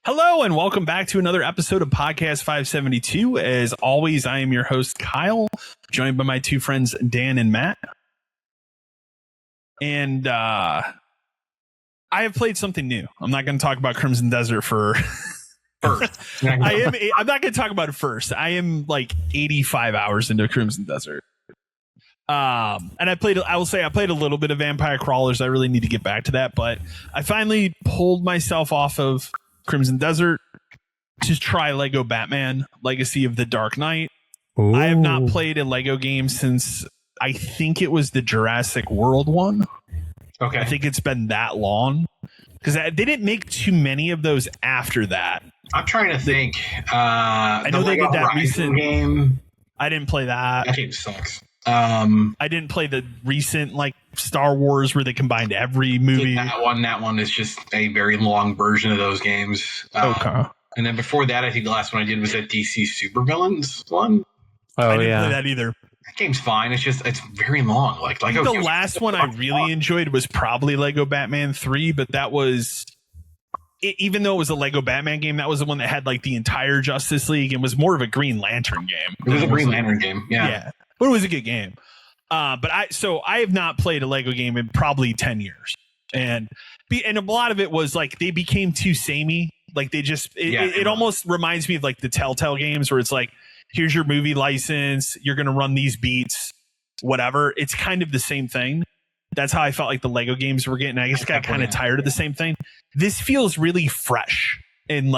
Hello and welcome back to another episode of Podcast 572. As always, I am your host, Kyle, joined by my two friends, Dan and Matt. And I have played something new. I'm not going to talk about Crimson Desert first. I'm not going to talk about it first. I am like 85 hours into Crimson Desert. And I played a little bit of Vampire Crawlers. I really need to get back to that, but I finally pulled myself off of Crimson Desert to try Lego Batman Legacy of the Dark Knight. Ooh. I have not played a Lego game since I think it was the Jurassic World one. Okay. I think it's been that long because they didn't make too many of those after that. I'm trying to think. I know they did that recent game. I didn't play that. That game sucks. I didn't play the recent Star Wars where they combined every movie. That one is just a very long version of those games. Okay. And then before that, I think the last one I did was that DC Supervillains one. Oh, I didn't play that either. That game's fine. It's very long. The last one I really enjoyed was probably Lego Batman 3, but that was even though it was a Lego Batman game, that was the one that had the entire Justice League and was more of a Green Lantern game. It was a Green Lantern game. Yeah. But it was a good game. But I have not played a Lego game in probably 10 years. And a lot of it was they became too samey. It almost reminds me of the Telltale games where it's here's your movie license. You're going to run these beats, whatever. It's kind of the same thing. That's how I felt the Lego games were getting. I just got kind of tired of the same thing. This feels really fresh and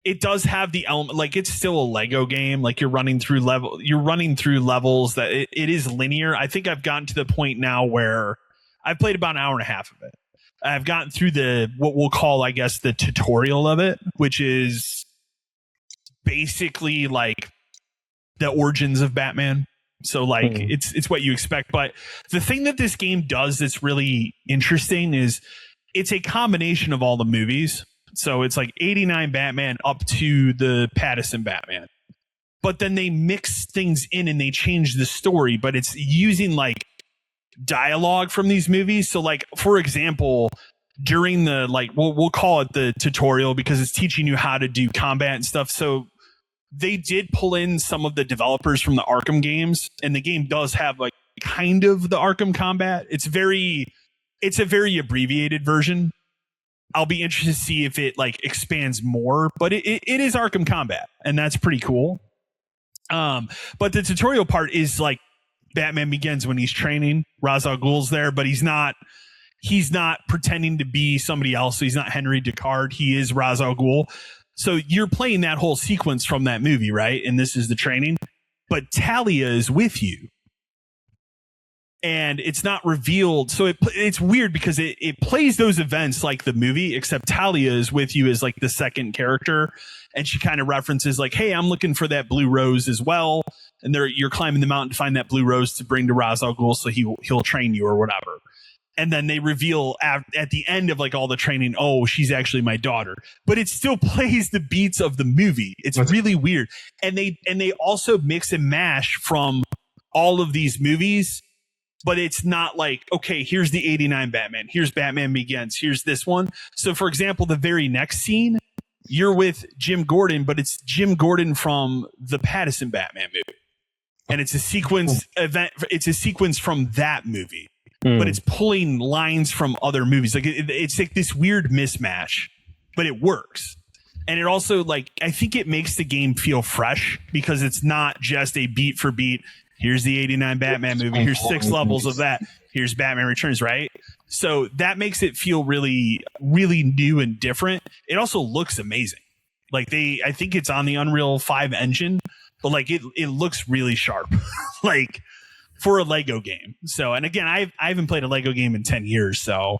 it does have the element, it's still a Lego game. You're running through levels that it is linear. I think I've gotten to the point now where I've played about an hour and a half of it. I've gotten through what we'll call, I guess, the tutorial of it, which is basically the origins of Batman. So it's what you expect. But the thing that this game does that's really interesting is it's a combination of all the movies. So it's 89 Batman up to the Pattinson Batman. But then they mix things in and they change the story, but it's using dialogue from these movies. So for example, during the we'll call it the tutorial because it's teaching you how to do combat and stuff. So they did pull in some of the developers from the Arkham games, and the game does have kind of the Arkham combat. It's a very abbreviated version. I'll be interested to see if it expands more, but it is Arkham combat, and that's pretty cool. But the tutorial part is Batman Begins when he's training. Ra's al Ghul's there, but he's not pretending to be somebody else. So he's not Henry Deckard. He is Ra's al Ghul. So you're playing that whole sequence from that movie, right? And this is the training, but Talia is with you. And it's not revealed. So it's weird because it plays those events like the movie, except Talia is with you as the second character. And she kind of references hey, I'm looking for that blue rose as well. And you're climbing the mountain to find that blue rose to bring to Ra's al Ghul so he'll train you or whatever. And then they reveal at the end of all the training, oh, she's actually my daughter. But it still plays the beats of the movie. It's really weird. And they also mix and mash from all of these movies. But it's not okay, here's the 89 Batman. Here's Batman Begins. Here's this one. So, for example, the very next scene, you're with Jim Gordon, but it's Jim Gordon from the Pattinson Batman movie. And it's a sequence event. It's a sequence from that movie, but it's pulling lines from other movies. It's this weird mismatch, but it works. And it also I think it makes the game feel fresh because it's not just a beat for beat. Here's the 89 Batman movie. Here's 6 levels of that. Here's Batman Returns, right? So that makes it feel really, really new and different. It also looks amazing. I think it's on the Unreal 5 engine, but it looks really sharp, for a Lego game. So, and again, I haven't played a Lego game in 10 years. So,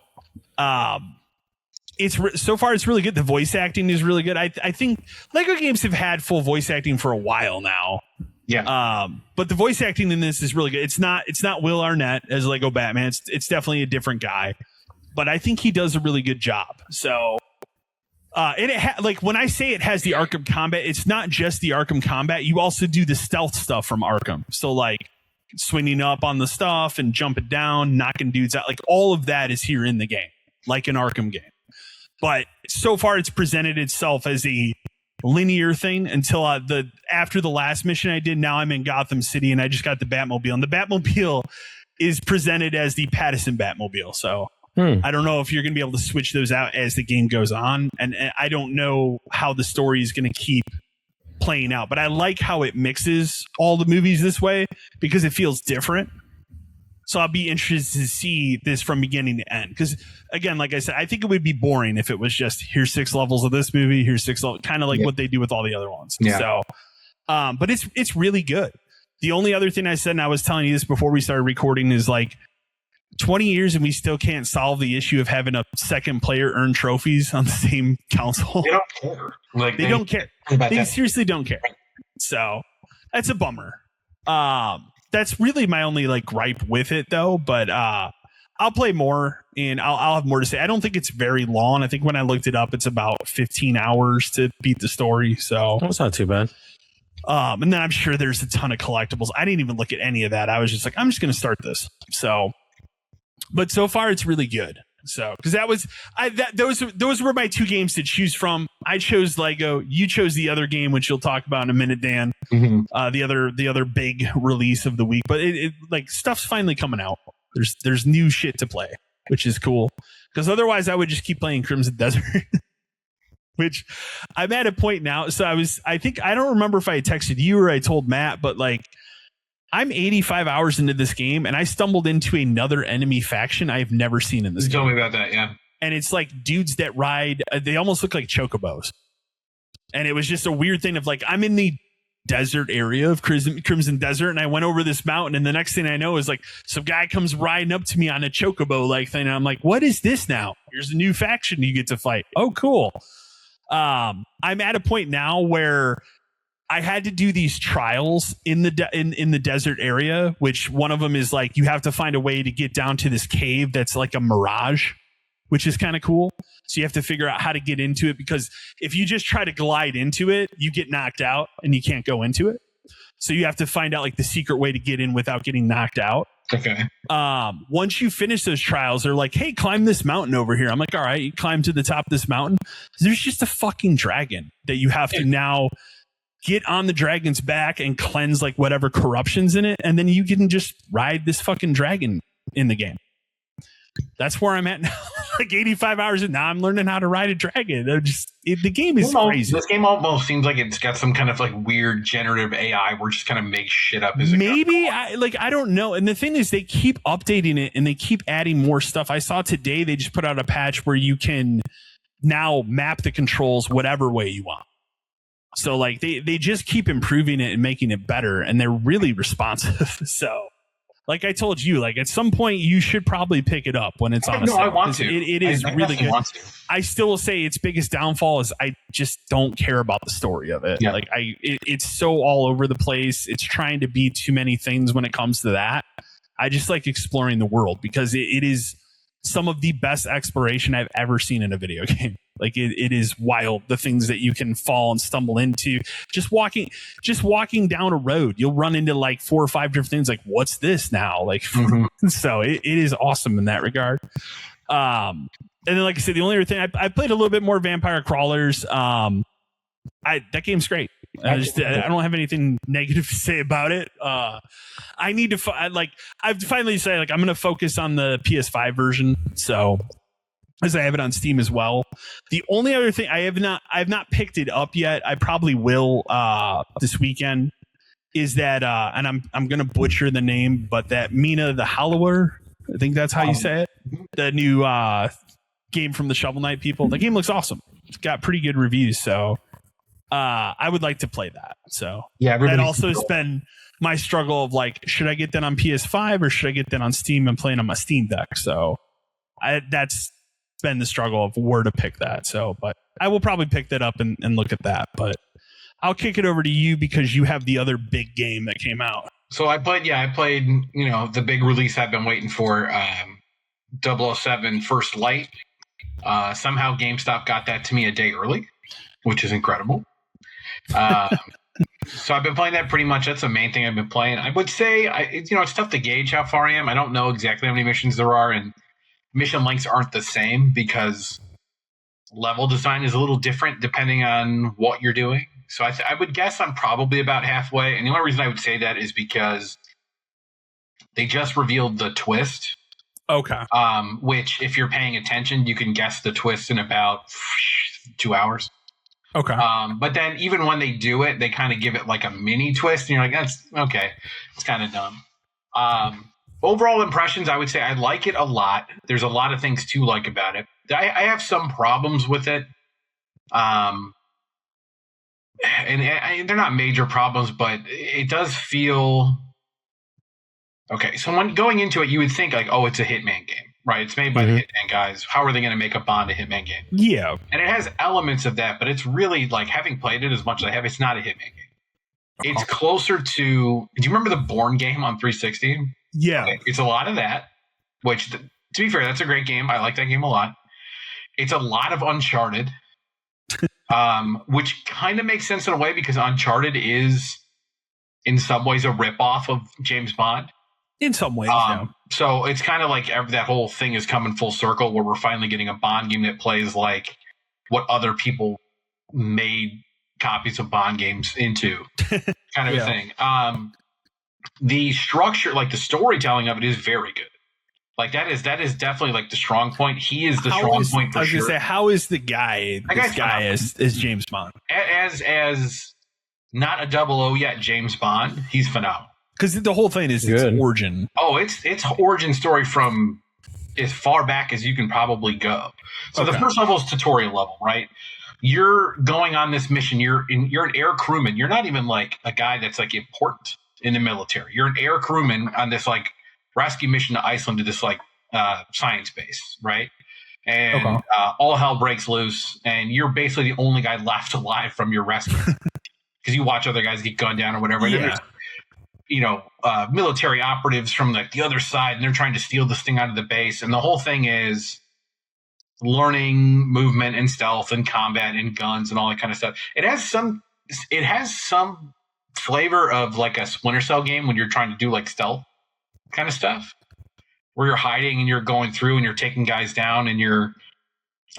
so far it's really good. The voice acting is really good. I think Lego games have had full voice acting for a while now. Yeah. But the voice acting in this is really good. It's not Will Arnett as Lego Batman. It's definitely a different guy, but I think he does a really good job. So, when I say it has the Arkham combat, it's not just the Arkham combat. You also do the stealth stuff from Arkham. So swinging up on the stuff and jumping down, knocking dudes out. All of that is here in the game, like an Arkham game. But so far, it's presented itself as a linear thing until after the last mission I did. Now I'm in Gotham City and I just got the Batmobile, and the Batmobile is presented as the Pattinson Batmobile. So I don't know if you're going to be able to switch those out as the game goes on, and I don't know how the story is going to keep playing out. But I like how it mixes all the movies this way because it feels different. So I'll be interested to see this from beginning to end. Because again, like I said, I think it would be boring if it was just here's 6 levels of this movie, here's 6 levels, kind of like what they do with all the other ones. Yeah. So, but it's really good. The only other thing I said, and I was telling you this before we started recording, is like 20 years and we still can't solve the issue of having a second player earn trophies on the same console. They don't care. Like they don't care. They seriously don't care. So that's a bummer. That's really my only like gripe with it though. But I'll play more and I'll have more to say. I don't think it's very long. I think when I looked it up, it's about 15 hours to beat the story. So that's not too bad. And then I'm sure there's a ton of collectibles. I didn't even look at any of that. I was just like, I'm just going to start this. So, but so far it's really good. So, because those were my 2 games to choose from. I chose Lego. You chose the other game, which you'll talk about in a minute, Dan. Mm-hmm. The other big release of the week. But it like stuff's finally coming out. There's new shit to play, which is cool. Because otherwise, I would just keep playing Crimson Desert. Which I'm at a point now. So I don't remember if I texted you or I told Matt, but like I'm 85 hours into this game and I stumbled into another enemy faction I've never seen in this game. Tell me about that, yeah. And it's like dudes that ride, they almost look like chocobos. And it was just a weird thing of like, I'm in the desert area of Crimson Desert and I went over this mountain and the next thing I know is like some guy comes riding up to me on a chocobo like thing. And I'm like, what is this now? Here's a new faction you get to fight. Oh, cool. I'm at a point now where I had to do these trials in the desert area, which one of them is like you have to find a way to get down to this cave that's like a mirage, which is kind of cool. So you have to figure out how to get into it, because if you just try to glide into it, you get knocked out and you can't go into it. So you have to find out like the secret way to get in without getting knocked out. Okay. Once you finish those trials, they're like, hey, climb this mountain over here. I'm like, all right, you climb to the top of this mountain. There's just a fucking dragon that you have to now get on the dragon's back and cleanse like whatever corruption's in it. And then you can just ride this fucking dragon in the game. That's where I'm at now. Like 85 hours in now, I'm learning how to ride a dragon. The game is crazy. This game almost seems like it's got some kind of like weird generative AI where it just kind of makes shit up. Maybe I don't know. And the thing is, they keep updating it and they keep adding more stuff. I saw today they just put out a patch where you can now map the controls whatever way you want. So like they just keep improving it and making it better, and they're really responsive. So. Like I told you, like at some point you should probably pick it up when it's on a sale. I want to. It is really good. I still will say its biggest downfall is I just don't care about the story of it. Yeah. Like it's so all over the place. It's trying to be too many things when it comes to that. I just like exploring the world because it is some of the best exploration I've ever seen in a video game. Like it is wild, the things that you can fall and stumble into. Just walking down a road, you'll run into like 4 or 5 different things. Like, what's this now? Like, so it is awesome in that regard. And then, like I said, the only other thing I played a little bit more Vampire Crawlers. That game's great. I don't have anything negative to say about it. I need to I've finally decided like I'm going to focus on the PS5 version. So. As I have it on Steam as well. The only other thing I've not picked it up yet. I probably will this weekend. Is that and I'm gonna butcher the name, but that Mina the Hollower, I think that's how you say it. The new game from the Shovel Knight people. The game looks awesome. It's got pretty good reviews, so I would like to play that. So yeah, that also has been my struggle of like, should I get that on PS5 or should I get that on Steam and playing on my Steam Deck? So that's been the struggle of where to pick that. So, but I will probably pick that up and look at that. But I'll kick it over to you because you have the other big game that came out. So I played, the big release I've been waiting for, 007 First Light. Somehow GameStop got that to me a day early, which is incredible. So I've been playing that pretty much. That's the main thing I've been playing. I would say, it's tough to gauge how far I am. I don't know exactly how many missions there are, and mission lengths aren't the same because level design is a little different depending on what you're doing. So I would guess I'm probably about halfway. And the only reason I would say that is because they just revealed the twist. Okay. Which, if you're paying attention, you can guess the twist in about 2 hours. Okay. But then even when they do it, they kind of give it like a mini twist, and you're like, that's okay. It's kind of dumb. Overall impressions, I would say I like it a lot. There's a lot of things to like about it. I have some problems with it. And they're not major problems, but it does feel okay. So when going into it, you would think like, oh, it's a Hitman game, right? It's made by the Hitman guys. How are they going to make a Bond a Hitman game? Yeah. And it has elements of that, but it's really like, having played it as much as I have, it's not a Hitman game. It's closer to, do you remember the Bourne game on 360? Yeah. Okay. It's a lot of that, which to be fair, that's a great game. I like that game a lot. It's a lot of Uncharted. Which kind of makes sense in a way because Uncharted is in some ways a ripoff of James Bond. In some ways, yeah. So it's kind of like that whole thing is coming full circle where we're finally getting a Bond game that plays like what other people made copies of Bond games into, kind of a thing. The structure, like the storytelling of it, is very good. Like that is definitely like the strong point. He is the strong point for sure. I was gonna say, how is the guy? This guy is James Bond as not a 00 yet James Bond. He's phenomenal because the whole thing is its origin. Oh, it's origin story from as far back as you can probably go. So the first level is tutorial level, right? You're going on this mission. You're an air crewman. You're not even like a guy that's like important in the military. You're an air crewman on this like rescue mission to Iceland to this like science base, right? And all hell breaks loose, and you're basically the only guy left alive from your rescue because you watch other guys get gunned down or whatever. And then there's, military operatives from like the other side, and they're trying to steal this thing out of the base. And the whole thing is learning movement and stealth and combat and guns and all that kind of stuff. It has some flavor of like a Splinter Cell game when you're trying to do like stealth kind of stuff, where you're hiding and you're going through and you're taking guys down and you're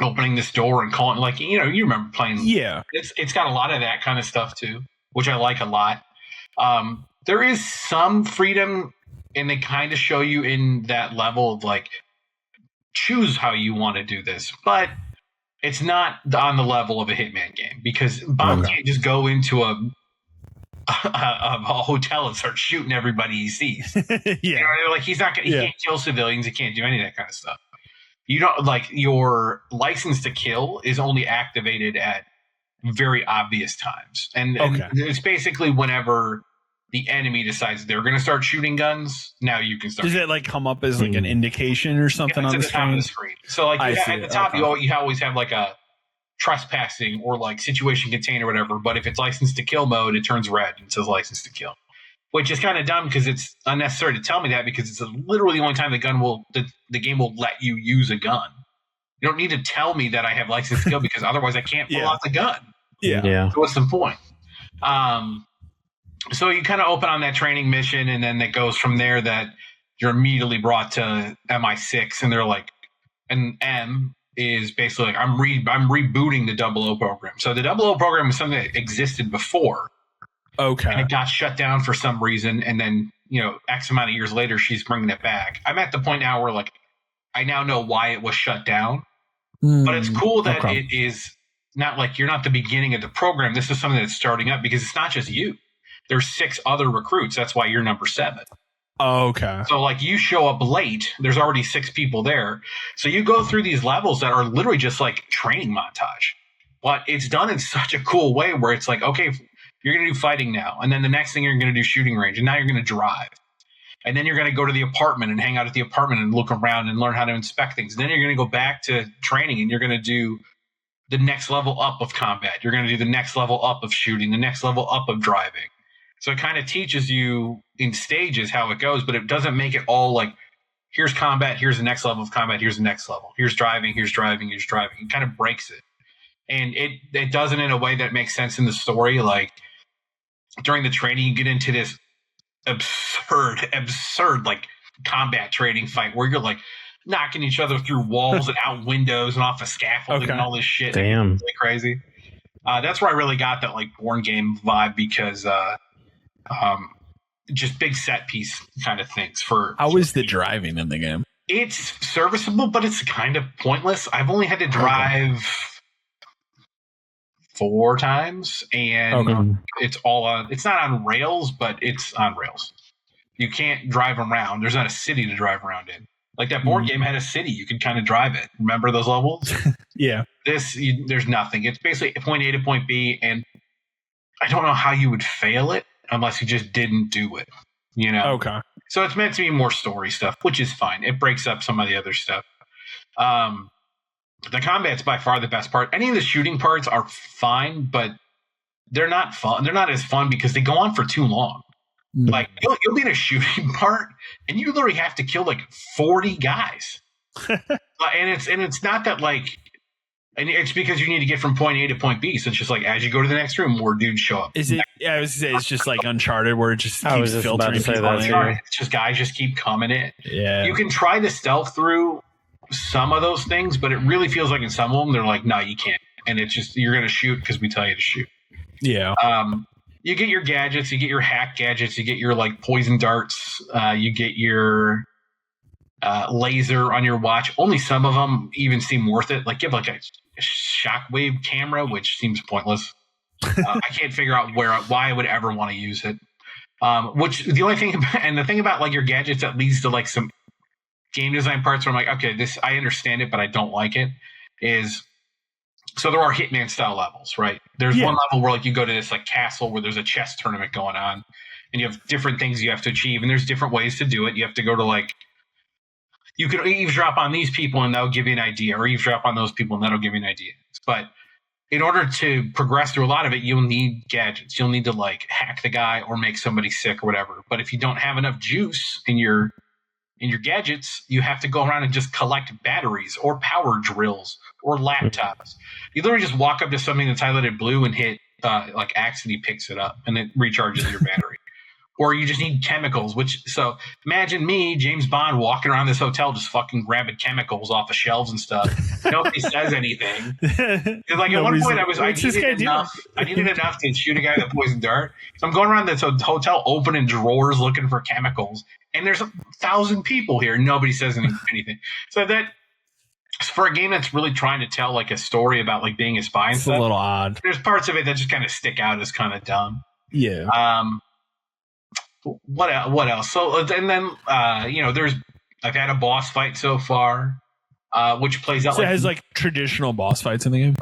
opening this door and calling, like, you remember playing. Yeah. It's got a lot of that kind of stuff too, which I like a lot. There is some freedom, and they kind of show you in that level of like, choose how you want to do this, but it's not on the level of a Hitman game because Bond can't just go into a hotel and start shooting everybody he sees. Like he's not gonna, he can't kill civilians, he can't do any of that kind of stuff. You don't, like, your license to kill is only activated at very obvious times, and it's basically whenever the enemy decides they're going to start shooting guns. Now you can start. Does it like come up as like an indication or something on the top of the screen? So like at the top, you always have like a trespassing or like situation contained or whatever, but if it's license to kill mode, it turns red and says license to kill, which is kind of dumb because it's unnecessary to tell me that, because it's literally the only time the game will let you use a gun. You don't need to tell me that I have license to kill because otherwise I can't pull out the gun. So what's the point? So you kind of open on that training mission, and then it goes from there that you're immediately brought to MI6, and they're like, and M is basically like, I'm rebooting the 00 program. So the 00 program was something that existed before. Okay. And it got shut down for some reason. And then, X amount of years later, she's bringing it back. I'm at the point now where like, I now know why it was shut down, but it's cool that it is not like you're not the beginning of the program. This is something that's starting up because it's not just you. There's 6 other recruits. That's why you're number 7. Okay. So like you show up late, there's already 6 people there. So you go through these levels that are literally just like training montage, but it's done in such a cool way where it's like, okay, you're going to do fighting now. And then the next thing you're going to do shooting range. And now you're going to drive. And then you're going to go to the apartment and hang out at the apartment and look around and learn how to inspect things. And then you're going to go back to training and you're going to do the next level up of combat. You're going to do the next level up of shooting, the next level up of driving. So it kind of teaches you in stages how it goes, but it doesn't make it all like, here's combat, here's the next level of combat, here's the next level. Here's driving, here's driving, here's driving. It kind of breaks it. And it does it in a way that makes sense in the story. Like during the training, you get into this absurd like combat training fight where you're like, knocking each other through walls and out windows and off of scaffolding and all this shit. Damn. Really crazy. That's where I really got that like board game vibe because just big set piece kind of things. How is the driving in the game? It's serviceable, but it's kind of pointless. I've only had to drive 4 times, and it's all on. It's not on rails, but it's on rails. You can't drive around. There's not a city to drive around in. Like that board game had a city. You could kind of drive it. Remember those levels? Yeah. There's nothing. It's basically point A to point B, and I don't know how you would fail it unless you just didn't do it. You know? Okay. So it's meant to be more story stuff, which is fine. It breaks up some of the other stuff. The combat's by far the best part. Any of the shooting parts are fine, but they're not fun. They're not as fun because they go on for too long. Like you'll be in a shooting part, and you literally have to kill like 40 guys. And it's not that like, and it's because you need to get from point A to point B. So it's just like as you go to the next room, more dudes show up. Is it? Yeah, I was gonna say it's just like Uncharted, where it just keeps filtering people in. It's just guys just keep coming in. Yeah, you can try to stealth through some of those things, but it really feels like in some of them they're like, no, you can't, and it's just you're gonna shoot because we tell you to shoot. Yeah. You get your gadgets, you get your hack gadgets, you get your like poison darts, you get your laser on your watch. Only some of them even seem worth it. Like you have like a shockwave camera, which seems pointless. I can't figure out why I would ever want to use it. Which the only thing and the thing about like your gadgets that leads to like some game design parts where I'm like, okay, this I understand it, but I don't like it. Is so there are Hitman style levels, right? There's one level where like you go to this like castle where there's a chess tournament going on, and you have different things you have to achieve, and there's different ways to do it. You have to go to like you can eavesdrop on these people and that'll give you an idea, or eavesdrop on those people and that'll give you an idea. But in order to progress through a lot of it, you'll need gadgets. You'll need to like hack the guy or make somebody sick or whatever. But if you don't have enough juice in your gadgets, you have to go around and just collect batteries or power drills or laptops. You literally just walk up to something that's highlighted blue and hit like X and he picks it up and it recharges your battery. Or you just need chemicals, so imagine me, James Bond, walking around this hotel just fucking grabbing chemicals off of shelves and stuff. Nobody says anything. Like at one point I needed enough to shoot a guy with a poison dart. So I'm going around this hotel opening drawers looking for chemicals. And there's 1,000 people here. Nobody says anything. So that for a game that's really trying to tell like a story about like being a spy and stuff, a little odd. There's parts of it that just kind of stick out as kind of dumb. Yeah. What else? So and then I've had a boss fight so far, which plays out. So it has like traditional boss fights in the game.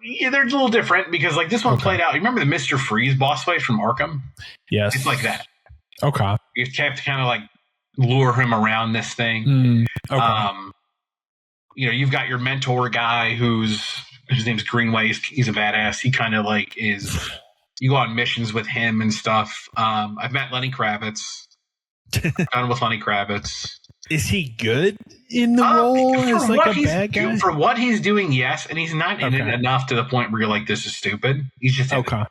Yeah, they're a little different because like this one played out. You remember the Mr. Freeze boss fight from Arkham? Yes, it's like that. Okay. You have to kind of like lure him around this thing. Okay. You've got your mentor guy his name's Greenway. He's a badass. He kind of like is. You go on missions with him and stuff. I've met Lenny Kravitz. Done with Lenny Kravitz. Is he good in the role as like a bad guy? For what he's doing, yes, and he's not in it enough to the point where you're like, this is stupid. He's just okay.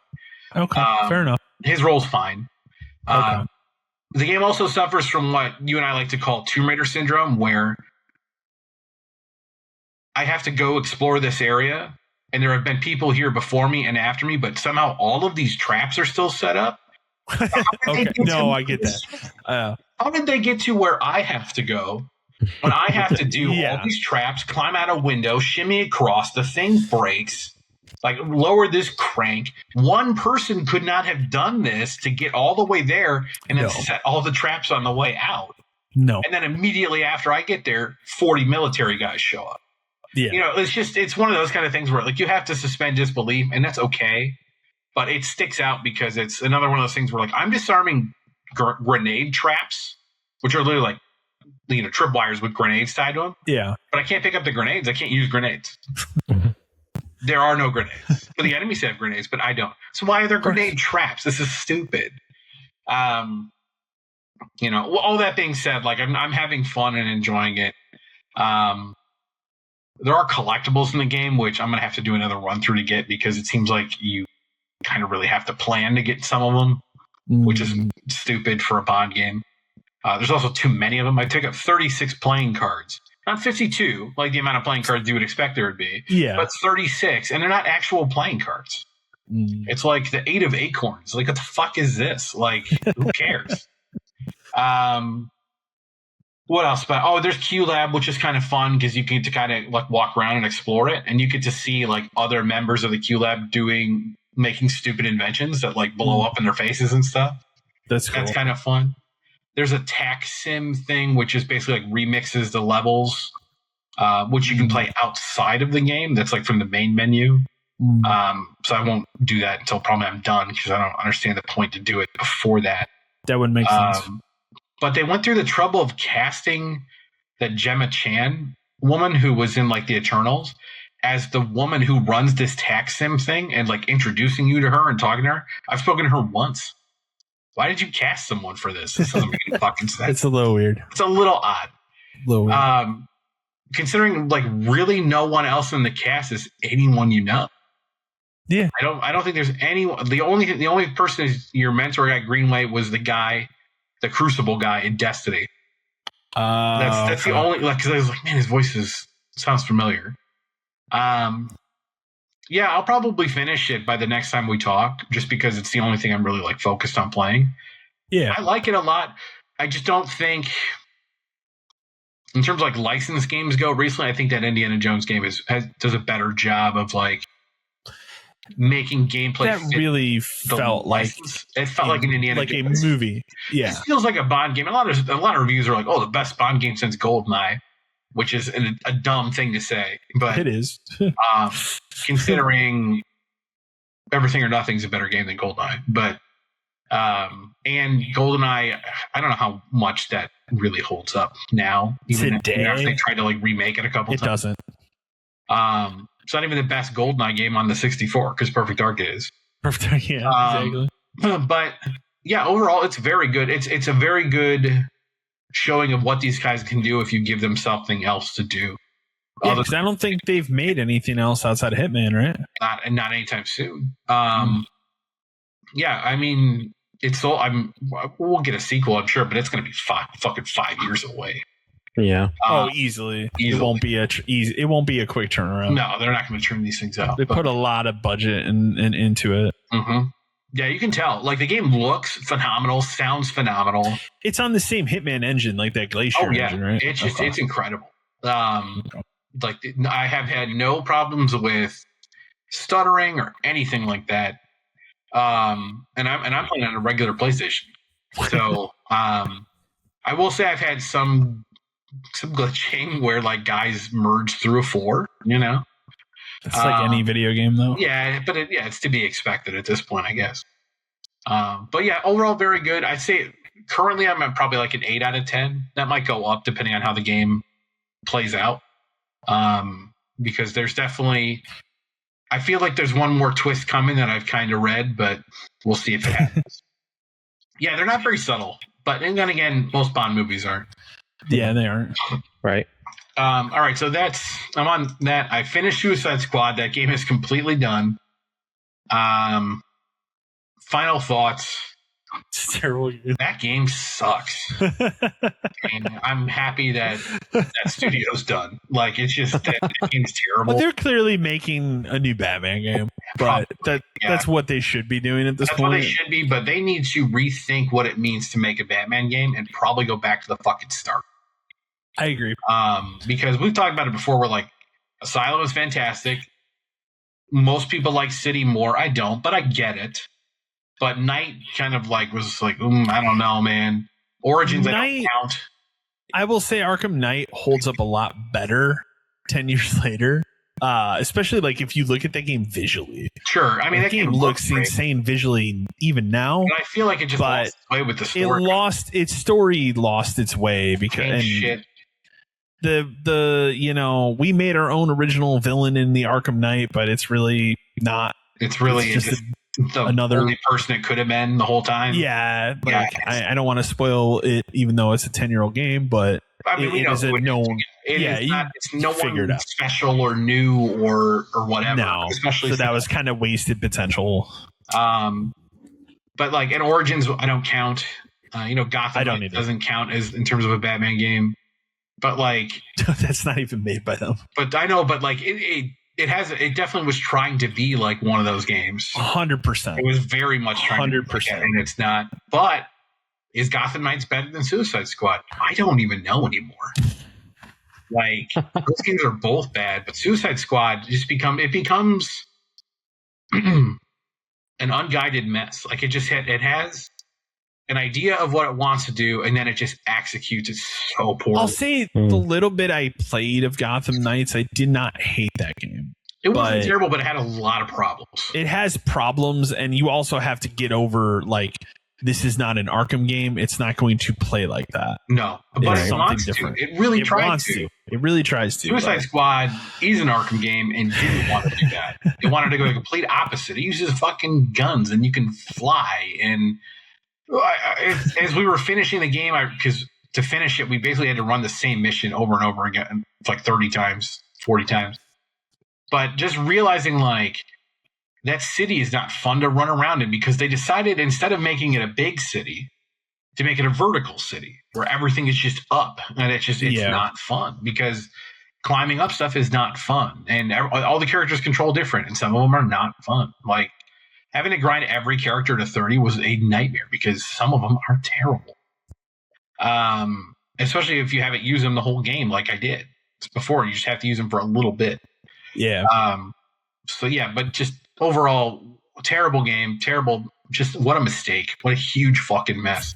Fair enough. His role's fine. The game also suffers from what you and I like to call Tomb Raider syndrome, where I have to go explore this area. And there have been people here before me and after me, but somehow all of these traps are still set up. No, I get that. How did they get to where I have to go when I have to do all these traps, climb out a window, shimmy across, the thing breaks, like lower this crank. One person could not have done this to get all the way there and then set all the traps on the way out. No. And then immediately after I get there, 40 military guys show up. Yeah. It's one of those kind of things where like you have to suspend disbelief, and that's okay, but it sticks out because it's another one of those things where like I'm disarming grenade traps, which are literally like tripwires with grenades tied to them. Yeah. But I can't pick up the grenades. I can't use grenades. There are no grenades. But the enemies have grenades, but I don't. So why are there grenade traps? This is stupid. All that being said, like I'm having fun and enjoying it. There are collectibles in the game, which I'm going to have to do another run through to get because it seems like you kind of really have to plan to get some of them, which is stupid for a Bond game. There's also too many of them. I took up 36 playing cards, Not 52, like the amount of playing cards you would expect there would be. Yeah. But 36, and they're not actual playing cards. It's like the 8 of Acorns. Like, what the fuck is this? Like, who cares? What else? But there's Q Lab, which is kind of fun because you get to kind of like walk around and explore it, and you get to see like other members of the Q Lab making stupid inventions that like blow up in their faces and stuff. That's cool. That's kind of fun. There's a tax sim thing, which is basically like remixes the levels, which you can play outside of the game. That's like from the main menu. So I won't do that until probably I'm done because I don't understand the point to do it before that. That would make sense. But they went through the trouble of casting that Gemma Chan woman who was in like the Eternals as the woman who runs this tax sim thing and like introducing you to her and talking to her. I've spoken to her once. Why did you cast someone for this? This doesn't make any fucking sense. It's a little weird. It's a little odd. Considering like really no one else in the cast is anyone you know. Yeah. I don't think there's anyone. The only person is your mentor got greenlight was the guy, the Crucible guy in Destiny. That's the only, like, because I was like, man, his voice sounds familiar. Yeah, I'll probably finish it by the next time we talk, just because it's the only thing I'm really like focused on playing. Yeah, I like it a lot. I just don't think, in terms of like licensed games go, recently I think that Indiana Jones game does a better job of like making gameplay. That really felt like it felt like an Indiana Jones movie. Yeah, it feels like a Bond game. A lot of reviews are like, "Oh, the best Bond game since GoldenEye," which is a dumb thing to say, but it is. Considering Everything or Nothing's a better game than GoldenEye, but and GoldenEye, I don't know how much that really holds up now. Even after they tried to like remake it a couple times, it doesn't. It's not even the best GoldenEye game on the 64 because Perfect Dark is. Perfect Dark, yeah, exactly. But yeah, overall, it's very good. It's a very good showing of what these guys can do if you give them something else to do. Yeah, because I don't think they've made anything else outside of Hitman, right? Not anytime soon. Yeah, I mean, we'll get a sequel, I'm sure, but it's going to be fucking 5 years away. Yeah. Easily. It won't be a quick turnaround. No, they're not going to turn these things out. They put a lot of budget into it. Mm-hmm. Yeah, you can tell. Like, the game looks phenomenal, sounds phenomenal. It's on the same Hitman engine, like that Glacier engine, right? It's incredible. Like, I have had no problems with stuttering or anything like that. And I'm playing on a regular PlayStation. So, I will say I've had some glitching where like guys merge through a floor, you know. It's like any video game though. Yeah, but it's to be expected at this point, I guess. But yeah, overall very good. I'd say currently I'm at probably like an 8 out of 10. That might go up depending on how the game plays out. Because there's definitely, I feel like there's one more twist coming that I've kind of read, but we'll see if it happens. Yeah, they're not very subtle, but and then again, most Bond movies aren't. Yeah, they aren't. Right. All right, so I'm on that. I finished Suicide Squad. That game is completely done. Final thoughts. It's terrible. That game sucks. And I'm happy that studio's done. Like, it's just that game's terrible. But they're clearly making a new Batman game. But that's what they should be doing at this point. That's what they should be, but they need to rethink what it means to make a Batman game and probably go back to the fucking start. I agree. Because we've talked about it before. We're like, Asylum is fantastic. Most people like City more. I don't, but I get it. But Night kind of like was like, I don't know, man. Origins, I don't count. I will say Arkham Knight holds up a lot better 10 years later. Especially like if you look at that game visually. Sure. I mean, that game looks insane visually even now. And I feel like it just lost its way with the story. Its story lost its way because shit. We made our own original villain in the Arkham Knight, but it's really not. It's just another only person it could have been the whole time. Yeah, I don't want to spoil it, even though it's a 10-year-old game, but I mean, it is known. It's no one special or new or whatever. No, especially so that was kind of wasted potential. But like in Origins, I don't count. Gotham doesn't count as in terms of a Batman game. But like that's not even made by them. But I know, but like it definitely was trying to be like one of those games. 100%. It was very much trying 100%. to be like, and it's not. But is Gotham Knights better than Suicide Squad? I don't even know anymore. Like those games are both bad, but Suicide Squad becomes an unguided mess. Like it has an idea of what it wants to do, and then it just executes it so poorly. I'll say the little bit I played of Gotham Knights, I did not hate that game. It wasn't terrible, but it had a lot of problems. It has problems, and you also have to get over, like, this is not an Arkham game. It's not going to play like that. No, but it wants different. To. It really tries to. It really tries to. Suicide Squad is an Arkham game and didn't want to do that. It wanted to go the complete opposite. It uses fucking guns, and you can fly, and as we were finishing the game, because to finish it, we basically had to run the same mission over and over again, like 30 times, 40 times. But just realizing, like, that city is not fun to run around in because they decided, instead of making it a big city, to make it a vertical city where everything is just up. And it's not fun because climbing up stuff is not fun. And all the characters control different, and some of them are not fun. Like, having to grind every character to 30 was a nightmare because some of them are terrible. Especially if you haven't used them the whole game like I did before. You just have to use them for a little bit. Yeah. But just overall, terrible game. Terrible. Just what a mistake. What a huge fucking mess.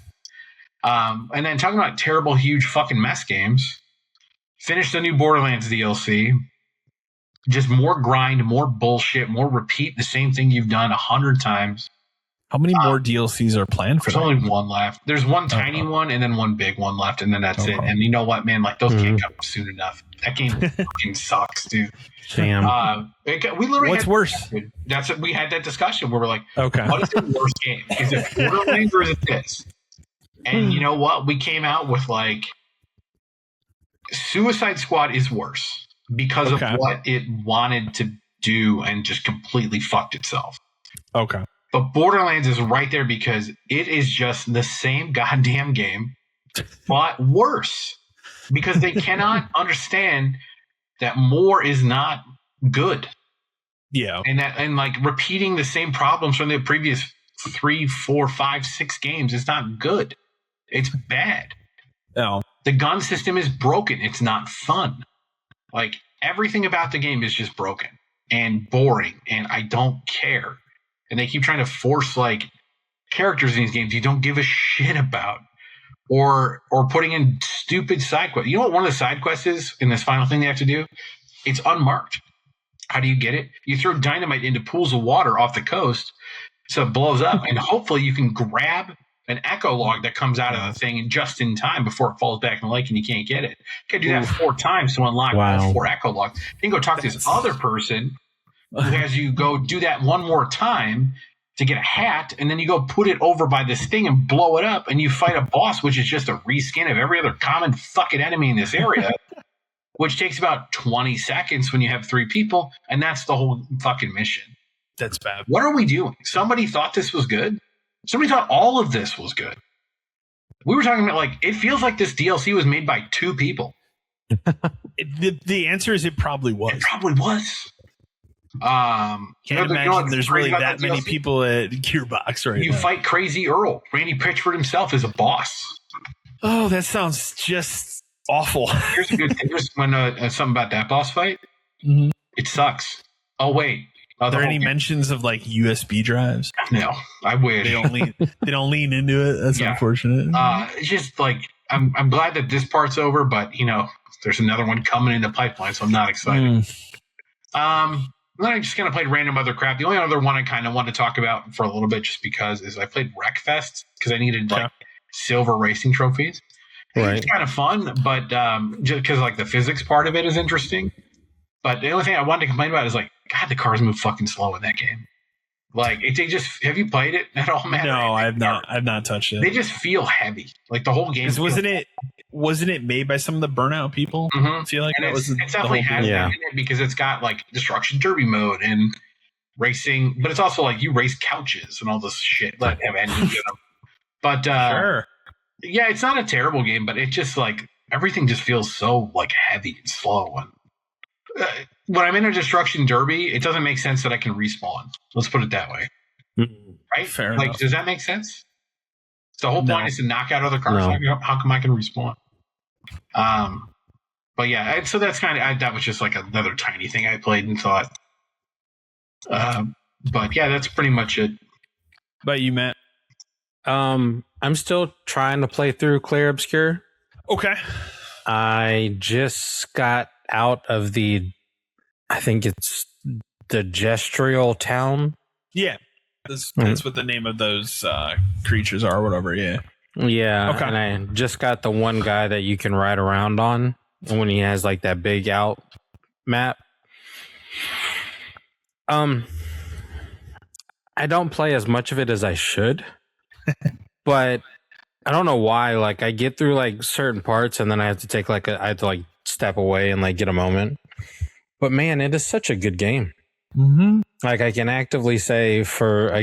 And then talking about terrible, huge fucking mess games, finished the new Borderlands DLC. Just more grind, more bullshit, more repeat the same thing you've done 100 times. How many more DLCs are planned for that? There's only one left. There's one tiny one and then one big one left, and then that's it. And you know what, man? Like, those can't come soon enough. That game fucking sucks, dude. Damn. We literally What's worse? We had that discussion where we're like, okay, what is the worst game? Is it Borderlands or is it this? And you know what? We came out with, like, Suicide Squad is worse because of what it wanted to do and just completely fucked itself. Okay. But Borderlands is right there because it is just the same goddamn game, but worse. Because they cannot understand that more is not good. Yeah. And like repeating the same problems from the previous 3, 4, 5, 6 games is not good. It's bad. No. The gun system is broken. It's not fun. Like, everything about the game is just broken and boring, and I don't care. And they keep trying to force, like, characters in these games you don't give a shit about, or putting in stupid side quests. You know what one of the side quests is in this final thing they have to do? It's unmarked. How do you get it? You throw dynamite into pools of water off the coast so it blows up, and hopefully you can grab an echo log that comes out of the thing just in time before it falls back in the lake and you can't get it. You can do that 4 times to unlock all 4 echo logs. You can go talk to this other person who has you go do that one more time to get a hat, and then you go put it over by this thing and blow it up, and you fight a boss, which is just a reskin of every other common fucking enemy in this area, which takes about 20 seconds when you have 3 people, and that's the whole fucking mission. That's bad. What are we doing? Somebody thought this was good? Somebody thought all of this was good. We were talking about, like, it feels like this DLC was made by 2 people. The answer is it probably was. It probably was. Can't imagine there's really that many people at Gearbox right now. You fight Crazy Earl. Randy Pitchford himself is a boss. Oh, that sounds just awful. Here's a good thing. Here's something about that boss fight. Mm-hmm. It sucks. Oh, wait. Are there any mentions of, like, USB drives? No, I wish. They don't lean into it. That's unfortunate. It's just like, I'm glad that this part's over, but, you know, there's another one coming in the pipeline, so I'm not excited. Then I just kind of played random other crap. The only other one I kind of want to talk about for a little bit, just because, is I played Wreckfest because I needed, like, silver racing trophies. Right. It's kind of fun, but just because, like, the physics part of it is interesting. But the only thing I wanted to complain about is, like, God, the cars move fucking slow in that game. Like, they just, have you played it at all, man? No, I've not touched it. They just feel heavy. Like, the whole game. Wasn't it made by some of the Burnout people? Mm-hmm. I feel like it definitely has that in it because it's got, like, Destruction Derby mode and racing, but it's also like you race couches and all this shit that have engines in them. But yeah, it's not a terrible game, but it just, like, everything just feels so like heavy and slow. And when I'm in a destruction derby, it doesn't make sense that I can respawn. Let's put it that way. Right? Fair like, enough. Does that make sense? So the whole point is to knock out other cars. No. How come I can respawn? But yeah, so that's kind of that was just like another tiny thing I played and thought. But yeah, that's pretty much it. But you, Matt? I'm still trying to play through Clair Obscur. Okay. I just got out of I think it's the Gestrial Town. Yeah. That's what the name of those creatures are or whatever, yeah. Yeah, okay. And I just got the one guy that you can ride around on when he has like that big out map. I don't play as much of it as I should, but I don't know why. Like I get through like certain parts and then I have to take I have to like step away and like get a moment. But man, it is such a good game. Mm-hmm. Like I can actively say for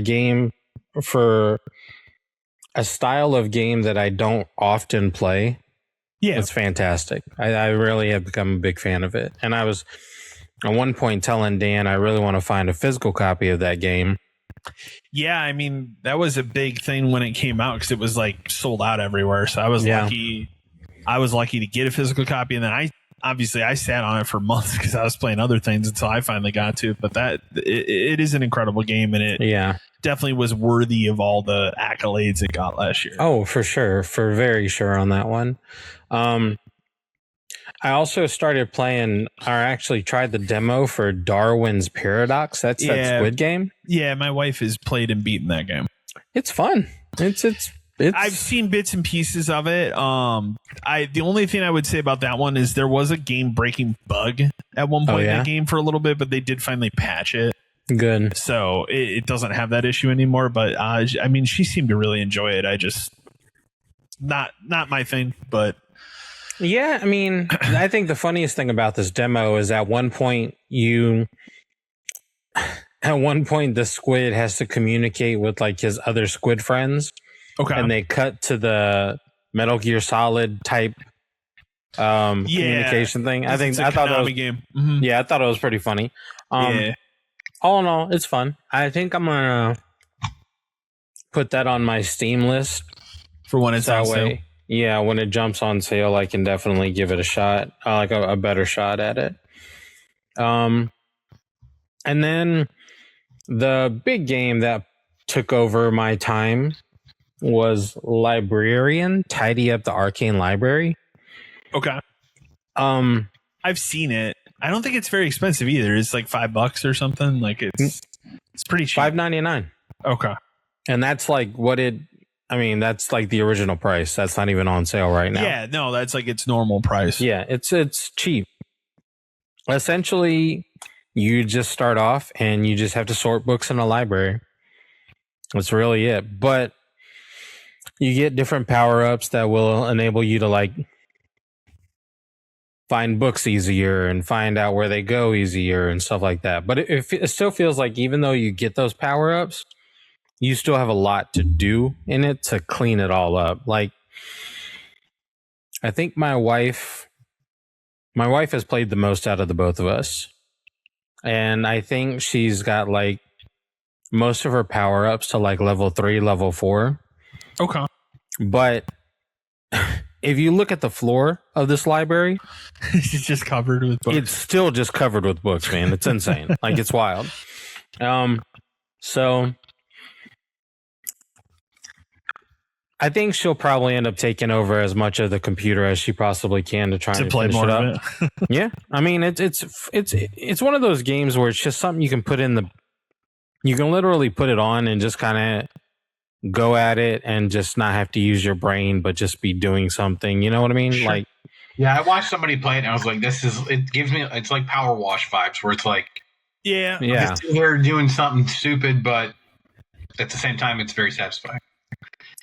a style of game that I don't often play. Yeah, it's fantastic. I really have become a big fan of it. And I was at one point telling Dan I really want to find a physical copy of that game. Yeah, I mean, that was a big thing when it came out because it was like sold out everywhere. So I was lucky. I was lucky to get a physical copy, and then I sat on it for months because I was playing other things until I finally got to it. But it is an incredible game, and it definitely was worthy of all the accolades it got last year. Oh, for sure, for very sure on that one. I also started playing, or actually tried the demo for Darwin's Paradox. That's that Squid game. Yeah, my wife has played and beaten that game. It's fun. It's I've seen bits and pieces of it. The only thing I would say about that one is there was a game breaking bug at one point in that game for a little bit, but they did finally patch it. Good. So it doesn't have that issue anymore. But I mean, she seemed to really enjoy it. I just not my thing, but. Yeah, I mean, I think the funniest thing about this demo is at one point the squid has to communicate with like his other squid friends. Okay. And they cut to the Metal Gear Solid type communication thing. I thought that was game. Mm-hmm. Yeah, I thought it was pretty funny. All in all, it's fun. I think I'm gonna put that on my Steam list for when it's on sale. Yeah, when it jumps on sale, I can definitely give it a shot, like a better shot at it. And then the big game that took over my time was Librarian, Tidy Up the Arcane Library. Okay. I've seen it. I don't think it's very expensive either. It's like $5 or something. Like it's pretty cheap. $5.99. Okay. And that's like that's like the original price. That's not even on sale right now. Yeah, no, that's like its normal price. Yeah, it's cheap. Essentially, you just start off and you just have to sort books in a library. That's really it. But you get different power-ups that will enable you to like find books easier and find out where they go easier and stuff like that. But it still feels like even though you get those power-ups, you still have a lot to do in it to clean it all up. Like, I think my wife has played the most out of the both of us. And I think she's got like most of her power-ups to like level 3, level 4. Okay. But if you look at the floor of this library, it's just covered with books. It's still just covered with books, man. It's insane. Like, it's wild. So I think she'll probably end up taking over as much of the computer as she possibly can to try and play finish more it up. of it. Yeah, I mean it's one of those games where it's just something you can put in you can literally put it on and just kind of go at it and just not have to use your brain, but just be doing something. You know what I mean? Sure. Like, yeah, I watched somebody play it and I was like, it's like Power Wash vibes where it's like, yeah, I'm here doing something stupid, but at the same time, it's very satisfying.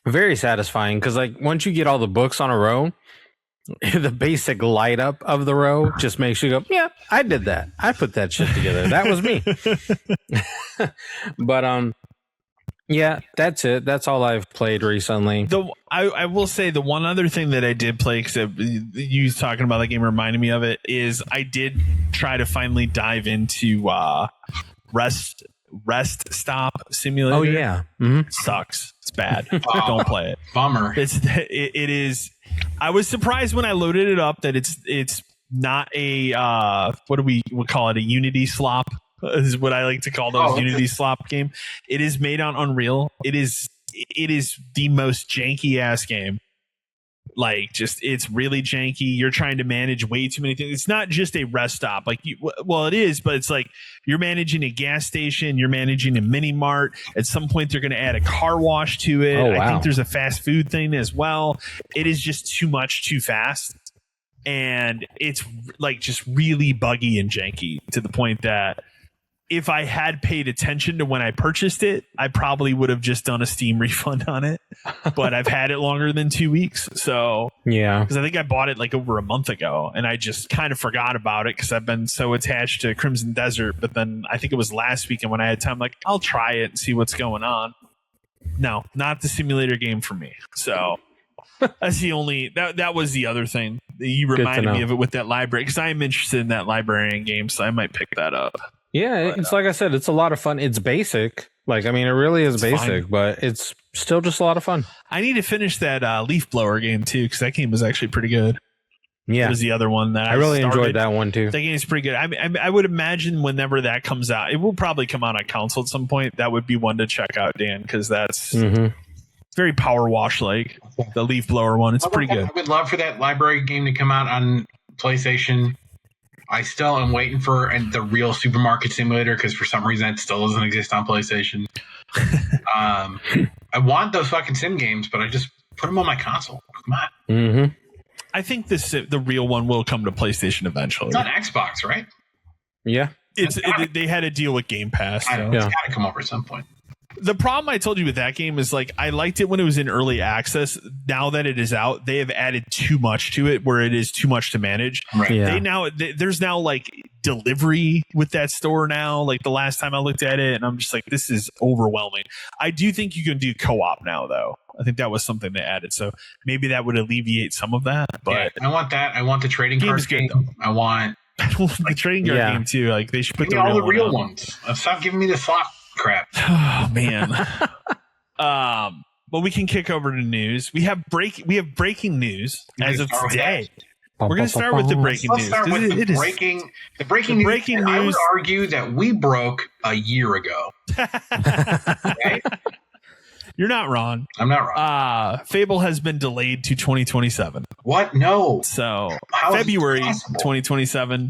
Very satisfying because like once you get all the books on a row, the basic light up of the row just makes you go, yeah, I did that. I put that shit together. That was me. But Yeah, that's it. That's all I've played recently. I will say the one other thing that I did play, because you talking about that game reminded me of it, is I did try to finally dive into Rest Stop Simulator. Oh yeah, sucks. It's bad. Don't play it. Bummer. It is. I was surprised when I loaded it up that it's not a what do we call it, a Unity slop. Is what I like to call those Unity slop game. It is made on Unreal. It is the most janky ass game. Like, just, it's really janky. You're trying to manage way too many things. It's not just a rest stop. Like, well, it is, but it's like you're managing a gas station, you're managing a mini mart. At some point, they're going to add a car wash to it. Oh, wow. I think there's a fast food thing as well. It is just too much, too fast. And it's like just really buggy and janky to the point that if I had paid attention to when I purchased it, I probably would have just done a Steam refund on it. But I've had it longer than 2 weeks. So, yeah, because I think I bought it like over a month ago and I just kind of forgot about it because I've been so attached to Crimson Desert. But then I think it was last weekend when I had time, like, I'll try it and see what's going on. No, not the simulator game for me. So that's the only, that was the other thing. You reminded me of it with that library, because I am interested in that librarian game, so I might pick that up. Yeah, it's like I said, it's a lot of fun. It's basic. Like, I mean, it really is basic, but it's still just a lot of fun. I need to finish that leaf blower game too, because that game was actually pretty good. Yeah, it was the other one that I really enjoyed that one too. That game is pretty good. I would imagine whenever that comes out, it will probably come out on console at some point. That would be one to check out, Dan, because that's very power wash like the leaf blower one. It's pretty good. I would love for that library game to come out on PlayStation. I still am waiting for the real Supermarket Simulator, because for some reason it still doesn't exist on PlayStation. I want those fucking sim games, but I just put them on my console. Come on. I think the real one will come to PlayStation eventually. It's on Xbox, right? Yeah. They had a deal with Game Pass. I don't know. It's got to come over at some point. The problem I told you with that game is, like, I liked it when it was in early access. Now that it is out, they have added too much to it where it is too much to manage. Right. Yeah. There's now like delivery with that store now. Like the last time I looked at it, and I'm just like, this is overwhelming. I do think you can do co-op now, though. I think that was something they added. So maybe that would alleviate some of that. But I want that. I want the trading card game. I want the trading card game too. Like, they should put all the real ones. Stop giving me the slot crap. Oh man. But we can kick over to news. We have breaking news as of today. We're going to start with the breaking news. Start with the breaking news. I would argue that we broke a year ago. Okay? You're not wrong. I'm not wrong. Fable has been delayed to 2027. What? No. So February 2027.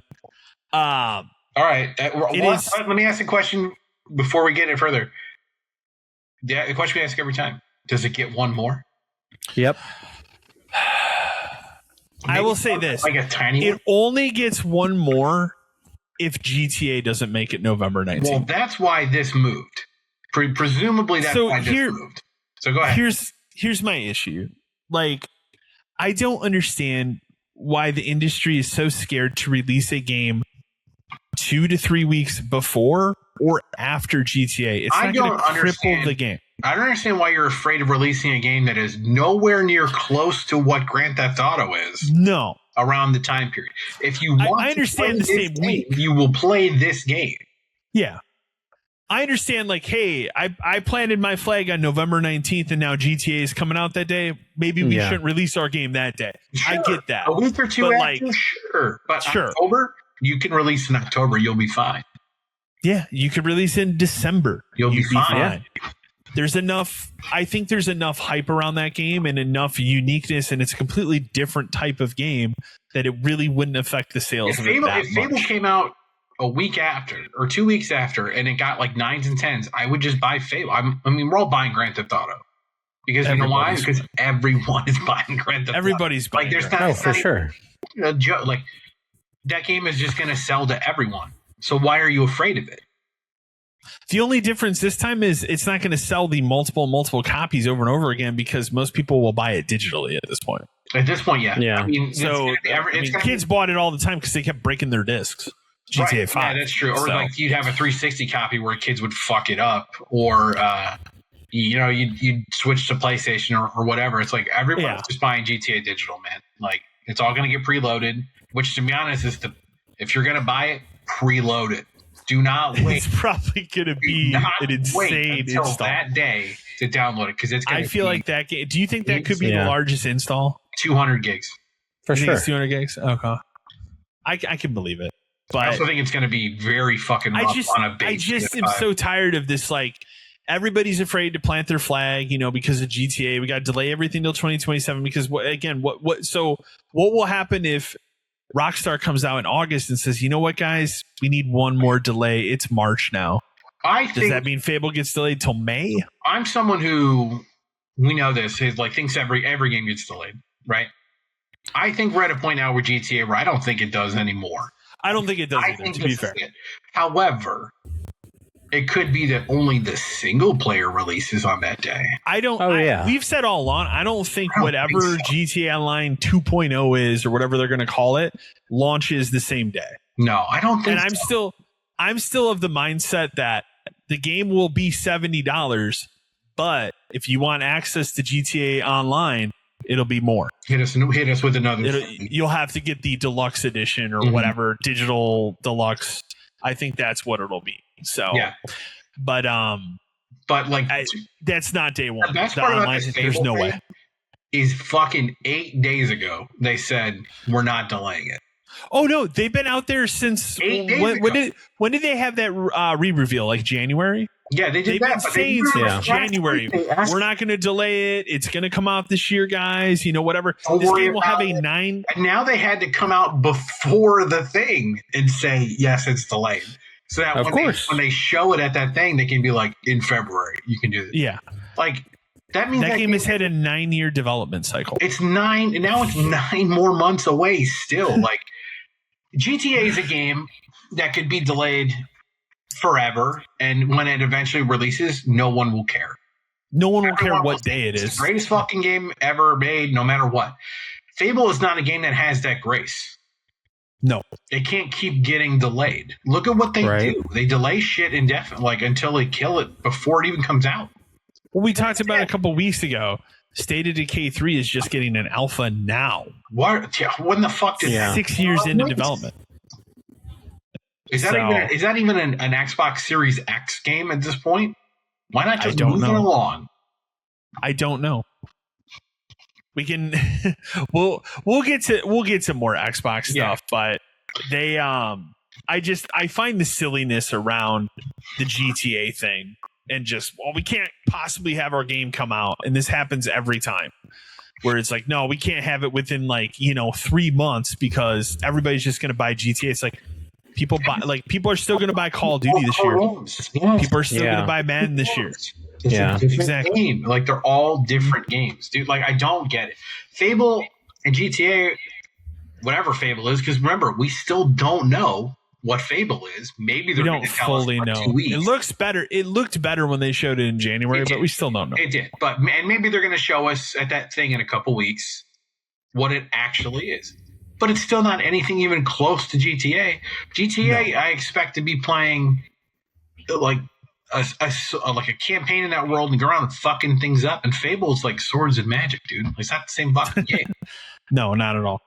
All right. Let me ask a question before we get it further. Yeah, the question we ask every time: does it get one more? Yep. I will say this: like a tiny one? It only gets one more if GTA doesn't make it November 19th. Well, that's why this moved. Presumably, that's why this moved. So go ahead. Here's my issue. Like, I don't understand why the industry is so scared to release a game 2 to 3 weeks before or after GTA. It's not going to cripple the game. I don't understand why you're afraid of releasing a game that is nowhere near close to what Grand Theft Auto is. No. Around the time period. If you want I understand the same week, you will play this game. Yeah. I understand, like, hey, I planted my flag on November 19th and now GTA is coming out that day. Maybe we shouldn't release our game that day. Sure. I get that. A week or two after, sure. But October, you can release in October. You'll be fine. Yeah, you could release in December. You'll be fine. Yeah. I think there's enough hype around that game and enough uniqueness, and it's a completely different type of game that it really wouldn't affect the sales of it that much. If Fable came out a week after or 2 weeks after and it got like 9s and 10s, I would just buy Fable. We're all buying Grand Theft Auto. Because you know why? Because everyone is buying Grand Theft Auto. Everybody's buying it. For sure. Like, that game is just going to sell to everyone. So why are you afraid of it? The only difference this time is it's not going to sell the multiple copies over and over again, because most people will buy it digitally at this point. At this point, yeah. Yeah. Kids bought it all the time because they kept breaking their discs. GTA 5. Yeah, that's true. Or like you'd have a 360 copy where kids would fuck it up, or you'd switch to PlayStation or whatever. It's like everyone's just buying GTA Digital, man. Like it's all going to get preloaded, which to be honest is if you're going to buy it, preload it. Do not wait. It's probably going to be an insane until install that day to download it because it's. I feel like that game. Do you think that could be the largest install? 200 gigs for sure. 200 gigs. Okay, I can believe it. But I also think it's going to be very fucking rough on a base. I just am so tired of this. Like everybody's afraid to plant their flag, because of GTA. We got to delay everything till 2027 because So what will happen if Rockstar comes out in August and says, you know what, guys, we need one more delay. It's March now. Does that mean Fable gets delayed till May? I'm someone who, we know this, is like thinks every game gets delayed, right? I think we're at a point now with GTA where I don't think it does anymore. I don't think it does either, to be fair. However, it could be that only the single player releases on that day. We've said all along, I don't think whatever GTA Online 2.0 is or whatever they're going to call it launches the same day. No, I don't think I'm still of the mindset that the game will be $70, but if you want access to GTA Online, it'll be more. Hit us with another. You'll have to get the deluxe edition or whatever, digital deluxe. I think that's what it'll be. So, yeah, but like that's not day one. The best part about this Fable, there's no way. Is fucking 8 days ago they said we're not delaying it. Oh no, they've been out there since 8 days ago. When did they have that re-reveal? Like January? Yeah, they did. They've been saying since January. We're not going to delay it. It's going to come out this year, guys. Whatever. This game will have a 9. And now they had to come out before the thing and say yes, it's delayed. So that when they show it at that thing, they can be like, in February, you can do this. Yeah. Like, that means that game has had a 9-year development cycle. It's 9, and now it's 9 more months away still. Like, GTA is a game that could be delayed forever, and when it eventually releases, no one will care. No one will care what day it is. It's the greatest fucking game ever made, no matter what. Fable is not a game that has that grace. No, they can't keep getting delayed. Look at what they do. They delay shit indefinitely, like until they kill it before it even comes out. Well, we talked about it a couple weeks ago. State of Decay 3 is just getting an alpha now. What? When the fuck did 6 years into development? Is that even an Xbox Series X game at this point? Why not just move it along? I don't know. We can we'll get to more Xbox stuff, but they I find the silliness around the GTA thing and just we can't possibly have our game come out, and this happens every time where it's like, no, we can't have it within 3 months because everybody's just gonna buy GTA. It's like people are still gonna buy Call of Duty this year. People are still gonna buy Madden this year. It's a different game. Like, they're all different games, dude. Like, I don't get it. Fable and GTA, whatever Fable is, because remember, we still don't know what Fable is. Maybe they're going to tell us in 2 weeks. It looks better. It looked better when they showed it in January, but we still don't know. It did. And maybe they're going to show us at that thing in a couple weeks what it actually is. But it's still not anything even close to GTA. GTA, I expect to be playing like a campaign in that world and go around and fucking things up. And Fable is like swords and magic, dude. It's not the same fucking game. No, not at all.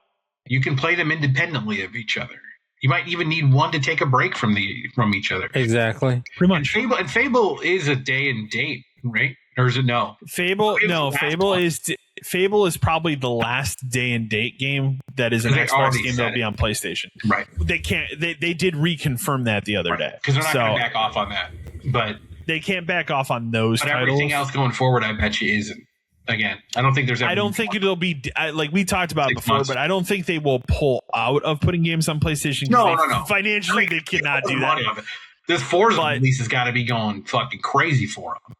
You can play them independently of each other. You might even need one to take a break from each other. Exactly. Pretty much. And Fable is a day and date, right? Or is it no? Fable is probably the last day and date game that is an Xbox game that'll be on PlayStation. Right. They can't. They did reconfirm that the other day because they're not going to back off on that. But they can't back off on those. But titles. Everything else going forward, I bet you isn't. Again, I don't think there's. I don't think it'll be like we talked about before, but I don't think they will pull out of putting games on PlayStation. No. Financially, they cannot do that. This Forza release has got to be going fucking crazy for them.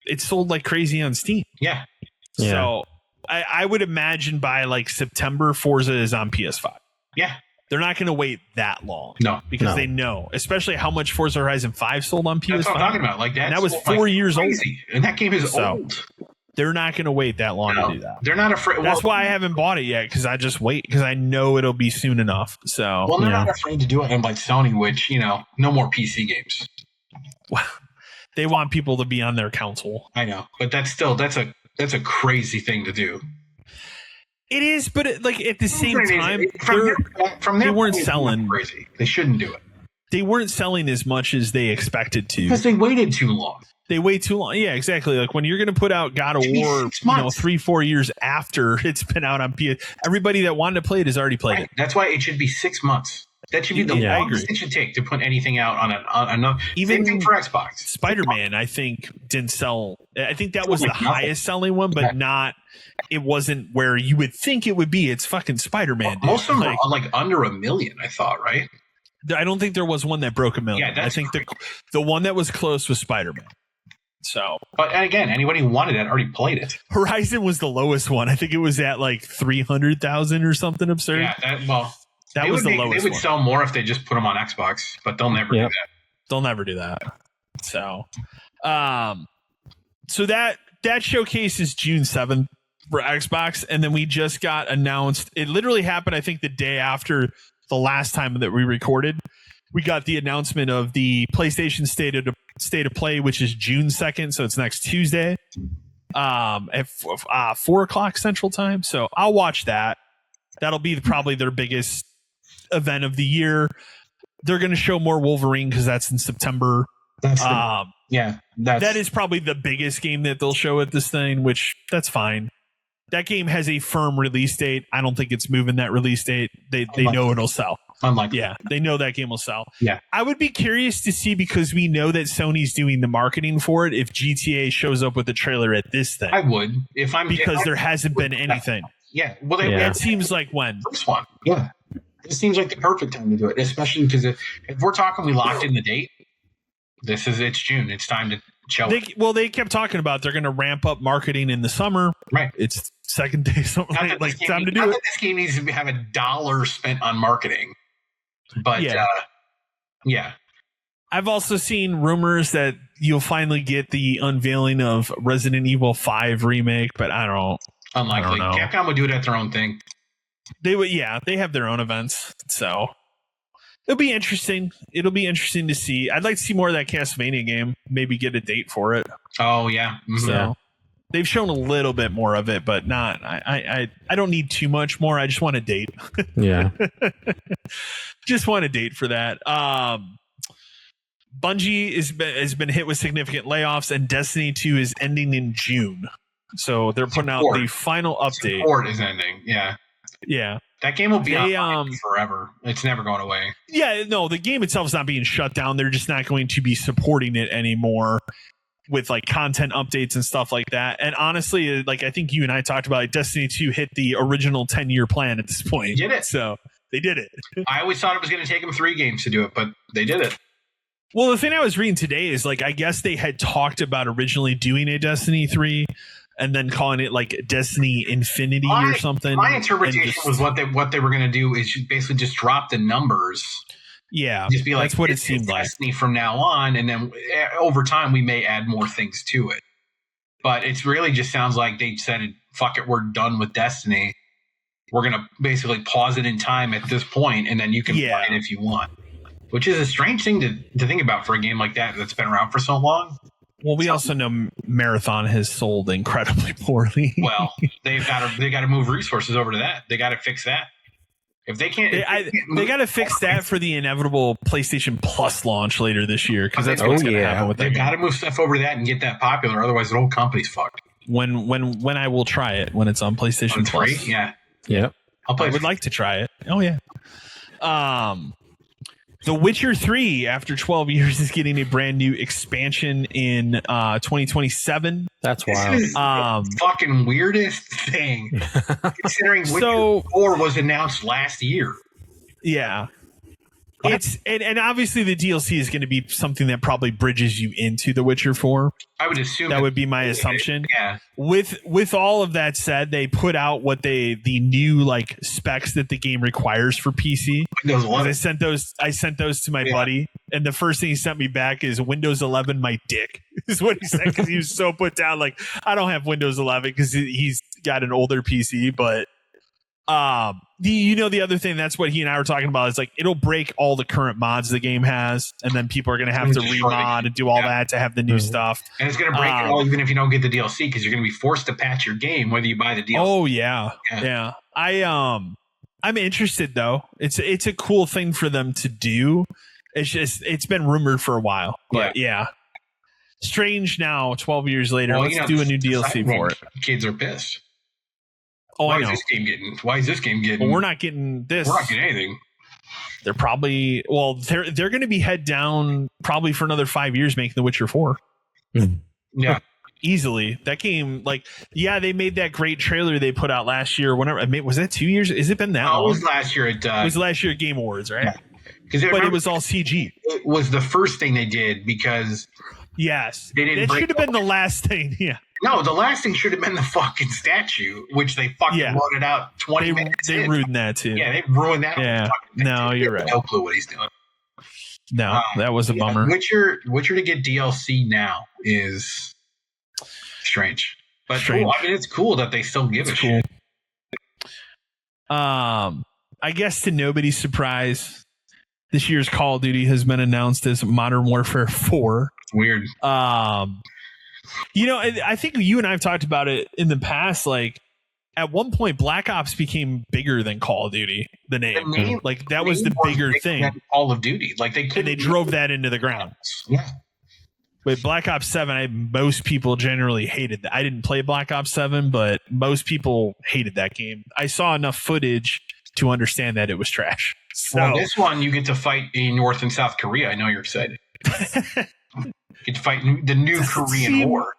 It's sold like crazy on Steam. Yeah. So I would imagine by like September, Forza is on PS5. Yeah. They're not going to wait that long. No. Because they know, especially how much Forza Horizon 5 sold on PS5. That's what I'm talking about. Like that was 4 years old. And that game is old. They're not going to wait that long to do that. They're not afraid. That's why I haven't bought it yet, because I just wait because I know it'll be soon enough. So they're not afraid to do it. And like Sony, which no more PC games. Wow. They want people to be on their console. I know, but that's a crazy thing to do. It is, but at the same time, they weren't selling. Crazy. They shouldn't do it. They weren't selling as much as they expected to because they waited too long. They wait too long. Yeah, exactly. Like when you're going to put out God of War, 3-4 years after it's been out on PS, everybody that wanted to play it has already played it. That's why it should be 6 months. That should be the longest it should take to put anything out on even same thing for Xbox. Spider-Man, I think, didn't sell. I think that was the highest selling one, but not. It wasn't where you would think it would be. It's fucking Spider-Man. Most of them are like under 1 million. I thought, right? I don't think there was one that broke 1 million. Yeah, I think the one that was close was Spider-Man. So, but again, anybody who wanted it already played it. Horizon was the lowest one. I think it was at like 300,000 or something absurd. Yeah, that was the lowest. They would sell more if they just put them on Xbox, but they'll never do that. They'll never do that. So, so that showcase is June 7th for Xbox, and then we just got announced. It literally happened, I think, the day after the last time that we recorded. We got the announcement of the PlayStation State of Play, which is June 2nd, so it's next Tuesday, at 4:00 Central Time. So I'll watch that. That'll be probably their biggest event of the year. They're going to show more Wolverine because that's in September. That is probably the biggest game that they'll show at this thing, which that's fine. That game has a firm release date. I don't think it's moving that release date. They know it'll sell. Unlikely. Yeah, they know that game will sell. Yeah. I would be curious to see, because we know that Sony's doing the marketing for it, if GTA shows up with a trailer at this thing. I would. There hasn't been anything. Yeah. Well, it seems like when? First one. Yeah. It seems like the perfect time to do it, especially because if we're talking we locked in the date, it's June. It's time to show it. Well, they kept talking about they're going to ramp up marketing in the summer. Right. It's second day. Something time to do it. This game needs to have $1 spent on marketing. But yeah. I've also seen rumors that you'll finally get the unveiling of Resident Evil 5 remake, but I don't. Unlikely. I don't know. Capcom would do it at their own thing. They would. Yeah, they have their own events, so it'll be interesting. It'll be interesting to see. I'd like to see more of that Castlevania game. Maybe get a date for it. Oh yeah. Mm-hmm. So they've shown a little bit more of it, but not. I don't need too much more. I just want a date. Yeah. Just want a date for that. Bungie has been hit with significant layoffs, and Destiny 2 is ending in June. So they're putting out the final update. Support is ending. Yeah. Yeah. That game will be on forever. It's never going away. Yeah, no, the game itself is not being shut down. They're just not going to be supporting it anymore with like content updates and stuff like that. And honestly, like I think you and I talked about, like, Destiny 2 hit the original 10-year plan at this point. They did it. So they did it. I always thought it was going to take them 3 games to do it, but they did it. Well, the thing I was reading today is like I guess they had talked about originally doing a Destiny 3 and then calling it like Destiny Infinity or something. My interpretation was what they were going to do is basically just drop the numbers. Yeah, just be like, that's what it seemed like. Destiny from now on, and then over time we may add more things to it. But it's really just sounds like they said, "Fuck it, we're done with Destiny. We're going to basically pause it in time at this point, and then you can play it if you want." Which is a strange thing to think about for a game like that's been around for so long. Well, we also know Marathon has sold incredibly poorly. Well, they got to move resources over to that. They got to fix that. If they can't, they got to fix that for the inevitable PlayStation Plus launch later this year, because that's what's going to happen with that. They got to move stuff over to that and get that popular. Otherwise, the whole company's fucked. When I will try it when it's on PlayStation Plus. Free? Yeah. I'll play. I would like to try it. Oh yeah. The Witcher 3, after 12 years, is getting a brand new expansion in 2027. That's wild. This is the fucking weirdest thing, considering Witcher 4 was announced last year. Yeah. It's and obviously the DLC is going to be something that probably bridges you into The Witcher 4. I would assume that would be my assumption. Yeah. With all of that said, they put out the new like specs that the game requires for PC. Windows 11. I sent those to my buddy, and the first thing he sent me back is Windows 11 my dick is what he said, because he was so put down. Like, I don't have Windows 11 because he's got an older PC, but The other thing, that's what he and I were talking about, is like it'll break all the current mods the game has, and then people are going to have to remod and do all that to have the new stuff. And it's going to break it all even if you don't get the DLC, because you're going to be forced to patch your game whether you buy the DLC. Oh yeah. I'm interested though. It's a cool thing for them to do. It's been rumored for a while, but yeah. Strange now, 12 years later. Let's do a new DLC for it. Kids are pissed. Oh, Why I know. Why is this game getting? Well, we're not getting this. We're not getting anything. They're probably they're going to be head down probably for another 5 years making The Witcher 4. Yeah, easily. That game, they made that great trailer they put out last year. Whenever, was that 2 years? Has it been that long? It was last year. It was last year at Game Awards, right? Yeah. But it was all CG. It was the first thing they did because. Yes, they didn't. That should have been the last thing. Yeah. No, the last thing should have been the fucking statue, which they fucking loaded out 20 minutes. They ruined that too. Yeah, they ruined that. Yeah. No, you're right. No clue what he's doing. No, that was a bummer. Witcher to get DLC now is strange. But cool. I mean, it's cool that they still give a shit. I guess to nobody's surprise, this year's Call of Duty has been announced as Modern Warfare 4. It's weird. I think you and I have talked about it in the past. Like, at one point, Black Ops became bigger than Call of Duty. The name like that was the bigger thing. Call of Duty, like they drove that into the ground. Yeah. With Black Ops 7, most people generally hated that. I didn't play Black Ops 7, but most people hated that game. I saw enough footage to understand that it was trash. So well, this one you get to fight in North and South Korea. I know you're excited. Get to fight the new Korean War.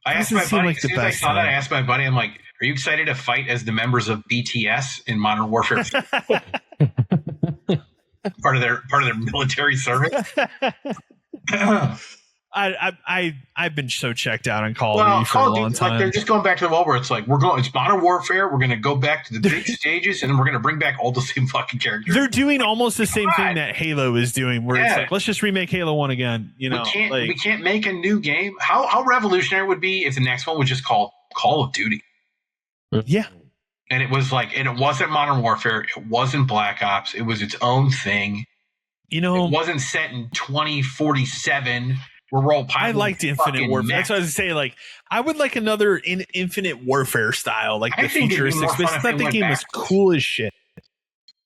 I asked my buddy, as soon as I saw that, I asked my buddy, I'm like, are you excited to fight as the members of BTS in Modern Warfare? part of their military service? I've been so checked out on Call of Duty for a long time. Like, they're just going back to the world where it's like it's Modern Warfare. We're going to go back to the big stages, and then we're going to bring back all the same fucking characters. They're doing almost the same thing that Halo is doing, where it's like, let's just remake Halo 1 again. We can't make a new game. How revolutionary it would be if the next one was just called Call of Duty? Yeah. And it was and it wasn't Modern Warfare. It wasn't Black Ops. It was its own thing. It wasn't set in 2047. I liked Infinite Warfare. That's what I was saying. Like, I would like another Infinite Warfare style, like the futuristic space. I thought the game was cool as shit.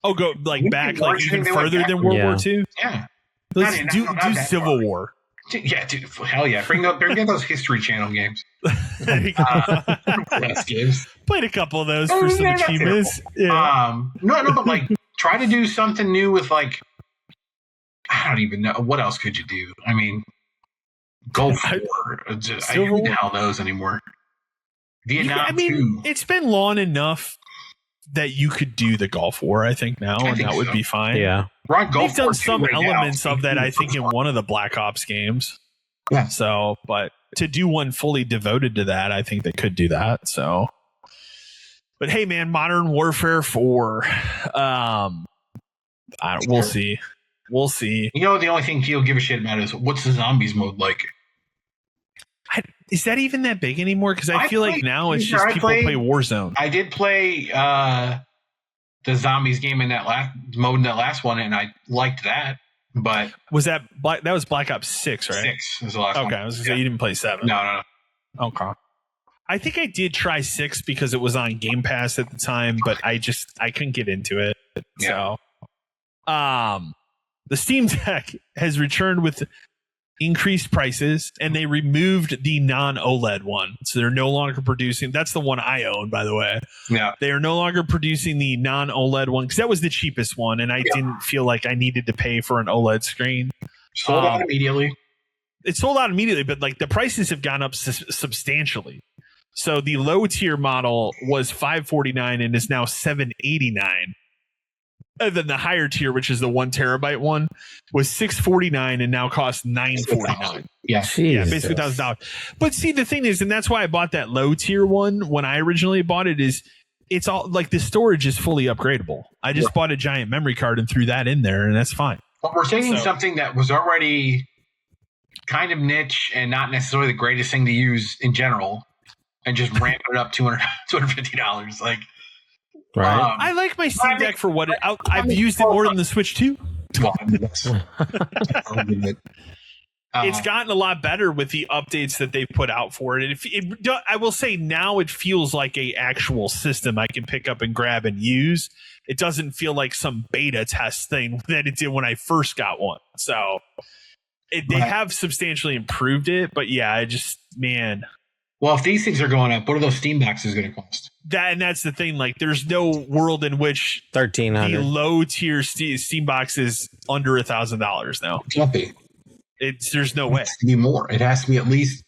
Oh, go back even further than World War II. Yeah, let's do Civil War. Yeah, dude, hell yeah! Bring those History Channel games. Games. Played a couple of those for some achievements. Yeah. But try to do something new with I don't even know what else could you do. I mean. Gulf War. Who the hell knows anymore? Vietnam. It's been long enough that you could do the Gulf War, I think, now, and that would be fine. Yeah. They've done some elements of that, I think, in one of the Black Ops games. Yeah. So, but to do one fully devoted to that, I think they could do that. So, but hey, man, Modern Warfare 4. We'll see. We'll see. The only thing people give a shit about is what's the zombies mode like? Is that even that big anymore? Because I feel like now it's just people play Warzone. I did play the zombies game in that last one, and I liked that. But was that was Black Ops 6, right? 6 was the last one. Okay, I was gonna say you didn't play 7. No. Okay. I think I did try 6 because it was on Game Pass at the time, but I couldn't get into it. Yeah. So, the Steam Deck has returned with increased prices, and they removed the non-OLED one. So they're no longer producing. That's the one I own, by the way. Yeah. They are no longer producing the non-OLED one because that was the cheapest one, and I didn't feel like I needed to pay for an OLED screen. Sold out immediately. It sold out immediately, but the prices have gone up substantially. So the low tier model was $549 and is now $789. And then the higher tier, which is the 1 terabyte one, was $649 and now costs $949. Yeah, basically $1,000. But see, the thing is, and that's why I bought that low tier one when I originally bought it, is it's all the storage is fully upgradable. I just bought a giant memory card and threw that in there, and that's fine. But we're taking something that was already kind of niche and not necessarily the greatest thing to use in general, and just ramping it up $250. Right. I like my Steam Deck for what I've used it more than the Switch too. Well, I mean, that's It's gotten a lot better with the updates that they've put out for it. I will say now it feels like a actual system I can pick up and grab and use. It doesn't feel like some beta test thing that it did when I first got one. So they have substantially improved it, but yeah, man. Well, if these things are going up, what are those Steam boxes going to cost? That's the thing. Like, there's no world in which $1,300. the low tier Steam box is under $1,000 now. It can't be. There's no way. It has to be more. It has to be at least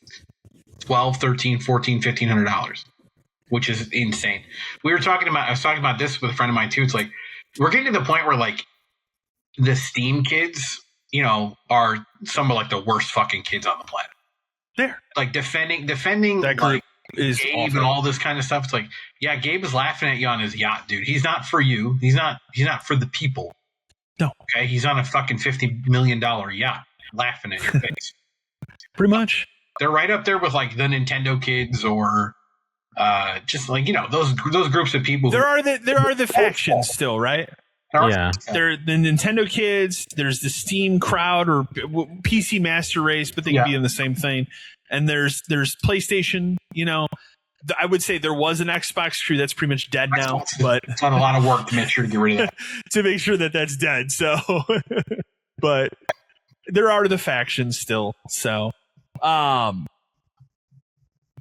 $1,200, $1,300, $1,400, $1,500, which is insane. I was talking about this with a friend of mine too. It's like, we're getting to the point where like the Steam kids, are some of like the worst fucking kids on the planet. There, like defending that group like is Gabe awful. and all this kind of stuff. It's like, yeah, Gabe is laughing at you on his yacht, dude. He's not for you. He's not for the people. No. Okay, he's on a fucking $50 million yacht, laughing at your face. Pretty much. They're right up there with like the Nintendo kids or just like those groups of people. There are the factions still, right? Yeah. There the Nintendo kids, there's the Steam crowd or PC Master Race, but they can be in the same thing. And there's PlayStation, I would say there was an Xbox crew that's pretty much dead now, but it's not a lot of work to make sure to get rid of that. to make sure that that's dead. So but there are the factions still. So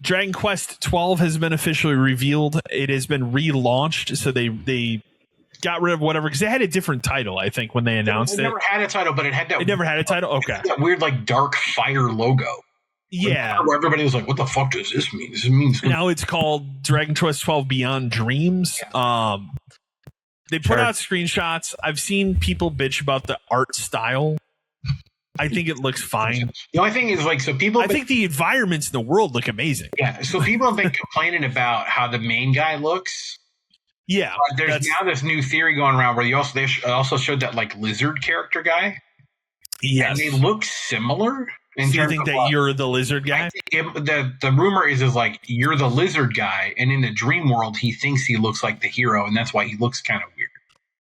Dragon Quest 12 has been officially revealed. It has been relaunched, so they got rid of whatever because they had a different title, I think, when they announced it. Never had a title, but it had that. It never had a title. Okay, that weird like dark fire logo. Yeah, where everybody was like, "What the fuck does this mean?" This means now it's called Dragon Quest 12 Beyond Dreams. They put out screenshots. I've seen people bitch about the art style. I think it looks fine. The only thing is, like, so people. I think the environments in the world look amazing. Yeah, so people have been complaining about how the main guy looks. Yeah, there's now this new theory going around where they also showed that like lizard character guy. Yes, and they look similar. So you think that you're the lizard guy? The rumor is like you're the lizard guy, and in the dream world, he thinks he looks like the hero, and that's why he looks kind of weird.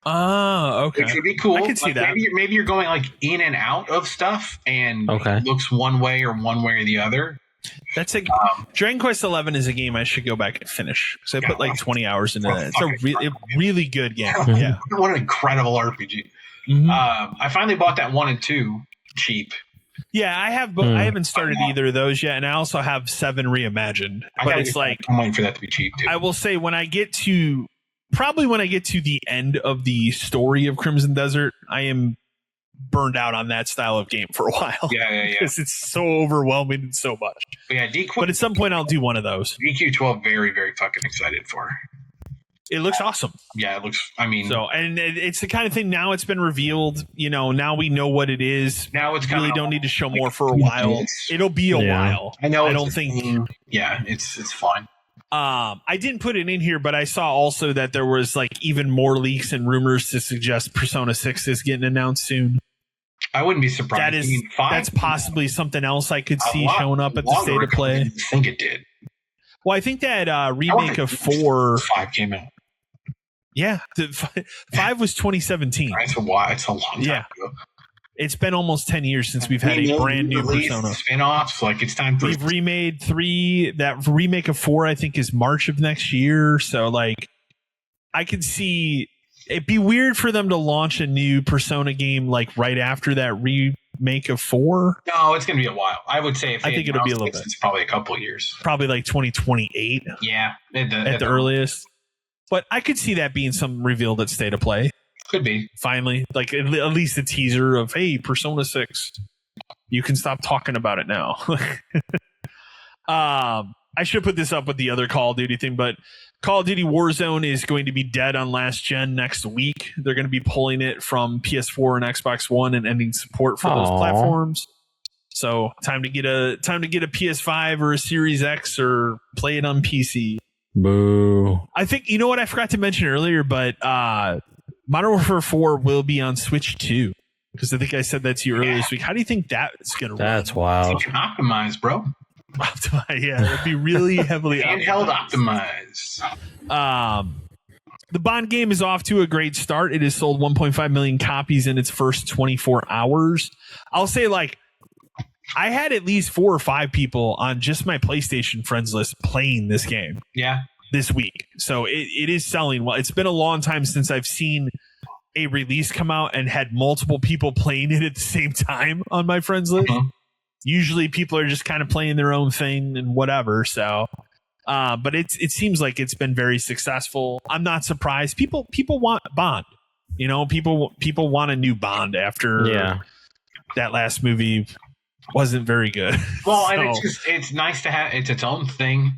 Oh, okay. Which would be cool. I can see that. Maybe you're going like in and out of stuff, and it looks one way or the other. That's Dragon Quest 11 is a game I should go back and finish because I put like 20 hours into that. It's a really good game. Yeah, what an incredible RPG. Mm-hmm. I finally bought that 1 and 2 cheap. Yeah, I have. I haven't started either of those yet, and I also have 7 Reimagined. But it's like I'm waiting for that to be cheap too. I will say when I get to the end of the story of Crimson Desert, I am burned out on that style of game for a while. Yeah. Because it's so overwhelming and so much. But at some point, I'll do one of those. DQ12, very, very fucking excited for. It looks awesome. Yeah, it looks. I mean, and it's the kind of thing. Now it's been revealed. Now we know what it is. Now it's really don't need to show more for a while. It'll be a while. I know. I don't think. Yeah, it's fine. I didn't put it in here, but I saw also that there was like even more leaks and rumors to suggest Persona 6 is getting announced soon. I wouldn't be surprised. That's possibly something else I could see showing up at the State of Play. I think it did. Well, I think that remake of 4 5 came out. Yeah, 5 was 2017. It's a while. It's a long time ago. It's been almost 10 years since we've had a brand new Persona. Spin-offs, like it's time for. We've remade 3. That remake of 4, I think, is March of next year. So, like, I could see it'd be weird for them to launch a new Persona game like right after that remake of 4. No, it's going to be a while. I would say I think it'll be a little bit. It's probably a couple of years. Probably like 2028. Yeah, at the earliest. But I could see that being something revealed at State of Play. Could be. Finally. Like at least a teaser of, hey, Persona 6. You can stop talking about it now. I should put this up with the other Call of Duty thing, but Call of Duty Warzone is going to be dead on last gen next week. They're going to be pulling it from PS4 and Xbox One and ending support for those platforms. So time to get a PS5 or a Series X or play it on PC. Boo. I think, you know what I forgot to mention earlier, but Modern Warfare 4 will be on Switch too. Because I think I said that to you earlier this week. How do you think that's going to run? That's wild. It's optimized, bro. Yeah, it'd be really heavily handheld optimized. The Bond game is off to a great start. It has sold 1.5 million copies in its first 24 hours. I'll say, like, I had at least 4 or 5 people on just my PlayStation friends list playing this game. Yeah. This week. So it is selling well. It's been a long time since I've seen a release come out and had multiple people playing it at the same time on my friends list. Mm-hmm. Usually people are just kind of playing their own thing and whatever. So, but it seems like it's been very successful. I'm not surprised. People want Bond. You know, people want a new Bond after that last movie wasn't very good. Well, so, and it's nice to have its own thing.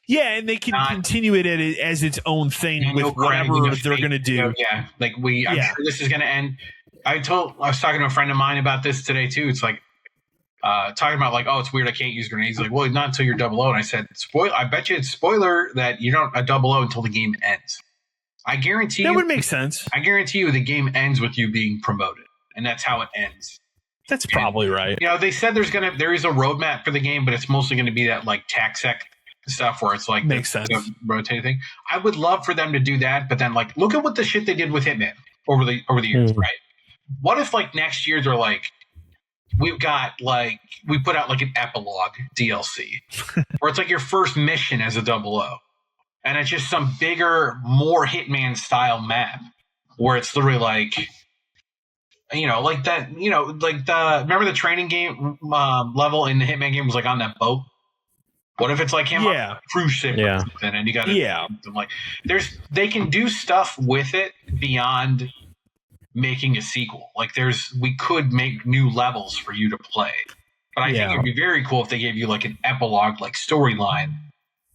Yeah, and they can continue it as its own thing with whatever they're going to do. Yeah, like I'm sure this is going to end. I was talking to a friend of mine about this today too. It's like talking about like, oh, it's weird I can't use grenades. He's like, well, not until you're 00. And I said, I bet you it's spoiler that you don't a 00 until the game ends. I guarantee that would make sense. I guarantee you the game ends with you being promoted, and that's how it ends. That's probably right. You know, they said there is a roadmap for the game, but it's mostly going to be that like TACSEC stuff where it's like makes sense. The rotating thing. I would love for them to do that, but then like look at what the shit they did with Hitman over the years, right? What if like next year they're like, we put out like an epilogue DLC where it's like your first mission as a 00, and it's just some bigger, more Hitman style map where it's literally like, you know, like that, you know, like remember the training game level in the Hitman game was like on that boat. What if it's like him on a cruise ship or something, and you got like they can do stuff with it beyond making a sequel. Like we could make new levels for you to play, but I think it'd be very cool if they gave you like an epilogue, like storyline,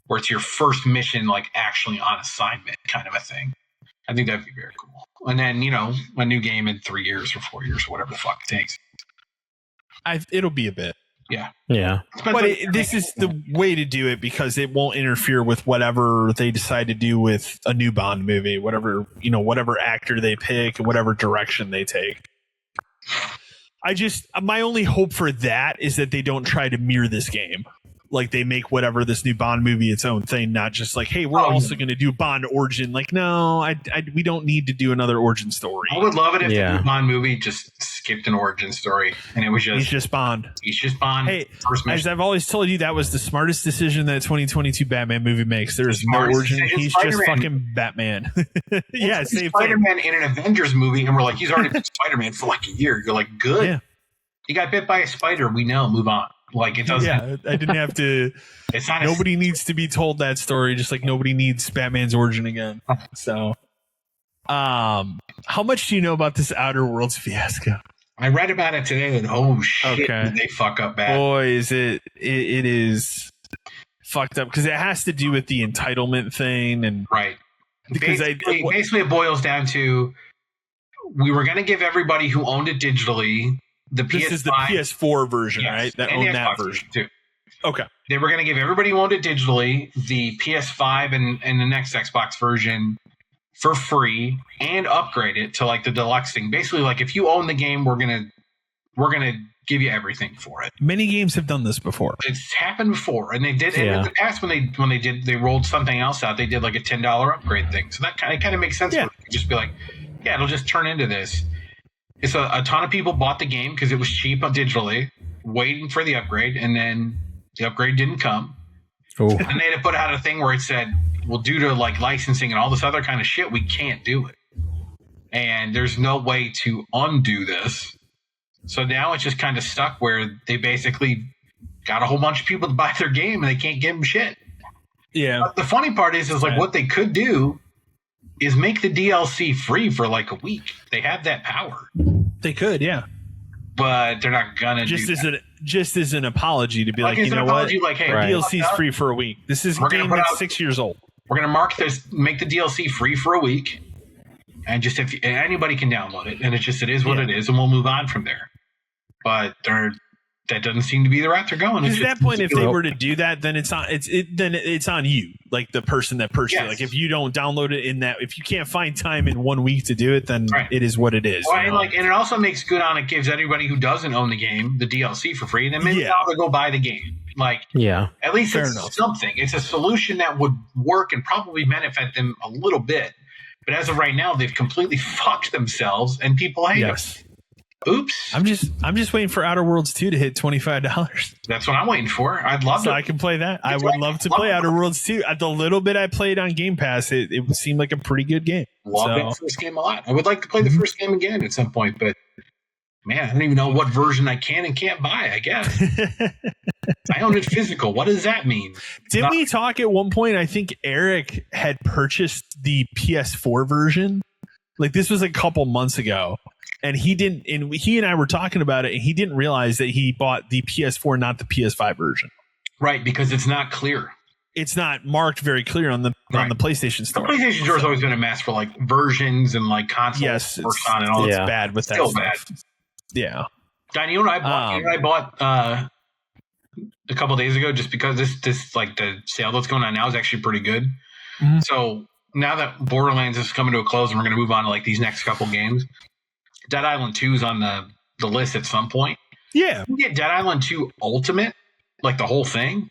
where it's your first mission, like actually on assignment, kind of a thing. I think that'd be very cool. And then a new game in 3 years or 4 years or whatever the fuck it takes. It'll be a bit. Yeah. But this is the way to do it because it won't interfere with whatever they decide to do with a new Bond movie, whatever actor they pick, whatever direction they take. My only hope for that is that they don't try to mirror this game. Like they make whatever this new Bond movie its own thing, not just like, hey, we're also going to do Bond origin. Like, no, we don't need to do another origin story. I would love it if the new Bond movie just skipped an origin story and it was just he's just Bond. Hey, as I've always told you, that was the smartest decision that 2022 Batman movie makes. There is no origin. He's just fucking Batman. Yeah, same Spider-Man in an Avengers movie, and we're like, he's already been Spider-Man for like a year. You're like, good. Yeah. He got bit by a spider. We know. Move on. Like it doesn't. Yeah, I didn't have to. It's not. Nobody needs to be told that story. Just like nobody needs Batman's origin again. So, how much do you know about this Outer Worlds fiasco? I read about it today, and oh shit, did they fuck up bad? Boy, is it is fucked up because it has to do with the entitlement thing and right. Because basically, it boils down to we were going to give everybody who owned it digitally. This is the PS4 version, right? That owned that version too. Okay. They were going to give everybody who owned it digitally the PS5 and the next Xbox version for free and upgrade it to like the deluxe thing. Basically, like if you own the game, we're gonna give you everything for it. Many games have done this before. It's happened before, and they did. And in the past, when they rolled something else out, they did like a $10 upgrade thing. So that kind of makes sense. Yeah. Just be like, yeah, it'll just turn into this. It's a ton of people bought the game because it was cheap digitally, waiting for the upgrade, and then the upgrade didn't come. Ooh. And they had to put out a thing where it said, well, due to like licensing and all this other kind of shit, we can't do it. And there's no way to undo this. So now it's just kind of stuck where they basically got a whole bunch of people to buy their game and they can't give them shit. Yeah. But the funny part is like what they could do is make the DLC free for like a week. They have that power. They could, yeah. But they're not gonna do that. Just as an apology to be like, you know what? Like, hey, DLC's free for a week. This is a game that's 6 years old. We're gonna make the DLC free for a week, and just if anybody can download it, and it is what it is, and we'll move on from there. But that doesn't seem to be the route they're going. Because at that point, if they were to do that, then it's on you, like the person that purchased it. Like if you don't download it if you can't find time in 1 week to do it, then it is what it is. Well, and it also makes good on it. Gives anybody who doesn't own the game the DLC for free, and then maybe they'll go buy the game. Like at least it's something. It's a solution that would work and probably benefit them a little bit. But as of right now, they've completely fucked themselves, and people hate them. Oops. I'm just waiting for Outer Worlds 2 to hit $25. That's what I'm waiting for. I'd love so I can play that. I would love to play Outer Worlds 2. The little bit I played on Game Pass, it seemed like a pretty good game. Love the first game a lot. I would like to play the first game again at some point, but man, I don't even know what version I can and can't buy, I guess. I own it physical. What does that mean? Didn't we talk at one point? I think Eric had purchased the PS4 version. Like this was a couple months ago. And he and I were talking about it, and he didn't realize that he bought the PS4, not the PS5 version. Right, because it's not clear. It's not marked very clear on the PlayStation Store. The PlayStation Store has always been a mess for like versions and like consoles. Yes, it's bad with that stuff. Bad. Yeah. Don, you know what I bought a couple days ago, just because this like the sale that's going on now is actually pretty good. Mm-hmm. So now that Borderlands is coming to a close, and we're going to move on to like these next couple games. Dead Island 2 is on the list at some point. Yeah. You can get Dead Island 2 Ultimate, like the whole thing,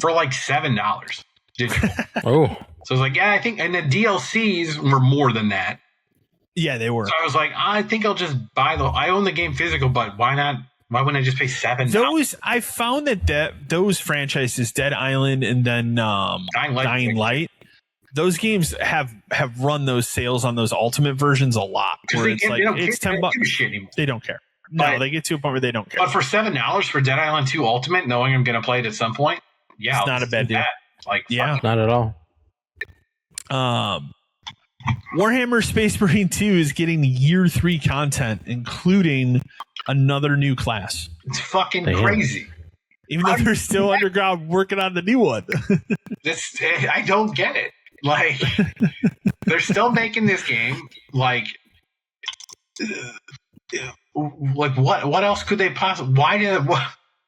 for like $7 digital. Oh. So I was like, yeah, I think, and the DLCs were more than that. Yeah, they were. So I was like, I think I'll just buy I own the game physical, but why not? Why wouldn't I just pay $7? I found that those franchises, Dead Island and then Dying Light, those games have run those sales on those ultimate versions a lot. Where it's like it's $10. They don't care. No, they get to a point where they don't care. But for $7 for Dead Island 2 Ultimate, knowing I'm going to play it at some point, yeah, it's not a bad deal. Like, yeah, not at all. Warhammer Space Marine 2 is getting year 3 content, including another new class. It's fucking crazy. Even though they're still underground working on the new one. I don't get it. Like, they're still making this game. Like what else could they possibly? Why did what?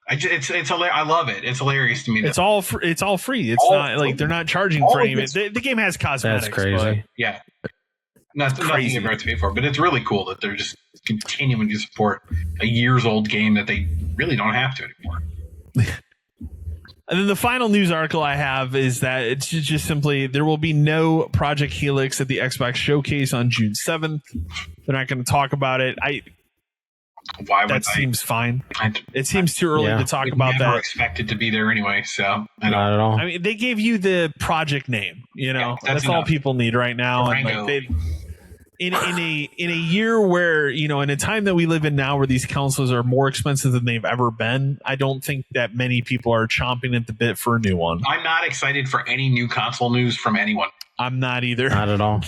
It's I love it. It's hilarious to me. It's all free. It's not like they're not charging for any of it. The game has cosmetics. That's crazy. Yeah, nothing you have to pay for. But it's really cool that they're just continuing to support a years old game that they really don't have to anymore. And then the final news article I have is that it's just simply there will be no Project Helix at the Xbox Showcase on June 7th. They're not going to talk about it. Why would that seems fine. It seems too early to talk about that. Expected to be there anyway, so not at all. I mean, they gave you the project name. You know, that's all people need right now. And like in a year where, you know, in a time that we live in now where these consoles are more expensive than they've ever been, I don't think that many people are chomping at the bit for a new one. I'm not excited for any new console news from anyone. I'm not either. Not at all.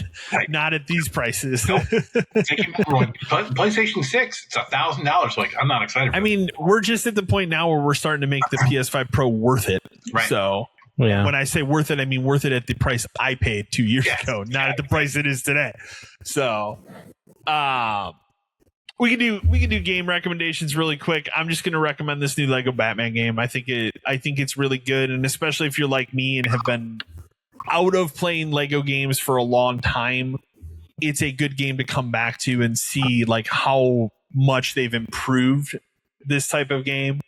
Not at these prices. Nope. PlayStation 6, it's $1,000. Like, I'm not excited. I mean, we're just at the point now where we're starting to make the PS5 Pro worth it. Right. So when I say worth it, I mean worth it at the price I paid 2 years ago, not at the price it is today. So we can do game recommendations really quick. I'm just going to recommend this new Lego Batman game. I think it's really good, and especially if you're like me and have been out of playing Lego games for a long time, it's a good game to come back to and see like how much they've improved this type of game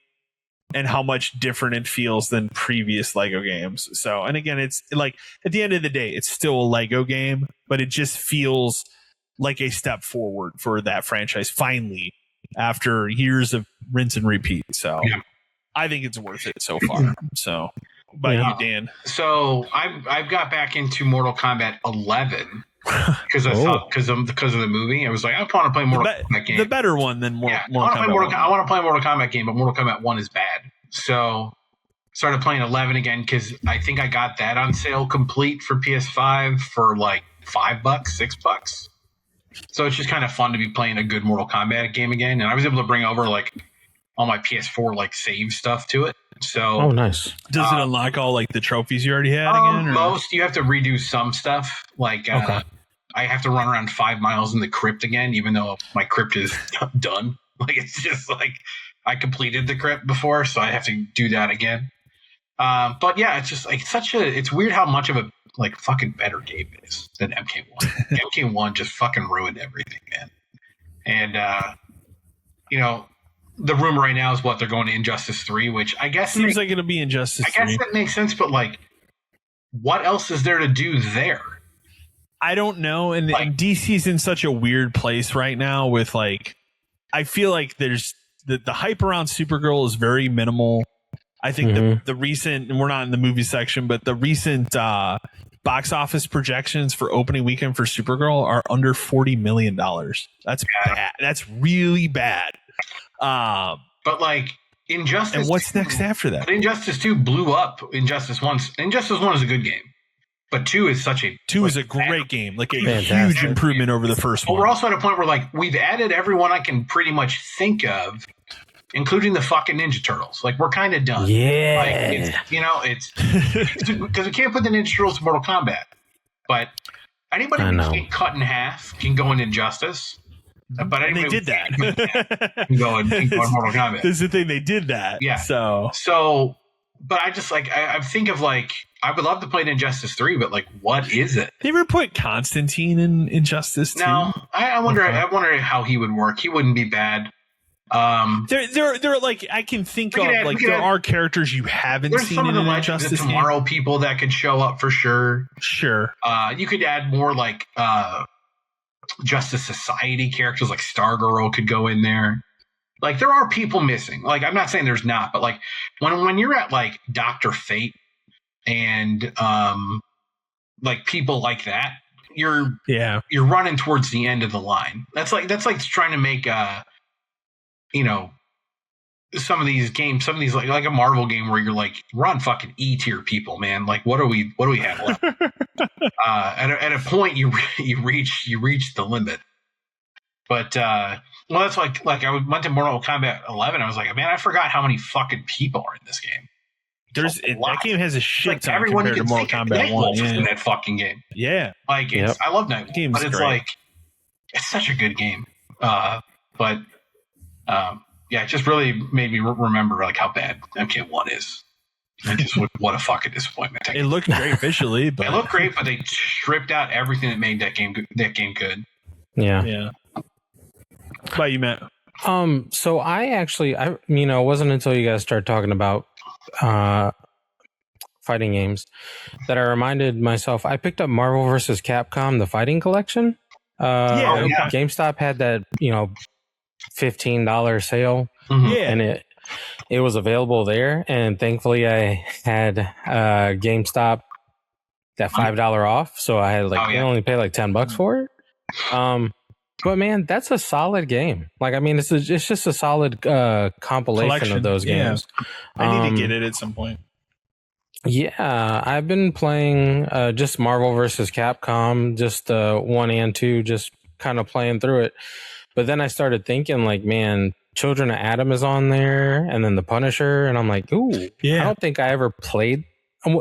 and how much different it feels than previous Lego games. So, and again, it's like at the end of the day, it's still a Lego game, but it just feels like a step forward for that franchise finally after years of rinse and repeat. So I think it's worth it so far. So you, Dan. So I've got back into Mortal Kombat 11 because I thought because of the movie. I was like, I want to play Mortal Kombat game. The better one than Mortal Kombat. I want to play a Mortal Kombat game, but Mortal Kombat 1 is bad. So started playing 11 again because I think I got that on sale complete for PS5 for like $5, $6. So it's just kind of fun to be playing a good Mortal Kombat game again. And I was able to bring over like all my PS4 like save stuff to it. So nice. Does it unlock all like the trophies you already had again? Or? Most. You have to redo some stuff. Like I have to run around 5 miles in the crypt again, even though my crypt is done. Like it's just like I completed the crypt before, so I have to do that again. But yeah, it's just like it's weird how much of a like fucking better game it is than MK1. MK1 just fucking ruined everything, man. And you know, the rumor right now is what they're going to Injustice 3, which I guess seems like it'll be Injustice 3. I guess that makes sense, but like, what else is there to do there? I don't know, and DC's in such a weird place right now with like, I feel like there's the hype around Supergirl is very minimal. I think the recent, and we're not in the movie section, but the recent box office projections for opening weekend for Supergirl are under $40 million. That's bad. That's really bad. But like Injustice, and what's next after that? Injustice 2 blew up. Injustice 1 is a good game. But 2 is is a great game, like a huge improvement over the first one. We're also at a point where like we've added everyone I can pretty much think of, including the fucking Ninja Turtles. Like we're kind of done. Yeah, like, it's because we can't put the Ninja Turtles in Mortal Kombat. But anybody who can get cut in half can go in Injustice. But and they did that. Can go in Mortal Kombat. This is the thing, they did that. Yeah. So, but I just like I think of like. I would love to play Injustice 3, but like, what is it? They ever put Constantine in Injustice 2? No, I wonder. Okay. I wonder how he would work. He wouldn't be bad. They're like I can think of like there are characters you haven't seen in Injustice. There's Tomorrow people that could show up for sure. Sure. You could add more like Justice Society characters, like Stargirl could go in there. Like there are people missing. Like I'm not saying there's not, but like when you're at like Dr. Fate. And like people like that, you're running towards the end of the line. That's like trying to make some of these games, like a Marvel game where you're like we're on fucking E tier people, man. Like what do we have left? At a point you reach the limit. But that's like I went to Mortal Kombat 11. I was like, man, I forgot how many fucking people are in this game. That game has a shit ton everyone compared to Mortal Kombat 1. In that fucking game. Yeah. Like, I love that game, but it's great. Like, it's such a good game. It just really made me remember like how bad MK1 is. And just what a fucking disappointment. It looked great visually, but it looked great, but they stripped out everything that made that game good. Yeah. Yeah. What about you, Matt? So it wasn't until you guys started talking about fighting games that I reminded myself I picked up Marvel vs. Capcom the Fighting Collection. GameStop had that $15 sale, and it was available there, and thankfully I had GameStop that $5 off, so I had I only paid like $10 for it. But man, that's a solid game. Like, I mean, it's just a solid compilation of those games. I need to get it at some point. Yeah, I've been playing just Marvel vs. Capcom, just 1 and 2, just kind of playing through it. But then I started thinking, like, man, Children of Atom is on there, and then The Punisher, and I'm like, ooh, I don't think I ever played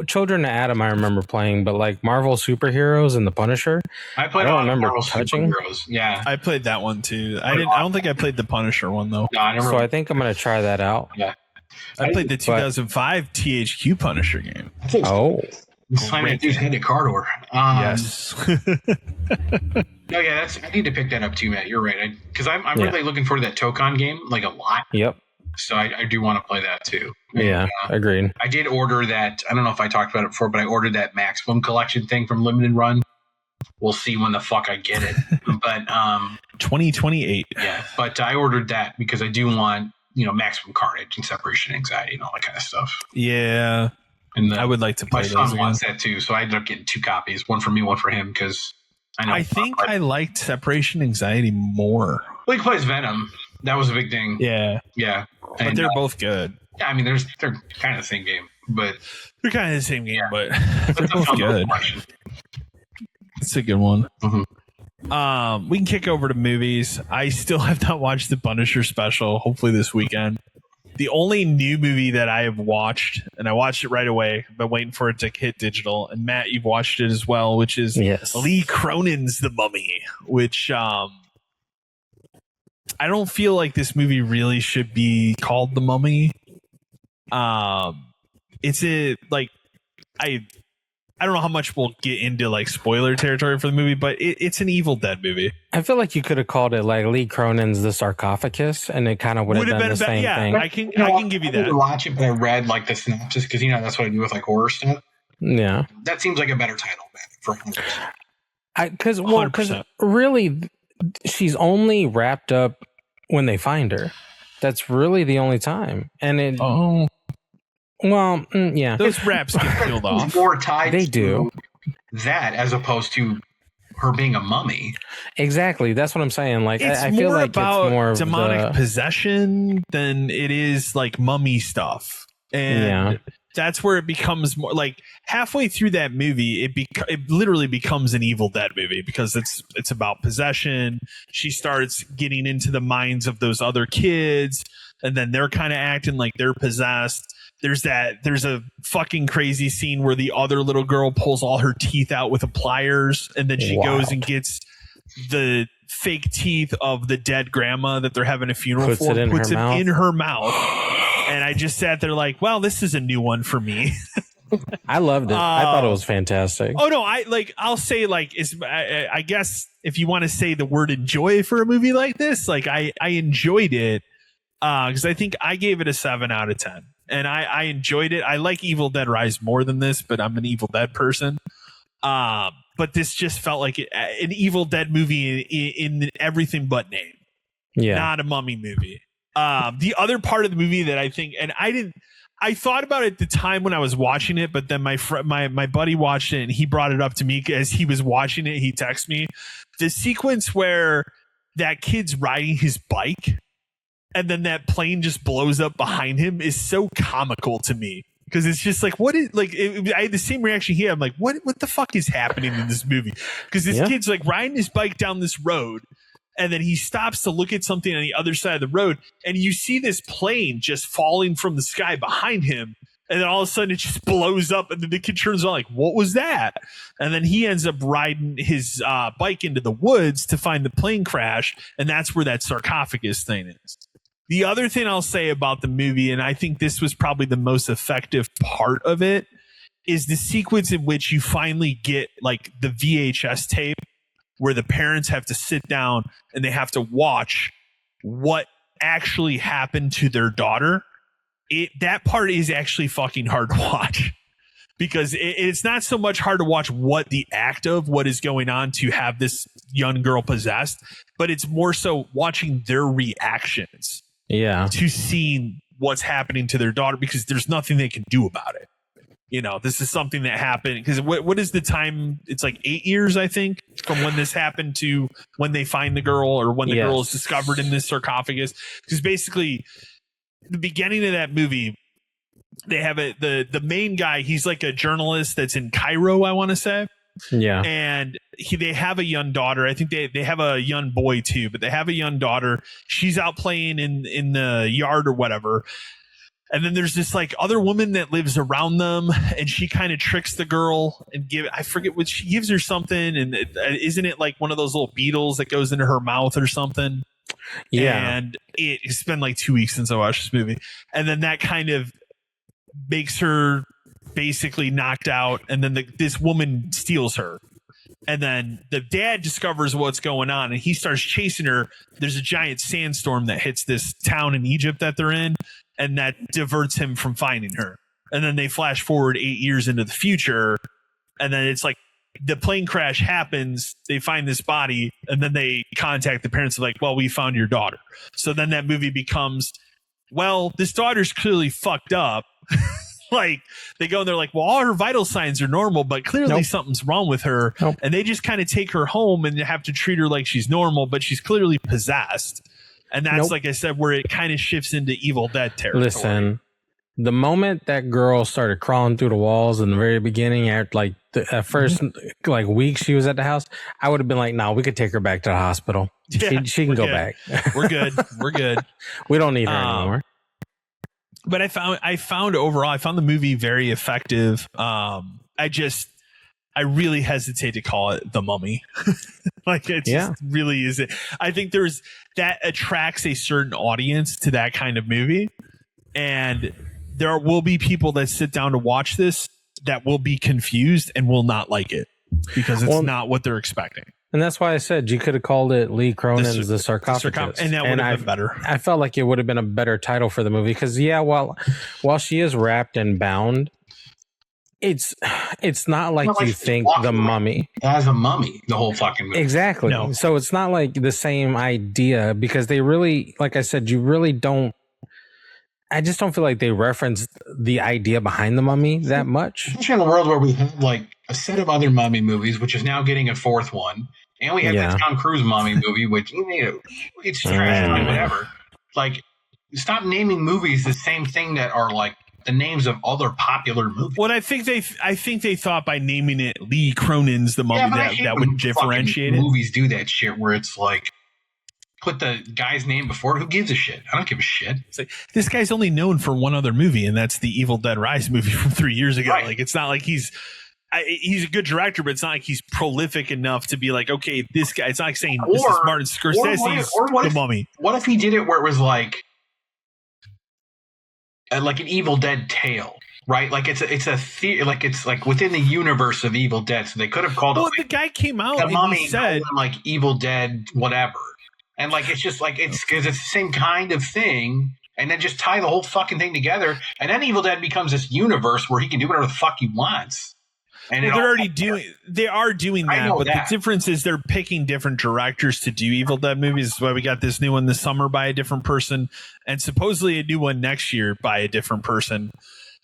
Children of Atom. I remember playing, but like Marvel Superheroes and The Punisher, I don't remember Marvel touching. Yeah, I played that one too. I don't think I played the Punisher one though. No, I never. So I think I'm gonna try that out. Yeah, I played the 2005 THQ Punisher game. Oh, Simon Dude's head to Cardor. Yes. No, I need to pick that up too, Matt. You're right. Because I'm really looking forward to that Tokon game, like a lot. Yep. So I do want to play that too. Yeah, agreed. I did order that. I don't know if I talked about it before, but I ordered that Maximum Collection thing from Limited Run. We'll see when the fuck I get it. But 2028. Yeah, but I ordered that because I do want Maximum Carnage and Separation Anxiety and all that kind of stuff. Yeah, and I would like to play those. My son wants that too, so I ended up getting 2 copies, one for me, one for him, because I think I liked Separation Anxiety more. Well, he plays Venom. That was a big thing. Yeah. But they're both good. Yeah, I mean, they're kind of the same game, but they're kind of the same game, but they're both good. It's a good one. Mm-hmm. We can kick over to movies. I still have not watched the Punisher special. Hopefully this weekend. The only new movie that I have watched, and I watched it right away, but waiting for it to hit digital. And Matt, you've watched it as well, which is Lee Cronin's The Mummy, which I don't feel like this movie really should be called The Mummy. It's I don't know how much we'll get into like spoiler territory for the movie, but it's an Evil Dead movie. I feel like you could have called it like Lee Cronin's The Sarcophagus, and it kind of would have done the same thing. I can give you that. I didn't watch it, but I read like the synopsis because that's what I do with like horror stuff. Yeah, that seems like a better title for Because really, she's only wrapped up when they find her. That's really the only time. And it. Oh. Well, yeah. Those wraps get peeled off. More tied they to do that as opposed to her being a mummy. Exactly. That's what I'm saying. Like, I feel like about it's more demonic possession than it is like mummy stuff. And that's where it becomes more like halfway through that movie, it literally becomes an Evil Dead movie because it's about possession. She starts getting into the minds of those other kids, and then they're kind of acting like they're possessed. There's a fucking crazy scene where the other little girl pulls all her teeth out with pliers, and then she goes and gets the fake teeth of the dead grandma that they're having a funeral puts it in her mouth. And I just sat there like, well, this is a new one for me. I loved it. I thought it was fantastic. Oh no, I'll say like I guess if you want to say the word enjoy for a movie like this, like I enjoyed it because I think I gave it a 7 out of 10. And I enjoyed it. I like Evil Dead Rise more than this, but I'm an Evil Dead person. But this just felt like an Evil Dead movie in everything but name. Yeah, not a mummy movie. The other part of the movie that I think, and I thought about it at the time when I was watching it, but then my buddy watched it and he brought it up to me as he was watching it. He texted me the sequence where that kid's riding his bike and then that plane just blows up behind him is so comical to me. Because it's just like, I had the same reaction here. I'm like, what the fuck is happening in this movie? Because this kid's like riding his bike down this road, and then he stops to look at something on the other side of the road, and you see this plane just falling from the sky behind him, and then all of a sudden it just blows up, and then the kid turns on like, what was that? And then he ends up riding his bike into the woods to find the plane crash, and that's where that sarcophagus thing is. The other thing I'll say about the movie, and I think this was probably the most effective part of it, is the sequence in which you finally get like the VHS tape where the parents have to sit down and they have to watch what actually happened to their daughter. That part is actually fucking hard to watch because it's not so much hard to watch what the act of what is going on to have this young girl possessed, but it's more so watching their reactions. Yeah. To seeing what's happening to their daughter because there's nothing they can do about it. You know, this is something that happened because what is the time? It's like 8 years, I think, from when this happened to when they find the girl or when the girl is discovered in this sarcophagus. Because basically, the beginning of that movie, they have the main guy. He's like a journalist that's in Cairo, I want to say. Yeah. And they have a young daughter. I think they have a young boy too, but they have a young daughter. She's out playing in the yard or whatever. And then there's this like other woman that lives around them, and she kind of tricks the girl and I forget what she gives her something. And isn't it like one of those little beetles that goes into her mouth or something? Yeah. And it's been like 2 weeks since I watched this movie. And then that kind of makes her basically knocked out, and then this woman steals her, and then the dad discovers what's going on and he starts chasing her. There's a giant sandstorm that hits this town in Egypt that they're in, and that diverts him from finding her. And then they flash forward 8 years into the future, and then it's like the plane crash happens, they find this body, and then they contact the parents like, well, we found your daughter. So then that movie becomes, well, this daughter's clearly fucked up. Like they go and they're like, well, all her vital signs are normal, but clearly something's wrong with her. And they just kind of take her home and have to treat her like she's normal, but she's clearly possessed. And that's like I said, where it kind of shifts into Evil Dead territory. Listen, the moment that girl started crawling through the walls in the very beginning, at first like week she was at the house, I would have been like, no, we could take her back to the hospital. Yeah, she can go back. We're good. We're good. We don't need her anymore. But I found overall, I found the movie very effective. I really hesitate to call it The Mummy. Like it just really is it. I think that attracts a certain audience to that kind of movie. And there will be people that sit down to watch this that will be confused and will not like it because it's not what they're expecting. And that's why I said you could have called it Lee Cronin's The Sarcophagus. And that would have been better. I felt like it would have been a better title for the movie because, while she is wrapped and bound, it's not like you think the Mummy as a mummy the whole fucking movie. Exactly. No. So it's not like the same idea because they really, like I said, you really don't. I just don't feel like they reference the idea behind the Mummy that much. Especially in a world where we have like a set of other mummy movies, which is now getting a fourth one, and we have that Tom Cruise mummy movie, which it's trash, whatever. Like, stop naming movies the same thing that are like the names of other popular movies. Well, I think they thought by naming it Lee Cronin's The Mummy that would differentiate it. Movies do that shit where it's like put the guy's name before. Who gives a shit? I don't give a shit. It's like, this guy's only known for one other movie, and that's the Evil Dead Rise movie from 3 years ago. Right. Like, it's not like he's a good director, but it's not like he's prolific enough to be like, okay, this guy. It's not like saying this is Martin Scorsese's The Mummy. What if he did it where it was like an Evil Dead tale, right? Like it's like within the universe of Evil Dead. So they could have called it. Well, the guy came out the and Mummy he said like Evil Dead, whatever, and like it's just like it's because it's the same kind of thing, and then just tie the whole fucking thing together, and then Evil Dead becomes this universe where he can do whatever the fuck he wants. And they are doing that, but the difference is they're picking different directors to do Evil Dead movies. That's why we got this new one this summer by a different person, and supposedly a new one next year by a different person.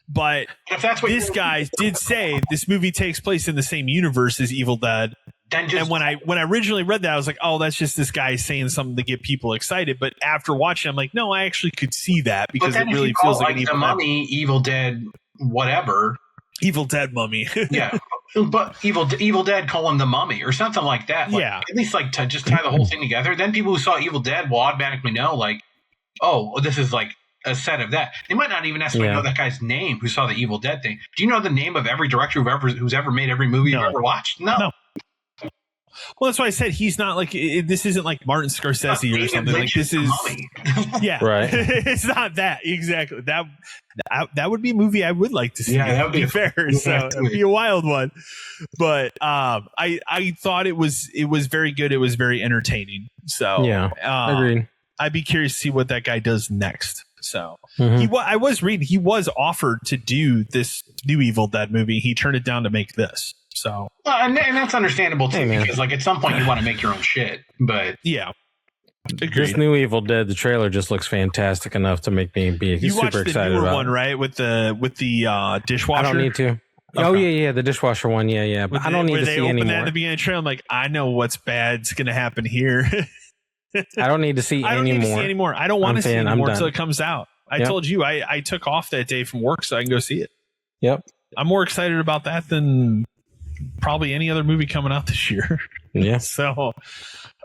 But if that's what this guy did say, this movie takes place in the same universe as Evil Dead. And when I originally read that, I was like, oh, that's just this guy saying something to get people excited. But after watching, I'm like, no, I actually could see that because it really feels like an Evil Dead. Mummy, Evil Dead, whatever. Evil Dead Mummy. Yeah, but Evil Dead the Mummy or something like that. Like, at least like to just tie the whole thing together. Then people who saw Evil Dead will automatically know like, oh, this is like a set of that. They might not even necessarily know that guy's name who saw the Evil Dead thing. Do you know the name of every director who's ever made every movie you've ever watched? No. Well, that's why I said he's not like this isn't like Martin Scorsese or something. Like this is right. It's not that exactly. That would be a movie I would like to see. Yeah, that would be fair. So it'd be a wild one. But I thought it was very good. It was very entertaining. So agreed. I'd be curious to see what that guy does next. So I was reading he was offered to do this new Evil Dead movie. He turned it down to make this. So and that's understandable too, because like at some point you want to make your own shit. But agreed. This new Evil Dead, the trailer just looks fantastic enough to make me be super excited about. One, right? With the dishwasher. I don't need to. Okay. Oh yeah, the dishwasher one. Yeah. But I don't need to see anymore. That at the beginning of the trailer, I'm like, I know what's bad's going to happen here. I don't need to see anymore. I don't want to see anymore until it comes out. I told you I took off that day from work so I can go see it. Yep. I'm more excited about that than probably any other movie coming out this year. Yeah. So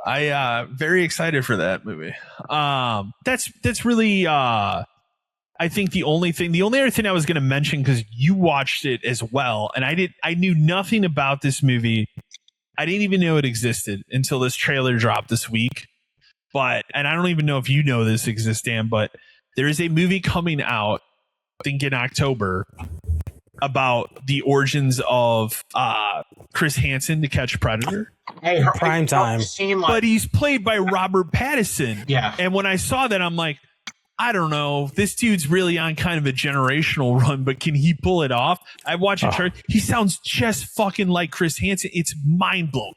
I very excited for that movie. That's really I think the only other thing I was going to mention, because you watched it as well, and I knew nothing about this movie. I didn't even know it existed until this trailer dropped this week. And I don't even know if you know this exists, Dan, but there is a movie coming out, I think in October, about the origins of Chris Hansen to Catch a Predator. Prime time. But he's played by Robert Pattinson. Yeah. And when I saw that, I'm like, I don't know. This dude's really on kind of a generational run, but can he pull it off? I watched it. He sounds just fucking like Chris Hansen. It's mind blowing.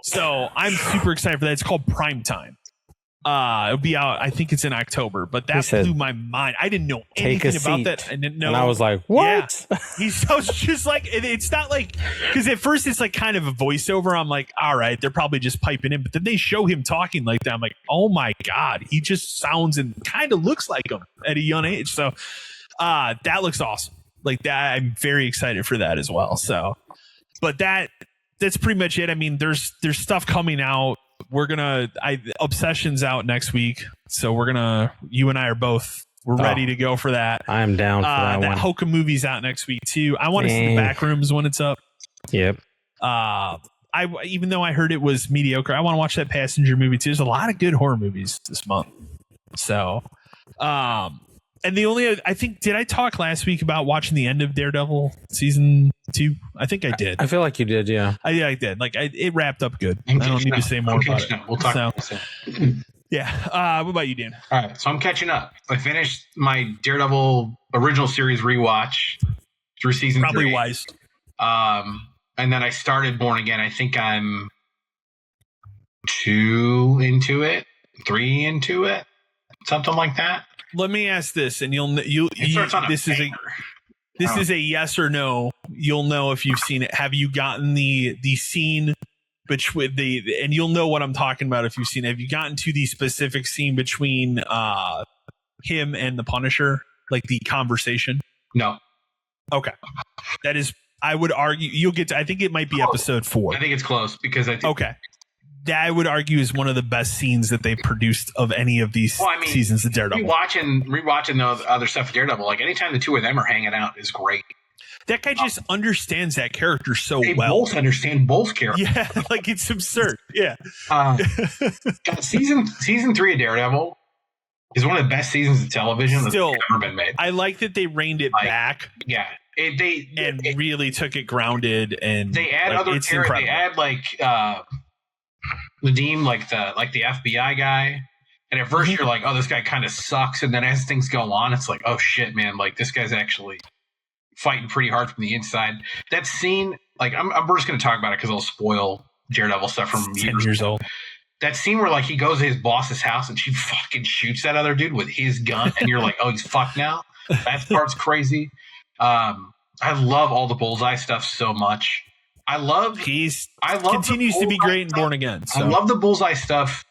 So I'm super excited for that. It's called Prime Time. It'll be out. I think it's in October, but that blew my mind. I didn't know anything about that. I didn't know. And I was like, what? Yeah. He sounds just like, it's not like, because at first it's like kind of a voiceover. I'm like, all right, they're probably just piping in, but then they show him talking like that. I'm like, oh my God, he just sounds and kind of looks like him at a young age. So that looks awesome. Like that. I'm very excited for that as well. So, but that's pretty much it. I mean, there's stuff coming out. Obsession's out next week, so you and I are we're ready to go for that. I am down for that one. Hoka movie's out next week too. I want to see the Backrooms when it's up. Yep. Even though I heard it was mediocre, I want to watch that Passenger movie too. There's a lot of good horror movies this month. So, and the only, I think, did I talk last week about watching the end of Daredevil season 2? I think I did. I feel like you did, yeah. I did. Like it wrapped up good. I don't need to say more about it. We'll talk about it. Yeah. What about you, Dan? All right. So I'm catching up. I finished my Daredevil original series rewatch. through season Probably 3. wise. And then I started Born Again. I think I'm 2 into it, 3 into it, something like that. Let me ask this, and this is a yes or no. You'll know if you've seen it. Have you gotten the scene between and you'll know what I'm talking about if you've seen it. Have you gotten to the specific scene between him and the Punisher, like the conversation? No. Okay. That is, I would argue you'll get to, I think it might be episode 4. I think it's close because I think. Okay. That I would argue is one of the best scenes that they've produced of any of these seasons of Daredevil. Rewatching the other stuff of Daredevil, like anytime the two of them are hanging out is great. That guy just understands that character so they well. Both understand both characters. Yeah, like it's absurd. Yeah. Season 3 of Daredevil is one of the best seasons of television that's ever been made. I like that they reined it back. Yeah. They really took it grounded, and they add other characters. They add Nadeem, like the FBI guy. And at first you're like, oh, this guy kind of sucks. And then as things go on, it's like, oh shit, man, like this guy's actually fighting pretty hard from the inside. That scene, like we're just going to talk about it because it'll spoil Daredevil stuff from 10 years old. That scene where like he goes to his boss's house and she fucking shoots that other dude with his gun, and you're like, oh, he's fucked now. That part's crazy. I love all the Bullseye stuff so much. I love continues to be great in Born Again. So. I love the Bullseye stuff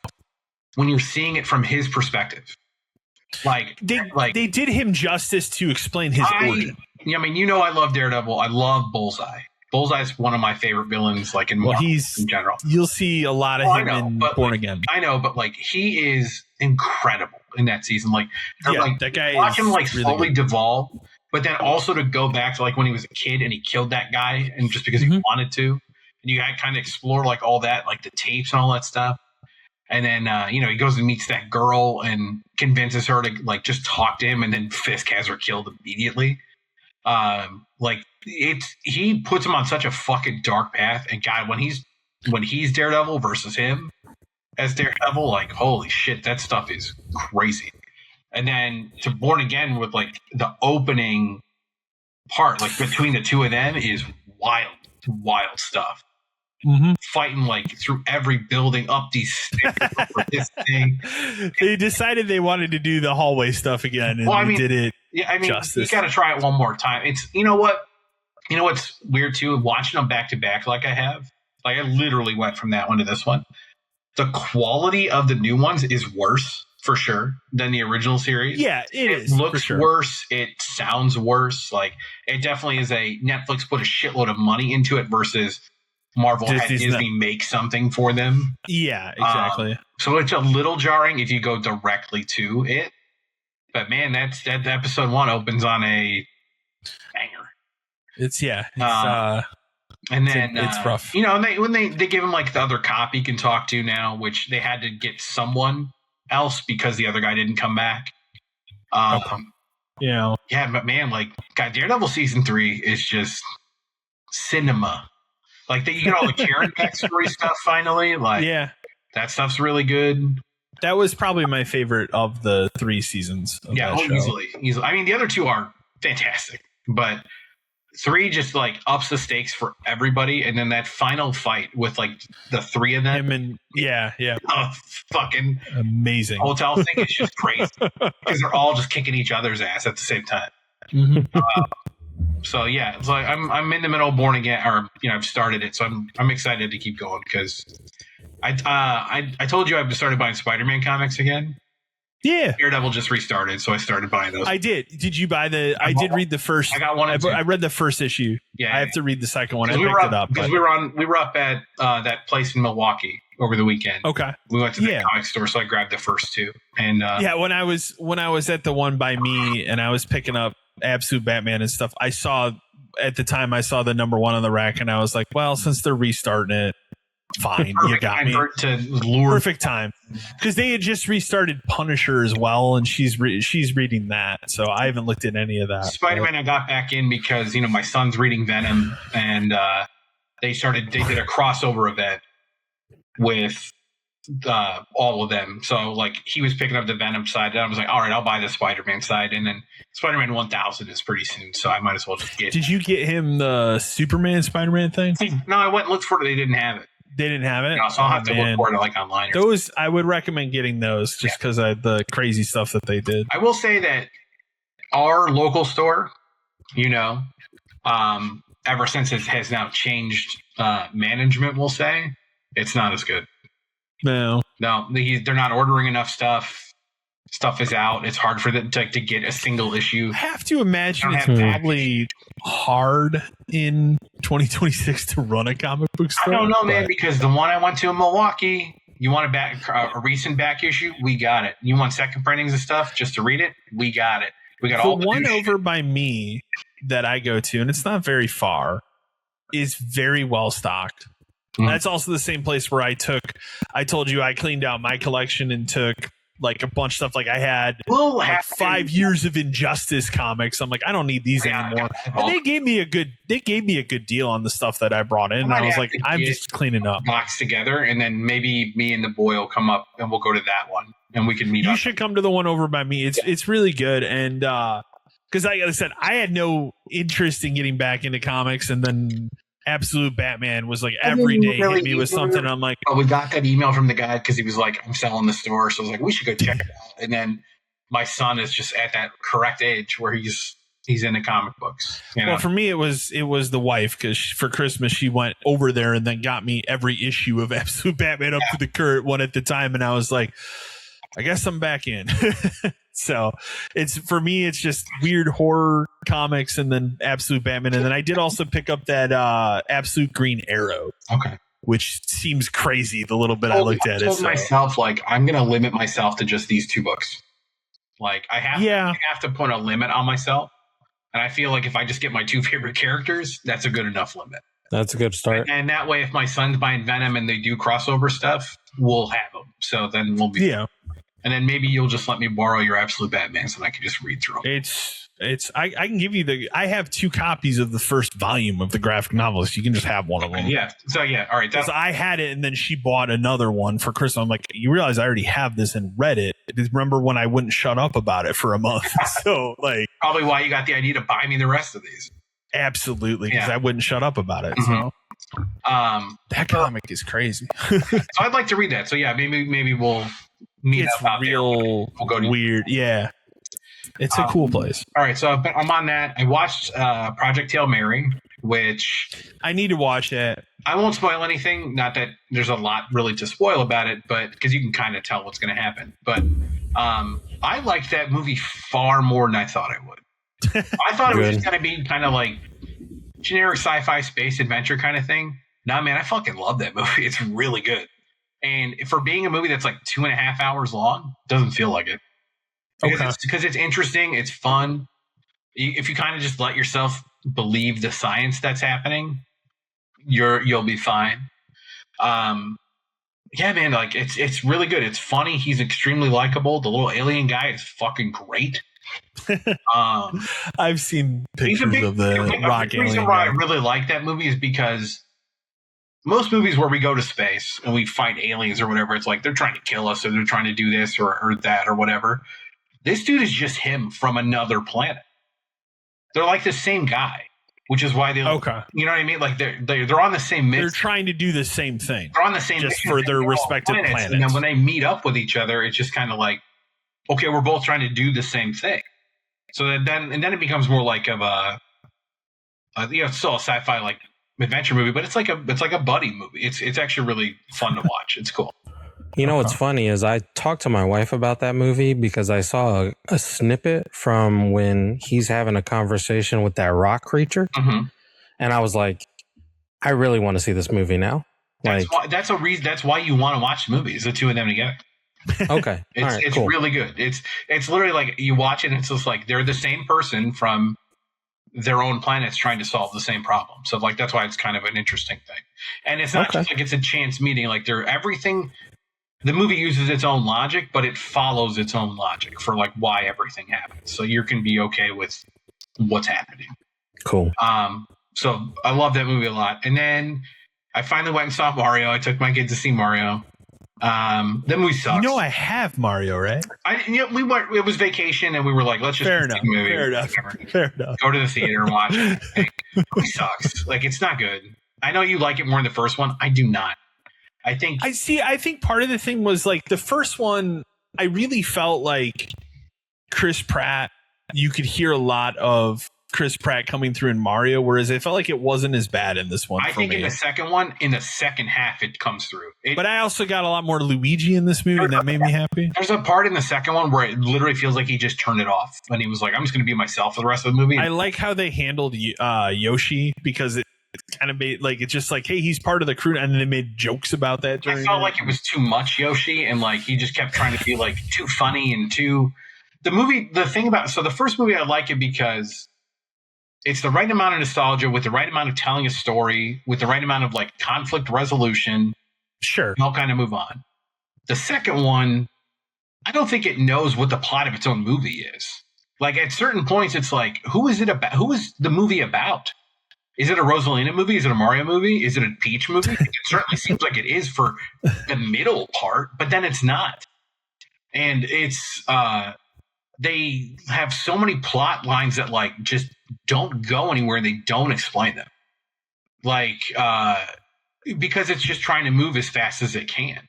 when you're seeing it from his perspective. They did him justice to explain his origin. I mean, I love Daredevil. I love Bullseye. Bullseye is one of my favorite villains, like in Marvel in general. You'll see a lot of him in Born Again. I know, but like he is incredible in that season. Like, that guy watch him really slowly devolve, but then also to go back to like when he was a kid and he killed that guy, and just because he wanted to, and you got to kind of explore like all that, like the tapes and all that stuff. And then he goes and meets that girl and convinces her to like just talk to him, and then Fisk has her killed immediately. He puts him on such a fucking dark path, and God, when he's Daredevil versus him as Daredevil, like holy shit, that stuff is crazy. And then to Born Again with like the opening part, like between the two of them, is wild stuff. Fighting like through every building, up these stairs, over this thing. They decided they wanted to do the hallway stuff again, and they did it. Yeah, I mean, justice. You got to try it one more time. It's what's weird too, watching them back to back like I have. Like I literally went from that one to this one. The quality of the new ones is worse for sure than the original series. Yeah, it looks worse. It sounds worse. Like it definitely is a Netflix put a shitload of money into it versus Marvel had Disney make something for them. Yeah, exactly. So it's a little jarring if you go directly to it. But man, that episode 1 opens on a banger. And then it's rough. when they give him like the other cop he can talk to now, which they had to get someone else because the other guy didn't come back. Yeah, but man, like God, Daredevil season 3 is just cinema. Like you get all the Karen backstory stuff finally. Like that stuff's really good. That was probably my favorite of the 3 seasons. Of that show. Easily. I mean, the other 2 are fantastic, but 3 just like ups the stakes for everybody. And then that final fight with like the 3 of them, fucking amazing hotel thing is just crazy because they're all just kicking each other's ass at the same time. So yeah, it's like I'm in the middle of Born Again, or I've started it, so I'm excited to keep going because I told you I've started buying Spider-Man comics again. Yeah, Daredevil just restarted, so I started buying those. I did. Did you buy the? I did read the first. I got one. I read the first issue. Yeah, I have to read the second one. I picked it up because we were up at that place in Milwaukee over the weekend. Okay, we went to the comic store, so I grabbed the first 2. And when I was at the one by me and I was picking up Absolute Batman and stuff, I saw the number 1 on the rack, and I was like, well, since they're restarting it, fine. You got me. Perfect time, because they had just restarted Punisher as well, and she's reading that, so I haven't looked at any of that. Spider-Man I got back in because my son's reading Venom, and they did a crossover event with all of them. So like he was picking up the Venom side, and I was like, all right, I'll buy the Spider-Man side, and then Spider-Man 1000 is pretty soon, so I might as well just get. Did you get him the Superman Spider-Man thing? No, I went and looked for it. They didn't have it. They didn't have it. No, so I'll have to look for it like online. Those I would recommend getting those just because of the crazy stuff that they did. I will say that our local store, ever since it has now changed management, we'll say it's not as good. No, they're not ordering enough stuff. Stuff is out. It's hard for them to get a single issue. I have to imagine it's probably hard in 2026 to run a comic book store. I don't know, man, because the one I went to in Milwaukee, you want a recent back issue? We got it. You want second printings of stuff just to read it? We got it. We got all the one over by me that I go to, and it's not very far, is very well stocked. That's also the same place where I told you I cleaned out my collection and took like a bunch of stuff. Like I had like 5 years of Injustice comics. I'm like, I don't need these anymore. And they gave me a good deal on the stuff that I brought in. And I was like, I'm just cleaning up. Box together, and then maybe me and the boy will come up and we'll go to that one and we can meet up. You should come to the one over by me. It's really good. And because like I said, I had no interest in getting back into comics, and then Absolute Batman was like every day hit me with something. I'm like, we got that email from the guy because he was like, I'm selling the store. So I was like, we should go check it out. And then my son is just at that correct age where he's into comic books. Well, for me, it was the wife, because for Christmas she went over there and then got me every issue of Absolute Batman up to the current one at the time. And I was like, I guess I'm back in. So for me, it's just weird horror comics and then Absolute Batman. And then I did also pick up that Absolute Green Arrow. Okay. Which seems crazy the little bit I looked at it. I told myself, like, I'm going to limit myself to just these two books. Like, I have to put a limit on myself. And I feel like if I just get my two favorite characters, that's a good enough limit. That's a good start. And that way, if my son's buying Venom and they do crossover stuff, we'll have them. So then we'll be... Yeah. And then maybe you'll just let me borrow your Absolute Batman so I can just read through them. I can give you I have 2 copies of the first volume of the graphic novel, so you can just have one of them. Yeah. So yeah. All right. Because I had it, and then she bought another one for Christmas. I'm like, you realize I already have this and read it. Remember when I wouldn't shut up about it for a month? So like, probably why you got the idea to buy me the rest of these. Absolutely, because I wouldn't shut up about it. Mm-hmm. So that comic is crazy. So I'd like to read that. So yeah, maybe we'll meet up out real there. We'll go to weird. Yeah. It's a cool place. All right, so I'm on that. I watched Project Hail Mary, which I need to watch it. I won't spoil anything. Not that there's a lot really to spoil about it, but because you can kind of tell what's going to happen. But I liked that movie far more than I thought I would. I thought it was just going to be kind of like generic sci-fi space adventure kind of thing. Nah, man, I fucking love that movie. It's really good. And for being a movie that's like 2.5 hours long, doesn't feel like it. Because it's interesting, it's fun. If you kind of just let yourself believe the science that's happening, you'll be fine. Yeah, man, like it's really good. It's funny. He's extremely likable. The little alien guy is fucking great. I've seen pictures of the rock alien. The reason why I really like that movie is because most movies where we go to space and we fight aliens or whatever, it's like they're trying to kill us or they're trying to do this or that or whatever. This dude is just him from another planet. They're like the same guy, which is why they. Okay. You know what I mean? Like they're on the same mission. They're trying to do the same thing. They're on the same just for their respective planets. And then when they meet up with each other, it's just kind of like, okay, we're both trying to do the same thing. So then it becomes more like of it's still a sci-fi like adventure movie, but it's like a buddy movie. It's actually really fun to watch. It's cool. You know what's funny is I talked to my wife about that movie because I saw a snippet from when he's having a conversation with that rock creature, and I was like, I really want to see this movie now. That's a reason. That's why you want to watch the movies. The two of them together. Okay, it's cool. Really good. It's literally like you watch it and it's just like they're the same person from their own planets trying to solve the same problem. So like that's why it's kind of an interesting thing. And it's not just like it's a chance meeting. Like everything. The movie uses its own logic, but it follows its own logic for like why everything happens. So you can be okay with what's happening. Cool. So I love that movie a lot. And then I finally went and saw Mario. I took my kids to see Mario. The movie sucks. You know, I have Mario, right? We went. It was vacation, and we were like, let's just fair enough. movie. Fair enough. Fair enough. Go to the theater and watch it. The movie sucks. Like, it's not good. I know you like it more than the first one. I do not. I think part of the thing was like the first one. I really felt like Chris Pratt. You could hear a lot of Chris Pratt coming through in Mario, whereas I felt like it wasn't as bad in this one. I think in the second one, in the second half, it comes through. But I also got a lot more Luigi in this movie, and that made me happy. There's a part in the second one where it literally feels like he just turned it off, and he was like, "I'm just going to be myself for the rest of the movie." I like how they handled Yoshi because it kind of made like it's just like, hey, he's part of the crew, and then they made jokes about that. I felt like it was too much Yoshi, and like he just kept trying to be like too funny and too. The first movie I like it because it's the right amount of nostalgia with the right amount of telling a story with the right amount of like conflict resolution. Sure. And I'll kind of move on. The second one, I don't think it knows what the plot of its own movie is. Like at certain points, it's like, who is it about? Who is the movie about? Is it a Rosalina movie? Is it a Mario movie? Is it a Peach movie? It certainly seems like it is for the middle part, but then it's not. And it's, they have so many plot lines that like just don't go anywhere. They don't explain them. Like, because it's just trying to move as fast as it can.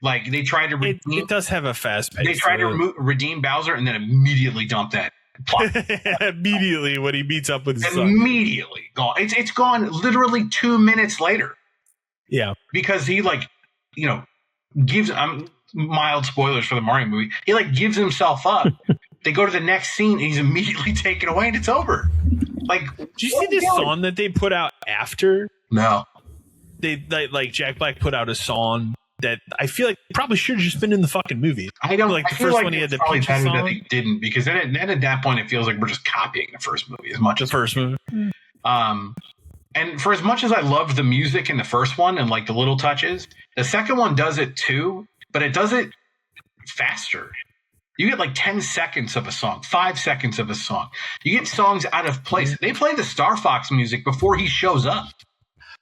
Like they try to redeem, it does have a fast pace. They try to redeem Bowser and then immediately dump that plot. Immediately when he meets up with his son. Immediately gone. It's gone literally 2 minutes later. Yeah. Because he like, gives mild spoilers for the Mario movie. He like gives himself up. They go to the next scene and he's immediately taken away and it's over. Like, did you see this song that they put out after? No. They like Jack Black put out a song that I feel like probably should have just been in the fucking movie. I don't like the first one he had the Peach song. That they didn't, because then at that point it feels like we're just copying the first movie as much as the first movie. And for as much as I loved the music in the first one and like the little touches, the second one does it too, but it does it faster. You get like 10 seconds of a song, 5 seconds of a song. You get songs out of place. They play the Star Fox music before he shows up.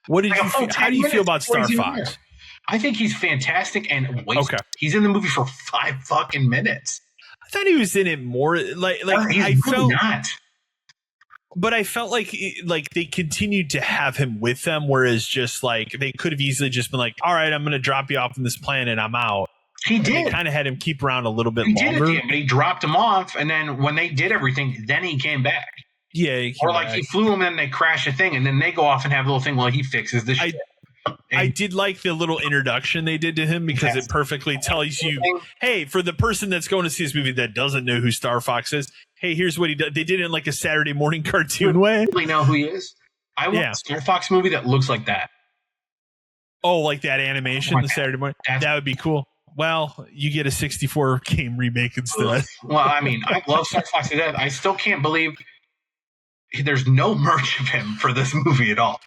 What did you feel? How do you feel about Star Fox? I think he's fantastic and wasted. Okay. He's in the movie for 5 fucking minutes. I thought he was in it more like he's I really felt not. But I felt like they continued to have him with them, whereas just like they could have easily just been like, all right, I'm going to drop you off on this planet. I'm out. He did. They kind of had him keep around a little bit He longer. did, but he dropped him off, and then when they did everything, then he came back. Yeah, or like he flew him, and they crash a thing, and then they go off and have a little thing while he fixes the shit. I did like the little introduction they did to him because it perfectly tells you, hey, for the person that's going to see this movie that doesn't know who Star Fox is, hey, here's what he does. They did it in like a Saturday morning cartoon way. Really know who he is? I want a Star Fox movie that looks like that. Oh, like that animation, the Saturday morning? That would be cool. Well, you get a 64 game remake instead. Well, I mean, I love Star Fox to death. I still can't believe there's no merch of him for this movie at all.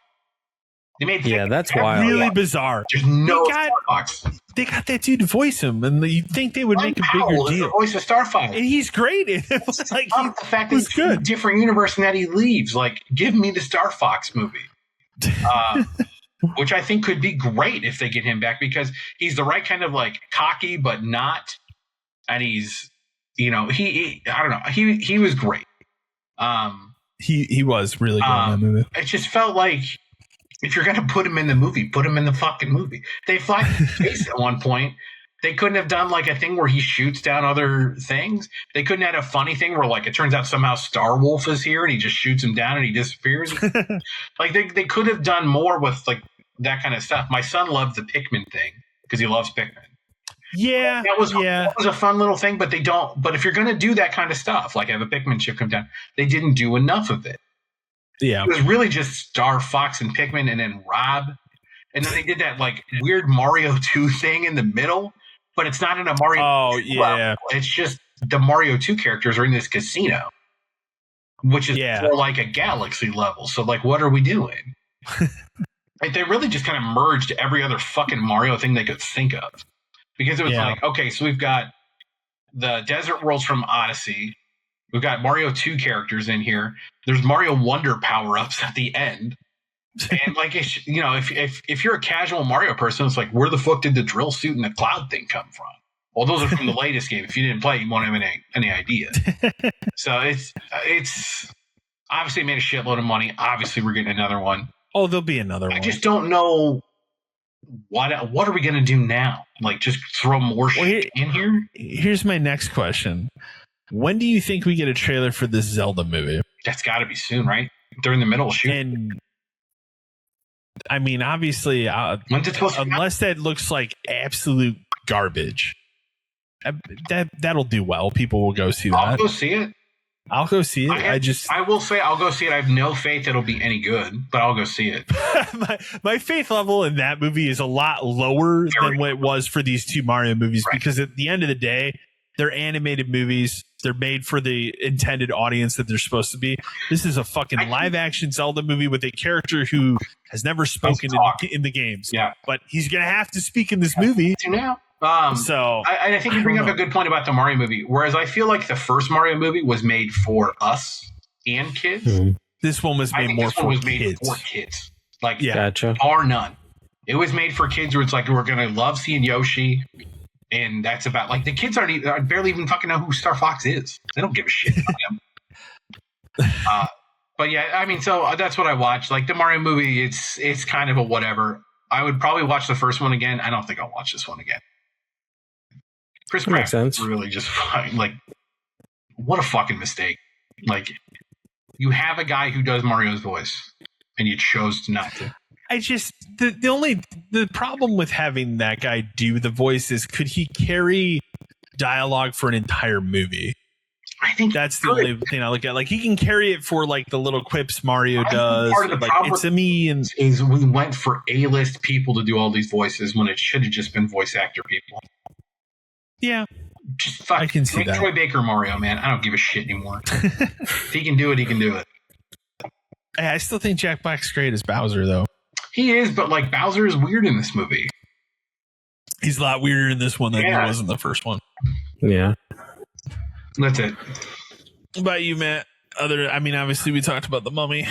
They made that's wild. Really bizarre. There's no Star Fox. They got that dude to voice him, and you'd think they would make a bigger deal. The voice of Star Fox, and he's great. Like the fact that he's good. A different universe and that he leaves. Like, give me the Star Fox movie. Which I think could be great if they get him back, because he's the right kind of like cocky, but not. And he's, I don't know. He was great. He was really good in that movie. It just felt like if you're going to put him in the movie, put him in the fucking movie. They fly to space at one point. They couldn't have done like a thing where he shoots down other things. They couldn't have had a funny thing where like it turns out somehow Star Wolf is here and he just shoots him down and he disappears. Like they could have done more with like that kind of stuff. My son loved the Pikmin thing because he loves Pikmin. Yeah, that was a fun little thing, but they don't. But if you're going to do that kind of stuff, like have a Pikmin ship come down, they didn't do enough of it. Yeah, it was really just Star Fox and Pikmin, and then Rob, and then they did that like weird Mario 2 thing in the middle, but it's not in a Mario. Oh yeah, it's just the Mario 2 characters are in this casino, which is more like a galaxy level. So like, what are we doing? Like, they really just kind of merged every other fucking Mario thing they could think of. Because it was like, okay, so we've got the Desert Worlds from Odyssey. We've got Mario 2 characters in here. There's Mario Wonder power-ups at the end. And like, if you're a casual Mario person, it's like, where the fuck did the drill suit and the cloud thing come from? Well, those are from the latest game. If you didn't play it, you won't have any idea. So it's obviously made a shitload of money. Obviously, we're getting another one. Oh, there'll be another one. I just don't know what are we going to do now? Like, just throw more shit in here? Here's my next question. When do you think we get a trailer for this Zelda movie? That's got to be soon, right? They're in the middle of shooting. And I mean, obviously, unless that looks like absolute garbage, that'll do well. People will go see that. I'll go see it. I'll go see it. I will say I'll go see it. I have no faith it'll be any good, but I'll go see it. my faith level in that movie is a lot lower than what it was for these two Mario movies, right? Because at the end of the day, they're animated movies. They're made for the intended audience that they're supposed to be. This is a fucking live action Zelda movie with a character who has never spoken in the games. Yeah, but he's gonna have to speak in this movie now. So I think you bring up a good point about the Mario movie. Whereas I feel like the first Mario movie was made for us and kids. Mm-hmm. This one was made more for kids. Like, gotcha. Bar none. It was made for kids where it's like, we're going to love seeing Yoshi. And that's about, like, the kids barely even fucking know who Star Fox is. They don't give a shit about him. But yeah, I mean, so that's what I watched. Like, the Mario movie, it's kind of a whatever. I would probably watch the first one again. I don't think I'll watch this one again. Chris Pratt is really just fine. Like, what a fucking mistake. Like, you have a guy who does Mario's voice, and you chose not to. I just, the problem with having that guy do the voice is, could he carry dialogue for an entire movie? I think that's the only thing I look at. Like, he can carry it for like the little quips Mario does. Part of the problem it's a me and is we went for A-list people to do all these voices when it should have just been voice actor people. Yeah, just fuck. I can see that. Troy Baker Mario, man. I don't give a shit anymore. If he can do it, he can do it. I still think Jack Black's great as Bowser, though. He is, but like Bowser is weird in this movie. He's a lot weirder in this one than he was in the first one. Yeah, that's it. What about you, Matt? Obviously, we talked about The Mummy.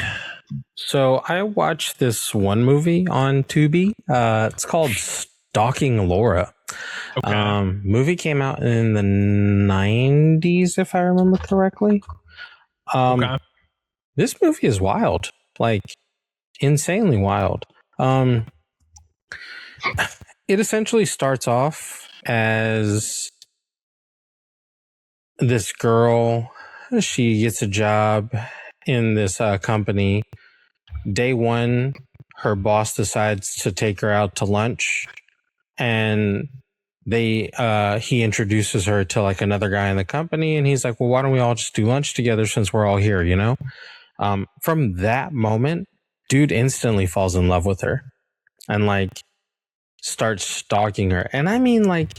So I watched this one movie on Tubi. It's called Stalking Laura. Okay. Movie came out in the 90s, if I remember correctly. Okay. This movie is wild, like insanely wild. It essentially starts off as this girl. She gets a job in this company. Day one, her boss decides to take her out to lunch, and he introduces her to like another guy in the company, and he's like, well, why don't we all just do lunch together since we're all here, you know? From that moment, dude instantly falls in love with her and like starts stalking her. And I mean, like,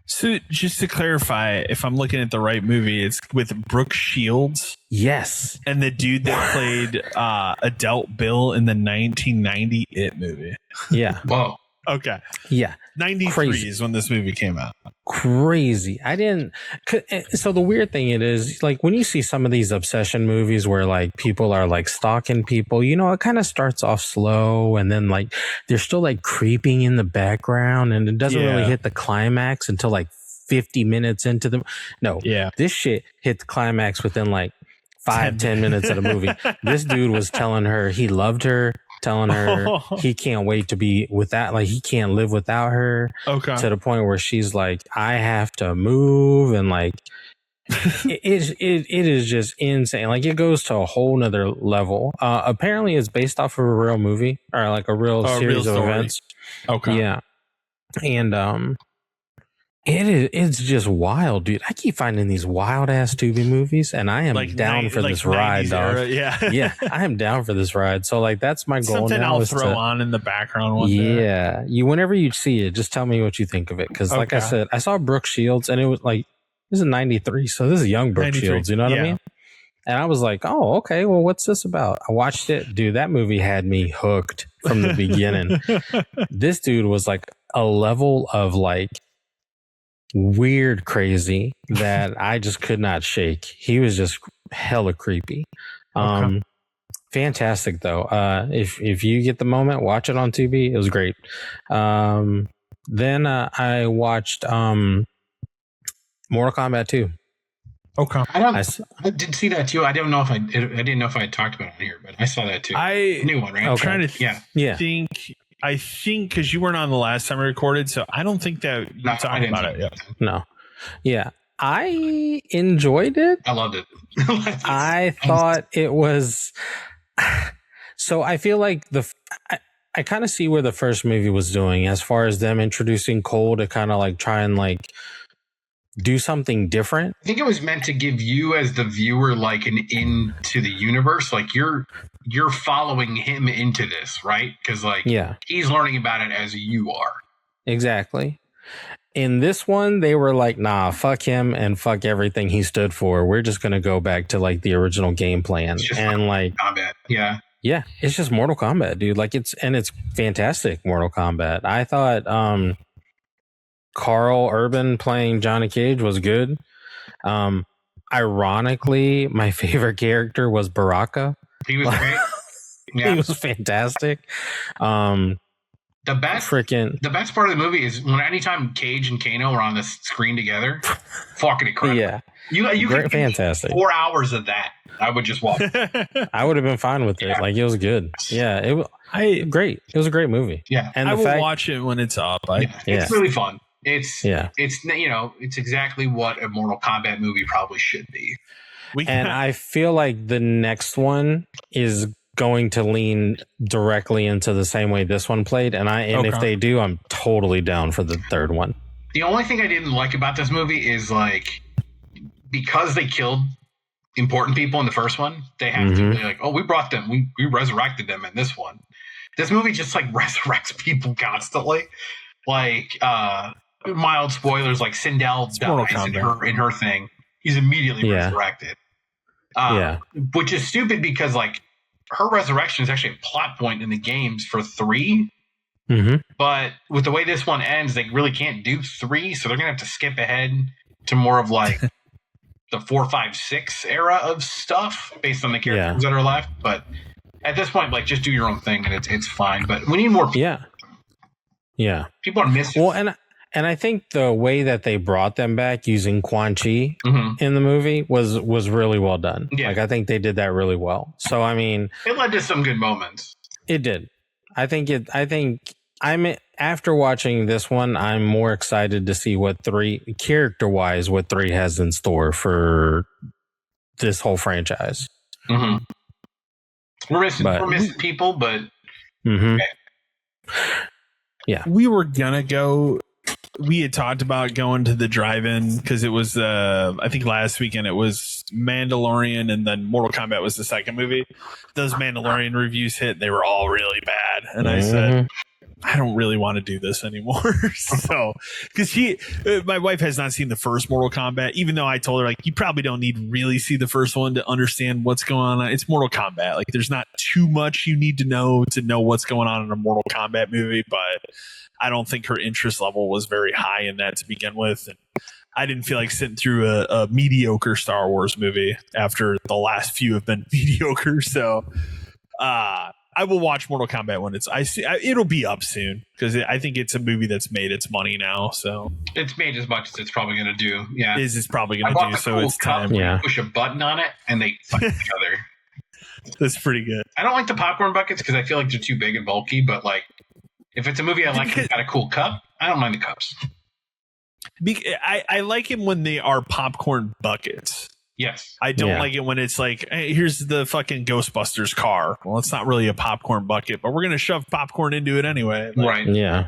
so just to clarify, if I'm looking at the right movie, it's with Brooke Shields. Yes. And the dude that played Adult Bill in the 1990 It movie. Yeah. Whoa. Okay. Yeah. 93 is when this movie came out. Crazy. So the weird thing it is, like, when you see some of these obsession movies where like people are like stalking people, you know, it kind of starts off slow and then like they're still like creeping in the background and it doesn't really hit the climax until like 50 minutes into the. No. Yeah. This shit hit the climax within like 5-10 minutes of the movie. This dude was telling her he loved her, telling her he can't wait to be without, like he can't live without her. Okay. To the point where she's like, I have to move, and like it is just insane. Like it goes to a whole nother level. Apparently it's based off of a real movie or like a real series of events. Okay. Yeah. And it's just wild, dude. I keep finding these wild ass Tubi movies, and I am like down for this ride, dog. Yeah, I am down for this ride. So like, that's my goal. Something now I'll throw on in the background one day. Yeah, whenever you see it, just tell me what you think of it. Because like I said, I saw Brooke Shields, and it was like, this is 93, so this is young Brooke Shields. You know what I mean? And I was like, oh, okay. Well, what's this about? I watched it, dude. That movie had me hooked from the beginning. This dude was like a level of like weird crazy that I just could not shake. He was just hella creepy. fantastic though. If you get the moment, watch it on Tubi. It was great. Then I watched Mortal Kombat 2. Okay. I did see that too. I didn't know if I had talked about it here, but I saw that too. New one, right? I'm trying to think. I think because you weren't on the last time I recorded, so I don't think that you talked about it yet. No. Yeah. I enjoyed it. I loved it. I thought it was. So I feel like I kind of see where the first movie was doing as far as them introducing Cole to kind of like try and like do something different. I think it was meant to give you as the viewer like an into the universe. Like you're following him into this, right? Because like he's learning about it as you are. Exactly. In this one, they were like, nah, fuck him and fuck everything he stood for. We're just going to go back to like the original game plan. And like, combat. Yeah. Yeah. It's just Mortal Kombat, dude. Like it's fantastic. Mortal Kombat. I thought, Carl Urban playing Johnny Cage was good. Ironically, my favorite character was Baraka. He was great. Yeah. He was fantastic. The best part of the movie is when anytime Cage and Kano are on the screen together, fucking incredible. Yeah, you could fantastic. 4 hours of that. I would just watch. I would have been fine with it. Like it was good. Yeah, it was great. It was a great movie. Yeah, and I will watch it when it's up. It's really fun. It's it's exactly what a Mortal Kombat movie probably should be. And I feel like the next one is going to lean directly into the same way this one played, and if they do, I'm totally down for the third one. The only thing I didn't like about this movie is like because they killed important people in the first one, they have to be like, oh, we brought them, we resurrected them in this one. This movie just like resurrects people constantly. Like mild spoilers, like Sindel dies in her thing. He's immediately resurrected. Which is stupid because like her resurrection is actually a plot point in the games for 3. But with the way this one ends, they really can't do 3, so they're gonna have to skip ahead to more of like the 4, 5, 6 era of stuff based on the characters that are left. But at this point, like just do your own thing and it's fine. But we need more people. Yeah. People are missing. Well, and I think the way that they brought them back using Quan Chi in the movie was really well done. Yeah. Like I think they did that really well. So I mean, it led to some good moments. It did. After watching this one, I'm more excited to see what 3 character-wise what 3 has in store for this whole franchise. We're missing people, but yeah, we were gonna go. We had talked about going to the drive-in because it was I think last weekend it was Mandalorian and then Mortal Kombat was the second movie. Those Mandalorian reviews hit, they were all really bad, and I said, I don't really want to do this anymore. So, because my wife has not seen the first Mortal Kombat, even though I told her, like, you probably don't need to really see the first one to understand what's going on. It's Mortal Kombat. Like, there's not too much you need to know what's going on in a Mortal Kombat movie, but I don't think her interest level was very high in that to begin with. And I didn't feel like sitting through a mediocre Star Wars movie after the last few have been mediocre. So, I will watch Mortal Kombat when it'll be up soon because I think it's a movie that's made its money now. So it's made as much as it's probably going to do. Yeah, it's probably going to do. So it's time. Yeah, push a button on it and they fight each other. That's pretty good. I don't like the popcorn buckets because I feel like they're too big and bulky. But like, if it's a movie I like and it's got a cool cup, I don't mind the cups. I like it when they are popcorn buckets. Yes. I don't like it when it's like, hey, here's the fucking Ghostbusters car. Well, it's not really a popcorn bucket, but we're going to shove popcorn into it anyway. Like, right. Yeah.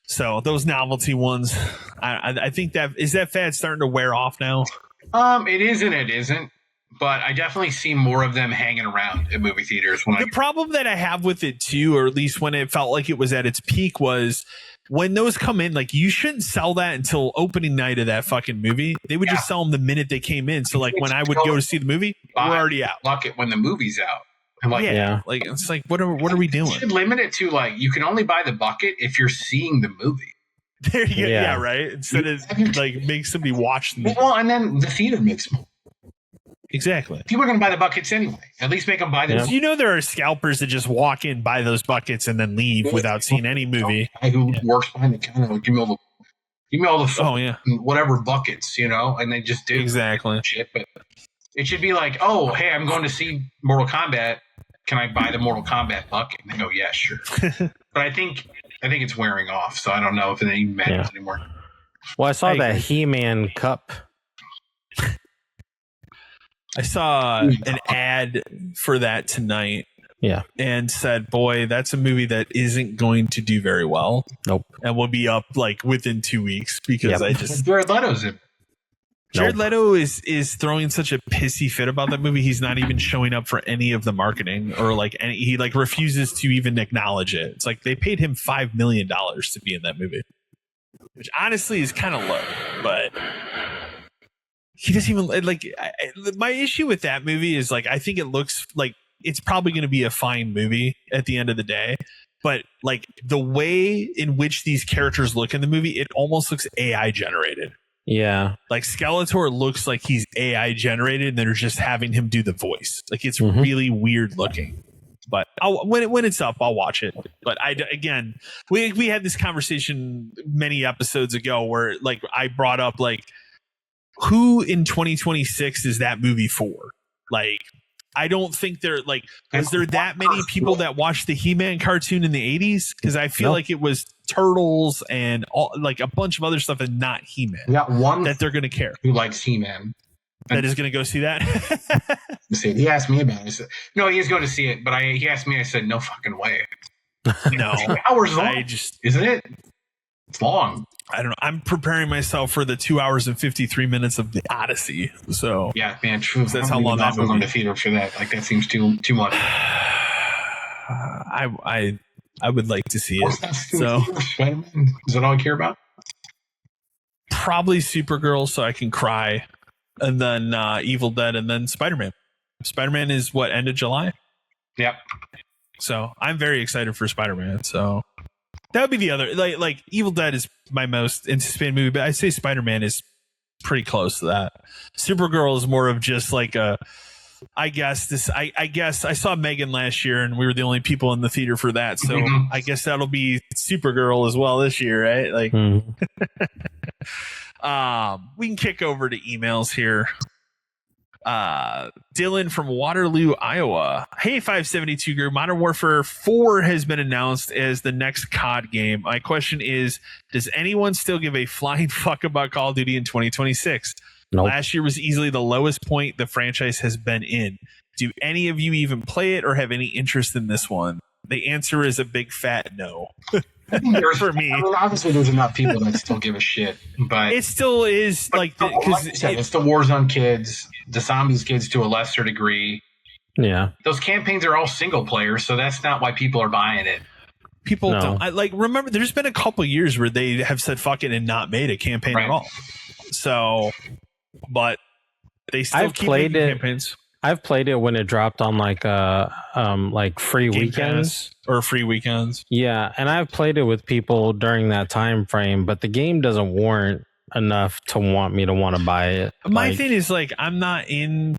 So those novelty ones, I think is that fad starting to wear off now? It is and it isn't. But I definitely see more of them hanging around at movie theaters. The problem that I have with it too, or at least when it felt like it was at its peak, was when those come in, like you shouldn't sell that until opening night of that fucking movie. They would just sell them the minute they came in. So like when I would go to see the movie, we're already out. Lock it when the movie's out. I'm like, like it's like what are we doing? You should limit it to like you can only buy the bucket if you're seeing the movie. There you go. Yeah, right. Instead of like make somebody watch the movie. Well, and then the theater makes more. Exactly. People are going to buy the buckets anyway. At least make them buy them. Yeah. There are scalpers that just walk in, buy those buckets, and then leave without seeing any movie. Guy who works behind the counter, give me all the whatever buckets, and they just do exactly shit. But it should be like, oh, hey, I'm going to see Mortal Kombat. Can I buy the Mortal Kombat bucket? And they go, yeah, sure. But I think it's wearing off, so I don't know if it even matters anymore. Well, I saw that He-Man cup. I saw an ad for that tonight. Yeah. And said, boy, that's a movie that isn't going to do very well. Nope. And will be up like within 2 weeks because I just Jared Leto's in. Jared Leto is throwing such a pissy fit about that movie. He's not even showing up for any of the marketing or he refuses to even acknowledge it. It's like they paid him $5 million to be in that movie, which honestly is kind of low, but he doesn't even my issue with that movie is I think it looks like it's probably going to be a fine movie at the end of the day. But the way in which these characters look in the movie, it almost looks AI generated. Yeah. Skeletor looks like he's AI generated and they're just having him do the voice. It's really weird looking. But when it's up, I'll watch it. But we had this conversation many episodes ago where I brought up who in 2026 is that movie for? I don't think was there that many people that watched the He-Man cartoon in the 80s? Because I feel like it was Turtles and all, a bunch of other stuff and not He-Man. We got one that they're going to care. Who likes He-Man. That is going to go see that? He asked me about it. I said, no, he is going to see it. But he asked me, I said, no fucking way. No. 2 hours long. Isn't it? It's long. I don't know. I'm preparing myself for the 2 hours and 53 minutes of the Odyssey. So yeah, man, true. That's how long that movie. I'm going to theater for that. That seems too much. I would like to see it. So Spider-Man? Is that all I care about? Probably Supergirl, so I can cry, and then Evil Dead, and then Spider-Man. Spider-Man is end of July? Yep. So I'm very excited for Spider-Man. So that would be the other Evil Dead is my most anticipated movie, but I'd say Spider-Man is pretty close to that. Supergirl is more of just I guess I saw Megan last year and we were the only people in the theater for that. So I guess that'll be Supergirl as well this year, right? We can kick over to emails here. Dylan from Waterloo, Iowa. Hey, 572 group. Modern Warfare 4 has been announced as the next COD game. My question is, does anyone still give a flying fuck about Call of Duty in 2026? Nope. Last year was easily the lowest point the franchise has been in. Do any of you even play it or have any interest in this one? The answer is a big fat no. For me, obviously there's enough people that still give a shit, but it still is because it's the Warzone kids, the Zombies kids to a lesser degree. Yeah, those campaigns are all single player, so that's not why people are buying it. People don't remember. There's been a couple years where they have said fuck it and not made a campaign at all. So, but they still keep making campaigns. I've played it when it dropped on free Game weekends Pass or free weekends. Yeah, and I've played it with people during that time frame, but the game doesn't warrant enough to want me to want to buy it. My thing is I'm not in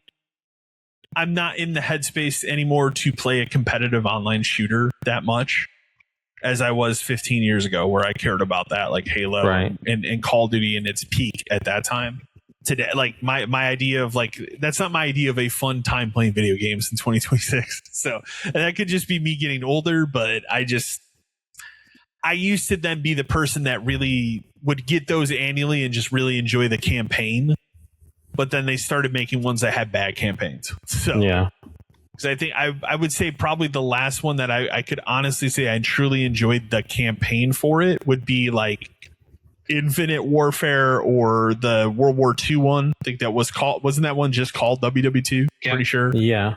the headspace anymore to play a competitive online shooter that much as I was 15 years ago, where I cared about that, like Halo and Call of Duty in its peak at that time. Today, my idea of that's not my idea of a fun time playing video games in 2026. So that could just be me getting older, but I used to then be the person that really would get those annually and just really enjoy the campaign. But then they started making ones that had bad campaigns. So yeah, because I think I would say probably the last one that I could honestly say I truly enjoyed the campaign for it would be Infinite Warfare or the World War II one. I think that wasn't that one just called WW2? Yeah. Pretty sure. Yeah.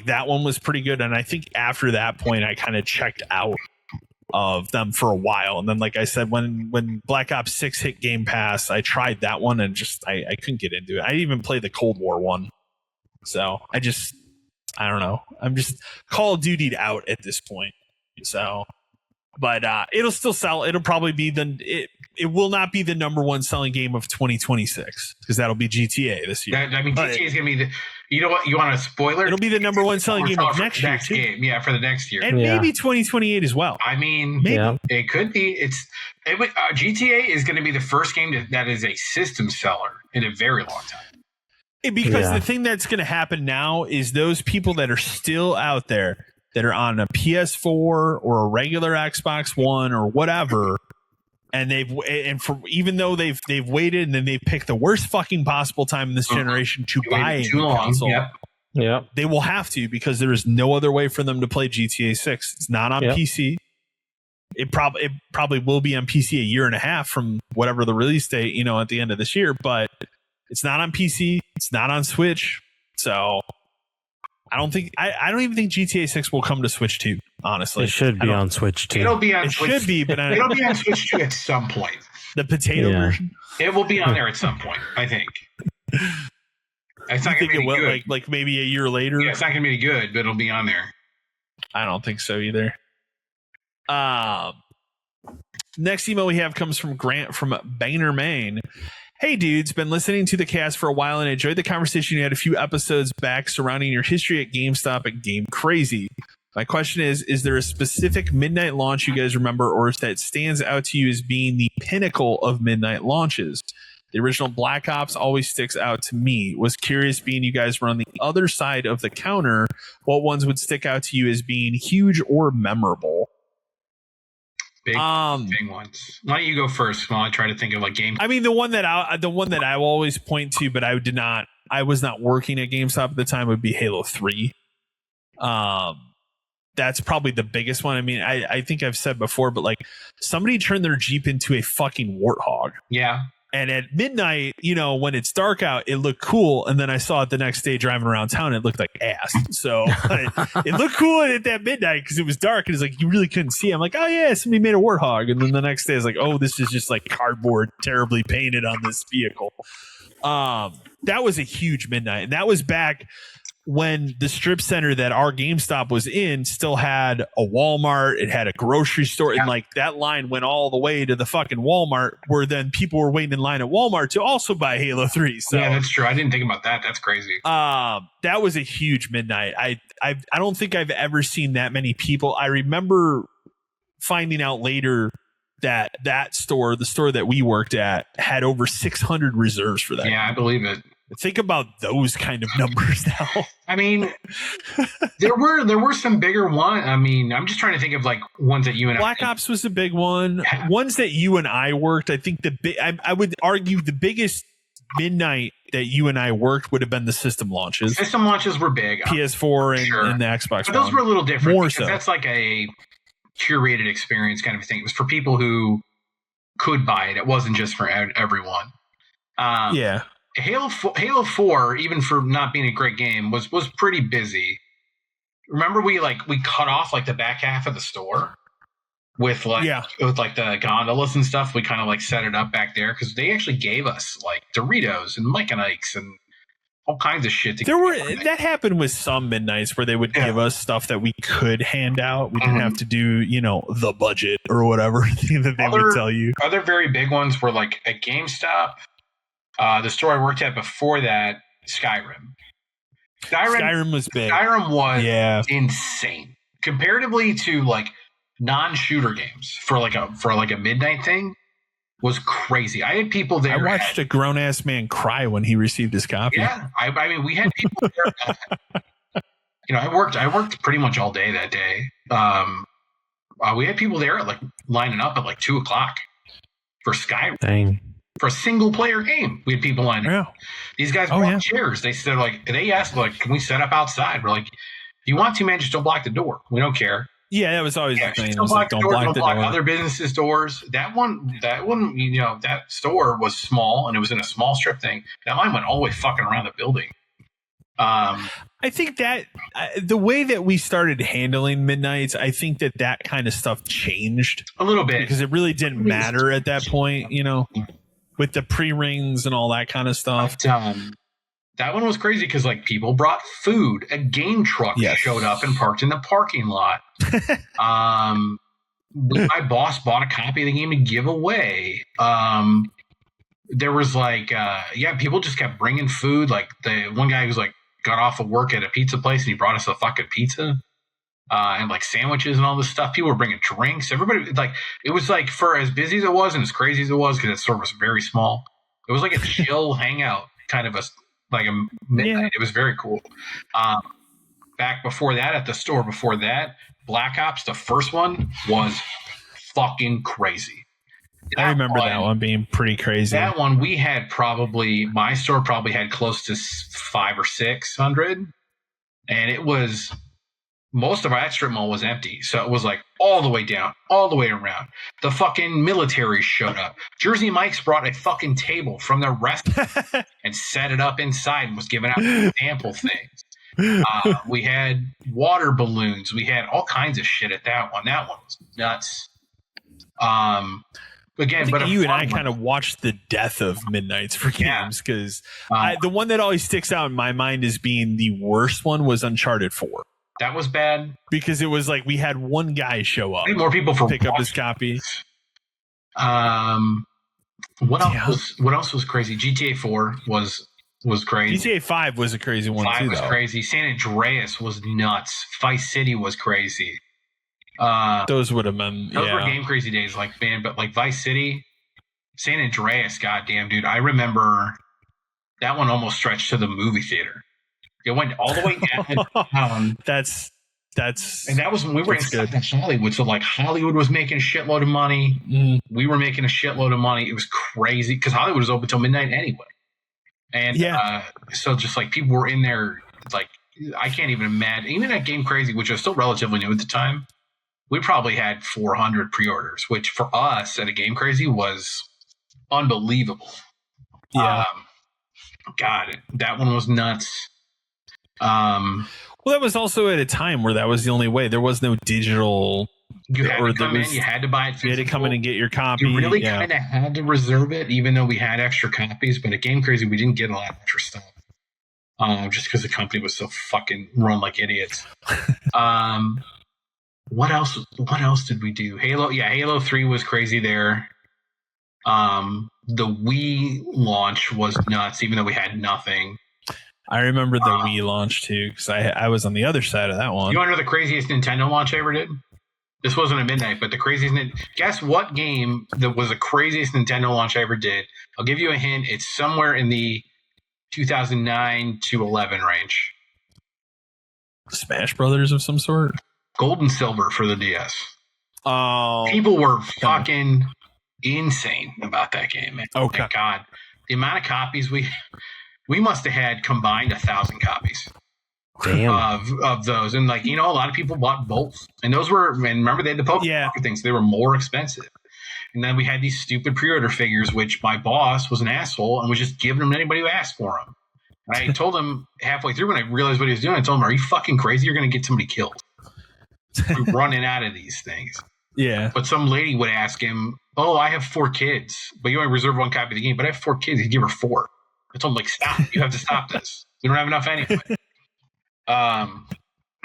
That one was pretty good. And I think after that point, I kind of checked out of them for a while. And then, like I said, when Black Ops 6 hit Game Pass, I tried that one and just, I couldn't get into it. I didn't even play the Cold War one. So I don't know. I'm just Call of Duty'd out at this point. So, but it'll still sell. It'll probably be it will not be the number one selling game of 2026 because that'll be GTA this year. GTA is going to be You know what? You want a spoiler? It'll be the number one selling game of next year, too. Game. Yeah, for the next year. And maybe 2028 as well. I mean, it could be. GTA is going to be the first game that is a system seller in a very long time. Because the thing that's going to happen now is those people that are still out there that are on a PS4 or a regular Xbox One or whatever, and even though they've waited and then they picked the worst fucking possible time in this generation to buy a new console. Yep. They will have to, because there is no other way for them to play GTA 6. It's not on PC. It probably will be on PC a year and a half from whatever the release date, at the end of this year, but it's not on PC. It's not on Switch. So I don't even think GTA 6 will come to Switch 2, honestly. It should be on Switch 2. It'll be on Switch. Should be, but it'll be on Switch 2 at some point. The potato version? It will be on there at some point, I think. It's not going to be good. Like maybe a year later? Yeah, it's not going to be good, but it'll be on there. I don't think so either. Next email we have comes from Grant from Bangor, Maine. Hey dudes, been listening to the cast for a while and enjoyed the conversation you had a few episodes back surrounding your history at GameStop and Game Crazy. My question is there a specific midnight launch you guys remember, or if that stands out to you as being the pinnacle of midnight launches? The original Black Ops always sticks out to me. Was curious, being you guys were on the other side of the counter, what ones would stick out to you as being huge or memorable? Big ones. Why don't you go first while I try to think of game? I mean, the one that I will always point to, but I was not working at GameStop at the time, would be Halo 3. That's probably the biggest one. I mean, I think I've said before, but somebody turned their Jeep into a fucking Warthog. Yeah. And at midnight, when it's dark out, it looked cool. And then I saw it the next day driving around town. It looked like ass. So it looked cool at that midnight because it was dark. And it's you really couldn't see. I'm like, oh, yeah, somebody made a Warthog. And then the next day, it's like, oh, this is just cardboard terribly painted on this vehicle. That was a huge midnight. And that was back when the strip center that our GameStop was in still had a Walmart, it had a grocery store, and that line went all the way to the fucking Walmart, where then people were waiting in line at Walmart to also buy Halo 3. So yeah, that's true. I didn't think about that. That's crazy. That was a huge midnight. I don't think I've ever seen that many people. I remember finding out later that store, the store that we worked at, had over 600 reserves for that. Yeah, I believe it. Think about those kind of numbers now. I mean, there were some bigger ones. I mean, I'm just trying to think of ones that you and Black Ops was a big one. Yeah. Ones that you and I worked. I think I would argue the biggest midnight that you and I worked would have been the system launches. System launches were big. PS4 and the Xbox. But those were a little different. More so. That's a curated experience kind of thing. It was for people who could buy it. It wasn't just for everyone. Yeah. Halo 4, even for not being a great game, was pretty busy. Remember we cut off the back half of the store with the gondolas and stuff. We kind of set it up back there because they actually gave us Doritos and Mike and Ike's and all kinds of shit. That happened with some midnights where they would give us stuff that we could hand out. We didn't have to do the budget or whatever that they would tell you. Other very big ones were at GameStop. The store I worked at before that, Skyrim. Skyrim was big. Skyrim was insane comparatively to non-shooter games for a midnight thing. Was crazy. I had people there. I watched a grown ass man cry when he received his copy. Yeah, I mean, we had people there. I worked pretty much all day that day. We had people there lining up at 2:00 for Skyrim. Dang. For a single player game, we had people lining up. These guys brought chairs. They said they asked can we set up outside? We're if you want to, man, just don't block the door. We don't care. Yeah, that was always the thing. Don't block the door. Don't block other businesses' doors. That one, that store was small and it was in a small strip thing. That line went all the way fucking around the building. I think that the way that we started handling midnights, I think that kind of stuff changed a little bit because it really didn't matter at that point, with the pre-rings and all that kind of stuff. But, that one was crazy because people brought food. A game truck showed up and parked in the parking lot. My boss bought a copy of the game to give away. There was people just kept bringing food. The one guy was got off of work at a pizza place and he brought us a fucking pizza. And like sandwiches and all this stuff. People were bringing drinks. Everybody, like, it was like, for as busy as it was and as crazy as it was, because the store was very small, it was like a chill hangout kind of a midnight. Yeah. It was very cool. Back before that, at the store before that, Black Ops, the first one, was fucking crazy. I remember that one being pretty crazy. That one, we had my store probably had close to 500 or 600, and it was, most of our strip mall was empty. So it was like all the way down, all the way around. The fucking military showed up. Jersey Mike's brought a fucking table from their restaurant and set it up inside and was giving out sample things. We had water balloons. We had all kinds of shit at that one. That one was nuts. Again, but you and I kind of watched the death of midnights for games, because the one that always sticks out in my mind as being the worst one was Uncharted 4. That was bad because it was like we had one guy show up, more people for pick up his copy. What else was crazy? GTA 4 was crazy. GTA 5 was a crazy one. 5 was crazy. San Andreas was nuts. Vice City was crazy. Those would have been those were Game Crazy days, like, man. But like Vice City, San Andreas, goddamn, dude, I remember that one almost stretched to the movie theater. It went all the way down. That's and that was when we were in Hollywood. So like Hollywood was making a shitload of money. We were making a shitload of money. It was crazy because Hollywood was open till midnight anyway. And so just like people were in there, like I can't even imagine. Even at Game Crazy, which was still relatively new at the time, we probably had 400 pre-orders, which for us at a Game Crazy was unbelievable. Yeah. God, that one was nuts. Well, that was also at a time where that was the only way. There was no digital. You had to come in. You had to buy it physical. You had to come in and get your copy. You really kind of had to reserve it, even though we had extra copies. But at Game Crazy, we didn't get a lot of extra stuff, just because the company was so fucking run like idiots. What else? What else did we do? Halo 3 was crazy there. The Wii launch was nuts, even though we had nothing. I remember the Wii launch too, because I was on the other side of that one. You want to know the craziest Nintendo launch I ever did? This wasn't at midnight, but the craziest. Guess what game that was the craziest Nintendo launch I ever did? I'll give you a hint. It's somewhere in the 2009 to 11 range. Smash Brothers of some sort. Gold and Silver for the DS. Oh, people were fucking insane about that game. Man. Okay, thank God, the amount of copies we must have had combined 1,000 copies. Damn. Of those, and like a lot of people bought both, and those were. And remember, they had the Pokemon things; they were more expensive. And then we had these stupid pre-order figures, which my boss was an asshole and was just giving them to anybody who asked for them. And I told him halfway through when I realized what he was doing, I told him, "Are you fucking crazy? You're going to get somebody killed. We're running out of these things." Yeah. But some lady would ask him, "Oh, I have 4 kids, but you only reserve 1 copy of the game. But I have 4 kids." He'd give her 4. I told him, like, stop. You have to stop this. We don't have enough anyway. That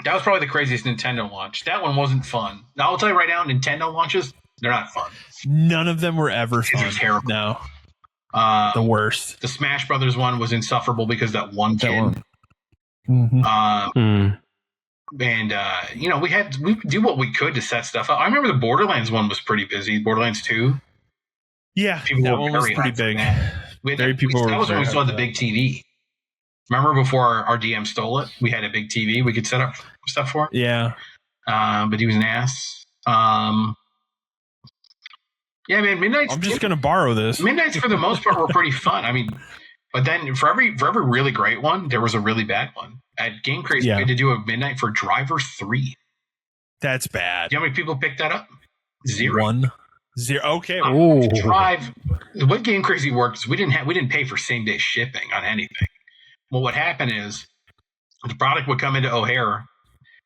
was probably the craziest Nintendo launch. That one wasn't fun. Now, I'll tell you right now, Nintendo launches, they're not fun. None of them were ever fun. They're terrible. No. The worst. The Smash Brothers one was insufferable because that one kid. Mm-hmm. And we do what we could to set stuff up. I remember the Borderlands one was pretty busy. Borderlands 2. Yeah, people that one was pretty big. That was when we still had the big TV. Remember before our DM stole it? We had a big TV we could set up stuff for. Yeah. But he was an ass. Yeah, man, Midnight's... I'm just going to borrow this. Midnights, for the most part, were pretty fun. I mean, but then for every really great one, there was a really bad one. At Game Crazy, we had to do a Midnight for Driver 3. That's bad. Do you know how many people picked that up? 0. 1. 0. Okay. Drive. What Game Crazy worked is we didn't pay for same day shipping on anything. Well, what happened is the product would come into O'Hare,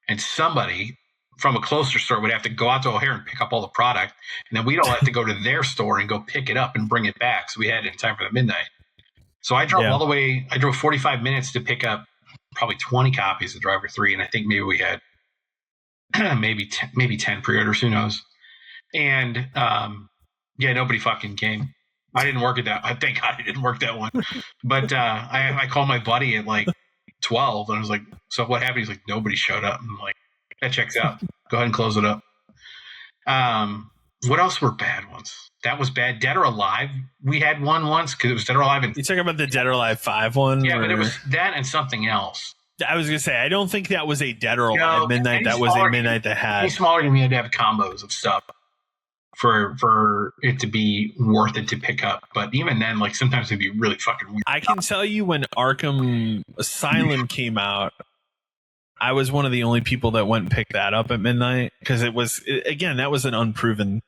and somebody from a closer store would have to go out to O'Hare and pick up all the product, and then we'd all have to go to their store and go pick it up and bring it back, so we had it in time for the midnight. So I drove all the way. I drove 45 minutes to pick up probably 20 copies of Driver 3, and I think maybe we had maybe 10 pre-orders. Who knows? And nobody fucking came. I didn't work at that. Thank God I didn't work that one. But I called my buddy at like 12. And I was like, so what happened? He's like, nobody showed up. I'm like, that checks out. Go ahead and close it up. What else were bad ones? That was bad. Dead or Alive, we had one once because it was Dead or Alive. You talking about the Dead or Alive 5 one? Yeah, but it was that and something else. I was going to say, I don't think that was a Dead or Alive midnight. That was a midnight that had... Any smaller game, you had to have combos of stuff for it to be worth it to pick up. But even then, like, sometimes it'd be really fucking weird. I can tell you when Arkham Asylum came out, I was one of the only people that went and picked that up at midnight because that was an unproven,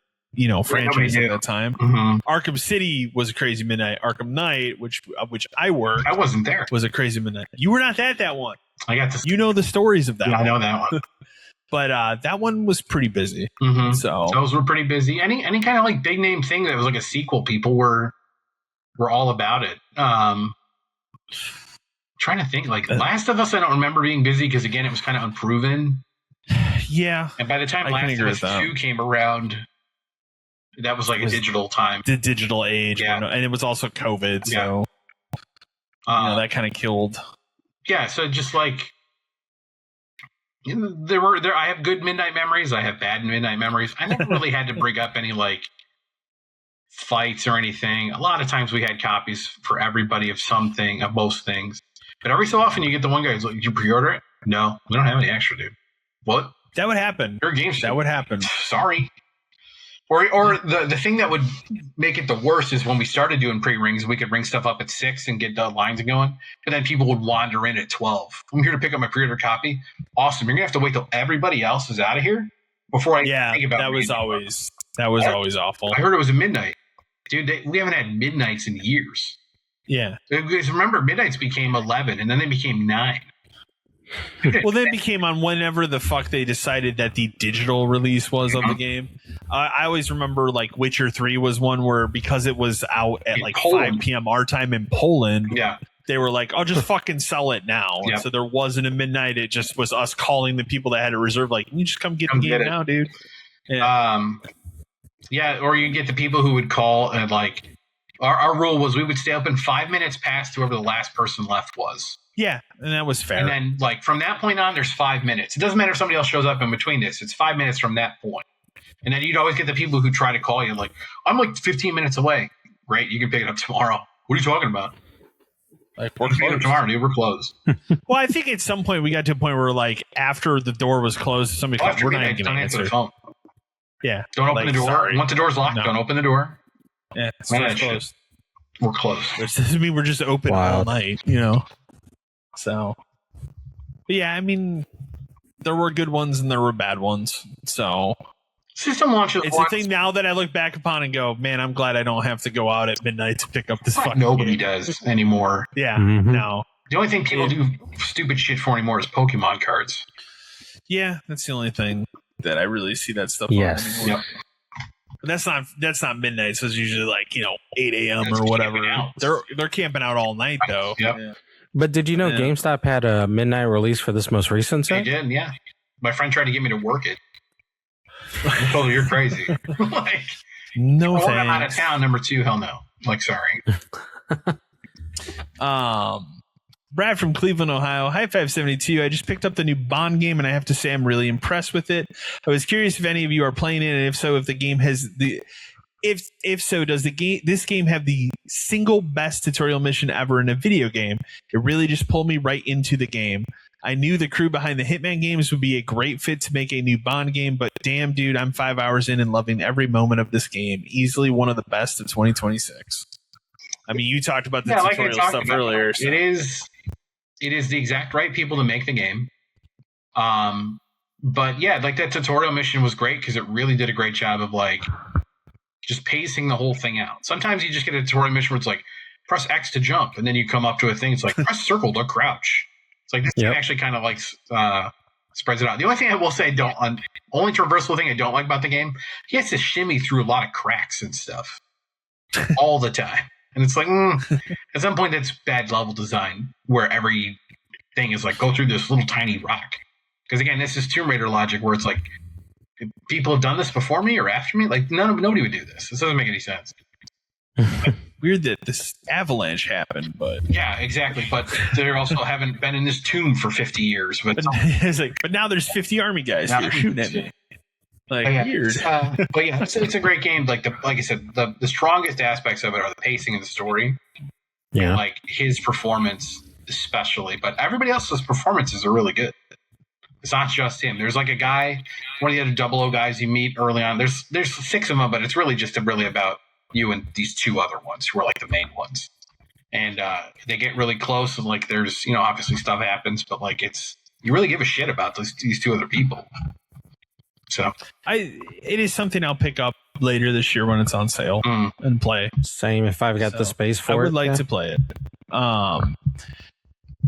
franchise at that time. Mm-hmm. Arkham City was a crazy midnight. Arkham Knight, which I worked, I wasn't there. Was a crazy midnight. You were not at that one. I got to. You know the stories of that. Yeah, I know that one. But that one was pretty busy. Mm-hmm. So those were pretty busy. Any kind of like big name thing that was like a sequel, people were all about it. Trying to think, like Last of Us, I don't remember being busy because again, it was kind of unproven. Yeah. And by the time Last of Us 2 came around, that was like a digital time. The digital age. Yeah. And it was also COVID. So that kind of killed. Yeah. So just like I have good midnight memories. I have bad midnight memories. I never really had to bring up any like fights or anything. A lot of times we had copies for everybody of something, of most things. But every so often you get the one guy who's like, "Did you pre-order it?" No, we don't have any extra, dude. What? That would happen. Your game. That would happen. Sorry. Or the thing that would make it the worst is when we started doing pre-rings, we could ring stuff up at 6 and get the lines going, but then people would wander in at 12. I'm here to pick up my pre-order copy. Awesome. You're gonna have to wait till everybody else is out of here before I think about. That was always awful. I heard it was a midnight, dude. We haven't had midnights in years. Yeah. Because remember, midnights became 11, and then they became 9. Well, they became on whenever the fuck they decided that the digital release was of the game. I always remember like Witcher 3 was one where because it was out at like Poland. 5 p.m. our time in Poland, they were like, "I'll just fucking sell it now." Yeah. And so there wasn't a midnight. It just was us calling the people that had it reserved, like, "You just come get the game now, dude." Yeah. Or you get the people who would call and like our rule was we would stay open 5 minutes past whoever the last person left was. Yeah, and that was fair. And then, like, from that point on, there's 5 minutes. It doesn't matter if somebody else shows up in between this. It's 5 minutes from that point. And then you'd always get the people who try to call you, like, "I'm like 15 minutes away." Great, you can pick it up tomorrow. What are you talking about? Like, we're closed tomorrow, dude. We're closed. Well, I think at some point we got to a point where, like, after the door was closed, somebody called, "We're not going to answer the phone." Yeah. Don't open the door. Sorry. Once the door's locked, don't open the door. Yeah, it's closed. We're closed. This doesn't mean we're just open all night, So, but yeah, I mean, there were good ones and there were bad ones. So, system launches. It's a thing now that I look back upon and go, man, I'm glad I don't have to go out at midnight to pick up this fucking Nobody game. does anymore. Yeah, no. The only thing people do stupid shit for anymore is Pokemon cards. Yeah, that's the only thing that I really see that stuff on anymore. Yep. But that's not midnight, so it's usually like 8 a.m. or whatever. They're camping out all night though. Yep. Yeah. But did you know GameStop had a midnight release for this most recent set? They did, yeah. My friend tried to get me to work it. I told her, "You're crazy." Like, no thanks. I'm out of town. Number 2, hell no. Like, sorry. Brad from Cleveland, Ohio. Hi 572. I just picked up the new Bond game and I have to say I'm really impressed with it. I was curious if any of you are playing it, and if so, if the game has the if so, does this game have the single best tutorial mission ever in a video game? It really just pulled me right into the game. I knew the crew behind the Hitman games would be a great fit to make a new Bond game, but damn, dude, I'm 5 hours in and loving every moment of this game. Easily one of the best of 2026. I mean, you talked about the tutorial stuff earlier. So. It is the exact right people to make the game. But yeah, like that tutorial mission was great because it really did a great job of like just pacing the whole thing out. Sometimes you just get a tutorial mission where it's like press X to jump, and then you come up to a thing. It's like press circle to crouch. It's like this thing actually kind of like spreads it out. The only thing I will say only traversal thing I don't like about the game, he has to shimmy through a lot of cracks and stuff all the time. And it's like, at some point, that's bad level design, where every thing is like, go through this little tiny rock. Because again, this is Tomb Raider logic, where it's like, people have done this before me or after me. Like, nobody would do this. This doesn't make any sense. weird that this avalanche happened, but yeah, exactly. But they also haven't been in this tomb for 50 years. But it's like, but now there's 50 army guys here shooting at me. Like, weird. But yeah, it's a great game. Like I said, the strongest aspects of it are the pacing and the story. Yeah, like his performance especially, but everybody else's performances are really good. It's not just him. There's like a guy, one of the other 00 guys you meet early on. There's 6 of them, but it's really just really about you and these 2 other ones who are like the main ones. And they get really close, and like there's obviously stuff happens, but like you really give a shit about these 2 other people. So it is something I'll pick up later this year when it's on sale and play. Same if I've got the space for it. I would like to play it.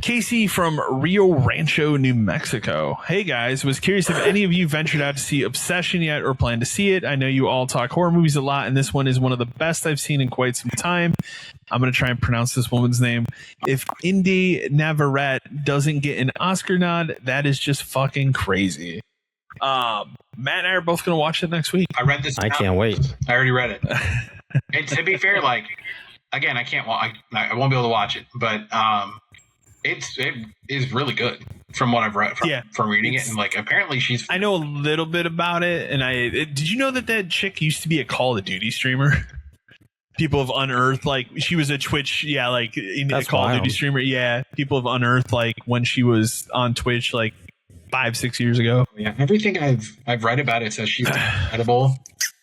Casey from Rio Rancho, New Mexico. Hey guys, was curious if any of you ventured out to see Obsession yet or plan to see it. I know you all talk horror movies a lot, and this one is one of the best I've seen in quite some time. I'm going to try and pronounce this woman's name. If Indy Navarrete doesn't get an Oscar nod, that is just fucking crazy. Matt and I are both going to watch it next week. I read this. I can't wait. I already read it. And to be fair, like, again, I won't be able to watch it, but it is really good from what I've read from reading it. And like, apparently I know a little bit about it. And did you know that chick used to be a Call of Duty streamer? People have unearthed, like, she was a Twitch, like a Call of Duty streamer. Yeah. People have unearthed, like, when she was on Twitch, like 5-6 years ago. Yeah, everything I've read about it says she's incredible.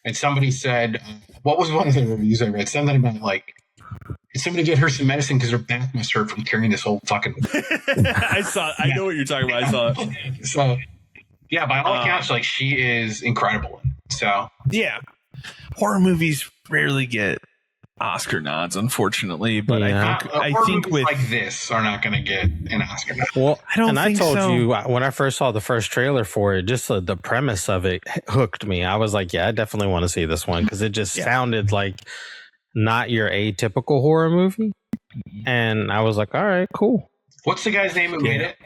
And somebody said, what was one of the reviews I read? Something about like, did somebody get her some medicine because her back must hurt from carrying this whole fucking? I know what you're talking about. I saw it. So, yeah, by all accounts, like she is incredible. So yeah, horror movies rarely get Oscar nods, unfortunately, but I think with like this are not going to get an Oscar nod. Well, I told so. you when I first saw the first trailer for it, just the premise of it hooked me. I was like, yeah, I definitely want to see this one because it just sounded like not your atypical horror movie, and I was like, all right, cool. What's the guy's name who made it?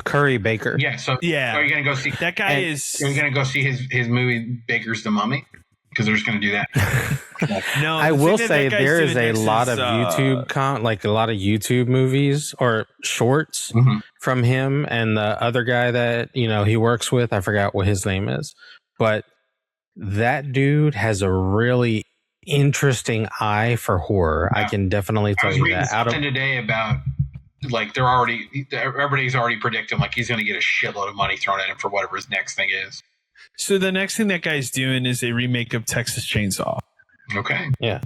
Curry Baker. Yeah. So are you going to go see that guy? Are you going to go see his movie Baker's The Mummy? Because they're just going to do that. No, I will say there is a lot of YouTube like a lot of YouTube movies or shorts from him and the other guy that he works with. I forgot what his name is, but that dude has a really interesting eye for horror. Yeah. I can definitely tell you that. I was reading something today about like everybody's already predicting like he's going to get a shitload of money thrown at him for whatever his next thing is. So the next thing that guy's doing is a remake of Texas Chainsaw. Okay. Yeah.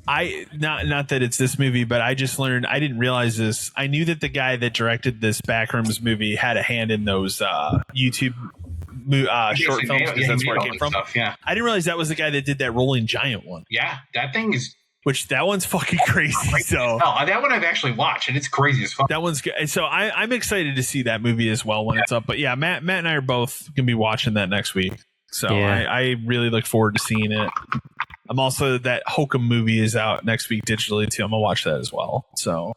I not that it's this movie, but I just learned, I didn't realize this. I knew that the guy that directed this Backrooms movie had a hand in those YouTube short films because that's where it came from. Yeah. I didn't realize that was the guy that did that Rolling Giant one. Yeah, that thing is. Which that one's fucking crazy. So that one I've actually watched and it's crazy as fuck. That one's good. So I'm excited to see that movie as well when it's up. But yeah, Matt and I are both gonna be watching that next week. So I really look forward to seeing it. I'm also that Hokum movie is out next week digitally too. I'm gonna watch that as well. So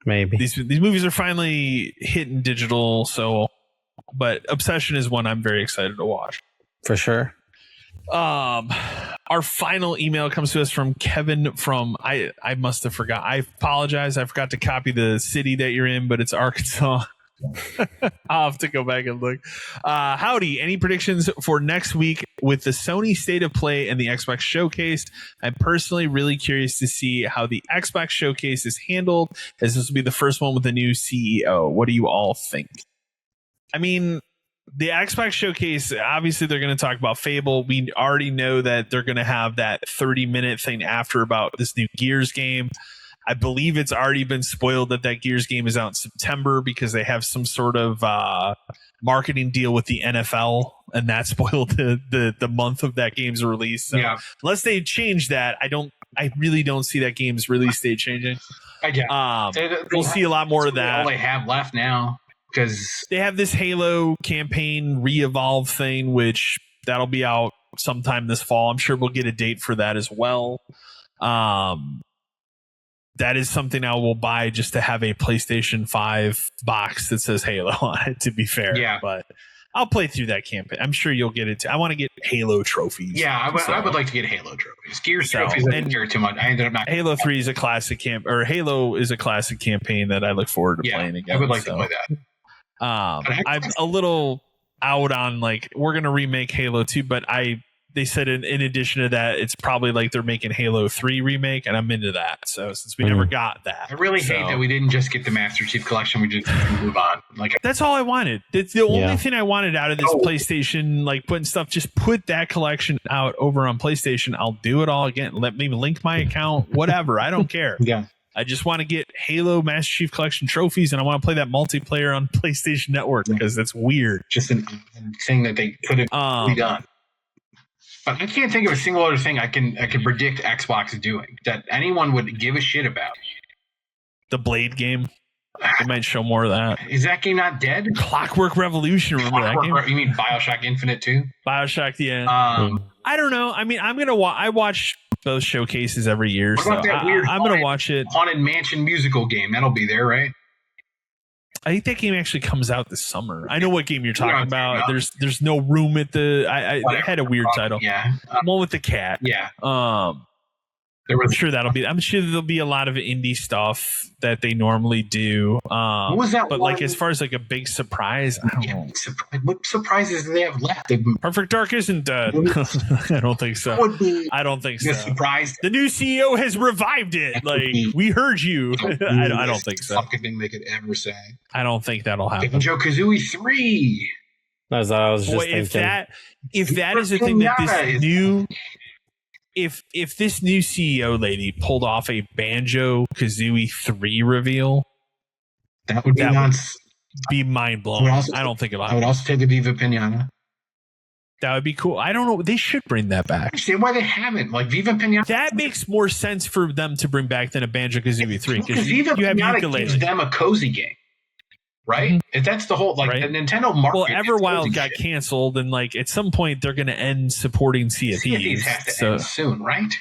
maybe these movies are finally hitting digital. So, but Obsession is one I'm very excited to watch for sure. Our final email comes to us from Kevin from I must have forgot. I apologize. I forgot to copy the city that you're in, but it's Arkansas. I'll have to go back and look. Howdy, any predictions for next week with the Sony State of Play and the Xbox Showcase? I'm personally really curious to see how the Xbox Showcase is handled, as this will be the first one with a new CEO. What do you all think? I mean, the Xbox Showcase, obviously they're going to talk about Fable. We already know that they're going to have that 30-minute thing after about this new Gears game. I believe it's already been spoiled that Gears game is out in September because they have some sort of marketing deal with the NFL, and that spoiled the month of that game's release. So unless they change that, I really don't see that game's release date changing. We'll see a lot more of that. All they have left now. Because they have this Halo campaign re-evolve thing, which that'll be out sometime this fall. I'm sure we'll get a date for that as well. That is something I will buy just to have a PlayStation 5 box that says Halo on it, to be fair. Yeah. But I'll play through that campaign. I'm sure you'll get it. I want to get Halo trophies. Yeah, I would like to get Halo trophies. Gears trophies, I didn't care too much. I ended up not. Halo 3 is a classic Halo is a classic campaign that I look forward to playing again. I would like to play that. I'm a little out on like we're gonna remake Halo 2, but they said in addition to that, it's probably like they're making Halo 3 remake, and I'm into that. So since we never got that, I really hate that we didn't just get the Master Chief Collection. We just move on. Like that's all I wanted. It's the only thing I wanted out of this PlayStation, like putting stuff. Just put that collection out over on PlayStation. I'll do it all again. Let me link my account, whatever. I don't care. Yeah. I just want to get Halo Master Chief Collection trophies, and I want to play that multiplayer on PlayStation Network because that's weird. Just a thing that they could have redone. But I can't think of a single other thing I can predict Xbox doing that anyone would give a shit about. The Blade game. They might show more of that. Is that game not dead? Clockwork Revolution. Remember that game? You mean BioShock Infinite too? BioShock, yeah. I don't know. I mean, I'm gonna I watch those showcases every year, so I'm gonna watch it. Haunted Mansion musical game that'll be there, right? I think that game actually comes out this summer. I know what game you're talking about. There's no room at the. I had a weird title. Yeah, one with the cat. Yeah. I'm sure there'll be a lot of indie stuff that they normally do. What was that? But like as far as like a big surprise, I don't know. What surprises do they have left? Perfect Dark isn't dead. I don't think so. I don't think so. Surprise. The new CEO has revived it. Like we heard you. I don't think so. Fucking thing they could ever say. I don't think that'll happen. Banjo-Kazooie 3. That's what I was just thinking. If that is the thing that this new. If this new CEO lady pulled off a Banjo-Kazooie 3 reveal, that would be mind blowing. I don't think about it. I would also take a Viva Pinata. That would be cool. I don't know. They should bring that back. I understand why they haven't. Like Viva Pinata. That makes more sense for them to bring back than a Banjo-Kazooie 3 because Viva you have Pinata ukulele. gives them a cozy game. Right? Mm-hmm. If that's the whole the Nintendo market. Well, Everwild got canceled, and like at some point they're going to end supporting Sea of Thieves. Has to end soon, right?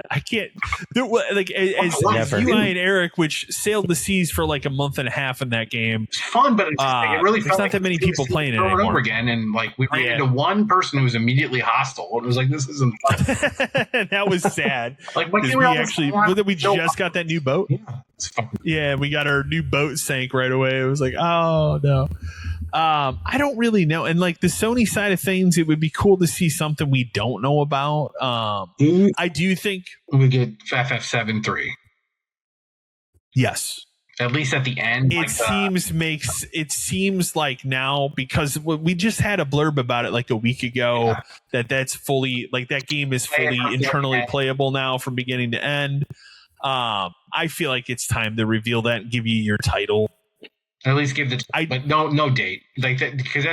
I can't. Like as you and Eric, which sailed the seas for like a month and a half in that game. It's fun, but it really there's not that many people playing it anymore. Over again, and like we ran into one person who was immediately hostile. It was like this isn't fun. That was sad. Like we just got that new boat. Yeah, it's fucking. Yeah, we got our new boat sank right away. It was like, oh no. I don't really know. And like the Sony side of things, it would be cool to see something we don't know about. I do think we get FF7 3. Yes. At least at the end. It seems like now, because we just had a blurb about it like a week ago, that's fully like that game is fully internally playable now from beginning to end. I feel like it's time to reveal that and give you your title. At least give but no date like that, because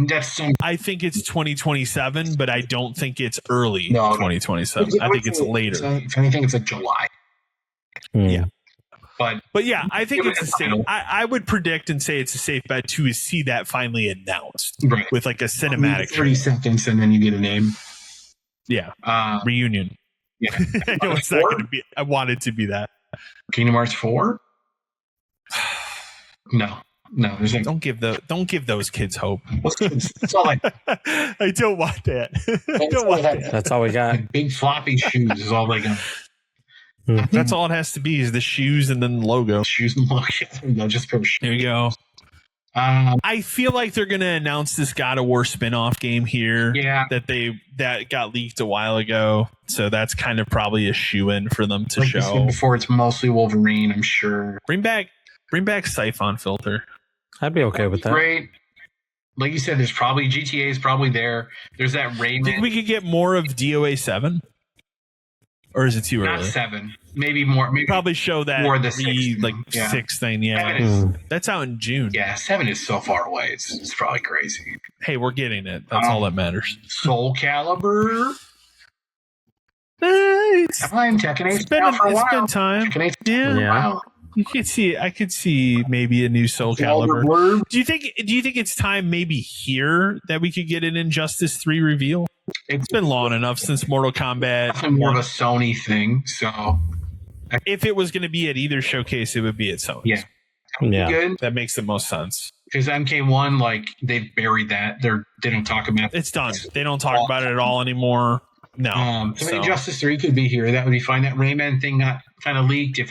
that's so. I think it's 2027, but I don't think it's early 2027. I think it's later. If anything, it's like July. Yeah, but yeah, I think it's a safe. I would predict and say it's a safe bet to see that finally announced with like a cinematic 30 seconds, and then you get a name. Yeah, reunion. Yeah, I know it's not going to be. I want it to be that. Kingdom Hearts 4. No. There's don't give those kids hope. That's all I don't want that. I don't want that. That's all we got. Like big floppy shoes is all they got. That's all it has to be is the shoes and then the logo. Shoes and logo. No, just for shoes. There you go. I feel like they're going to announce this God of War spinoff game here. Yeah. That got leaked a while ago. So that's kind of probably a shoe-in for them to show. Before it's mostly Wolverine, I'm sure. Bring back Siphon Filter. I'd be okay with that. Great. Like you said, there's probably GTA is probably there. There's that Rayman. Think we could get more of DOA 7? Or is it too early? Not 7. Maybe more. Maybe probably show that more the 6 thing. Yeah. That's out in June. Yeah, 7 is so far away. It's probably crazy. Hey, we're getting it. That's all that matters. Soul Calibur. It's been time. Yeah. You could see. I could see maybe a new Soul Calibur. Do you think it's time maybe here that we could get an Injustice 3 reveal? It's been long enough since Mortal Kombat. It's more of a Sony thing. So if it was going to be at either showcase, it would be at Sony. Yeah. Yeah. Good. That makes the most sense. Because MK1, like, they've buried that. They don't talk about it. It's done. They don't talk about it at all anymore. No. Injustice 3 could be here. That would be fine. That Rayman thing got kind of leaked. If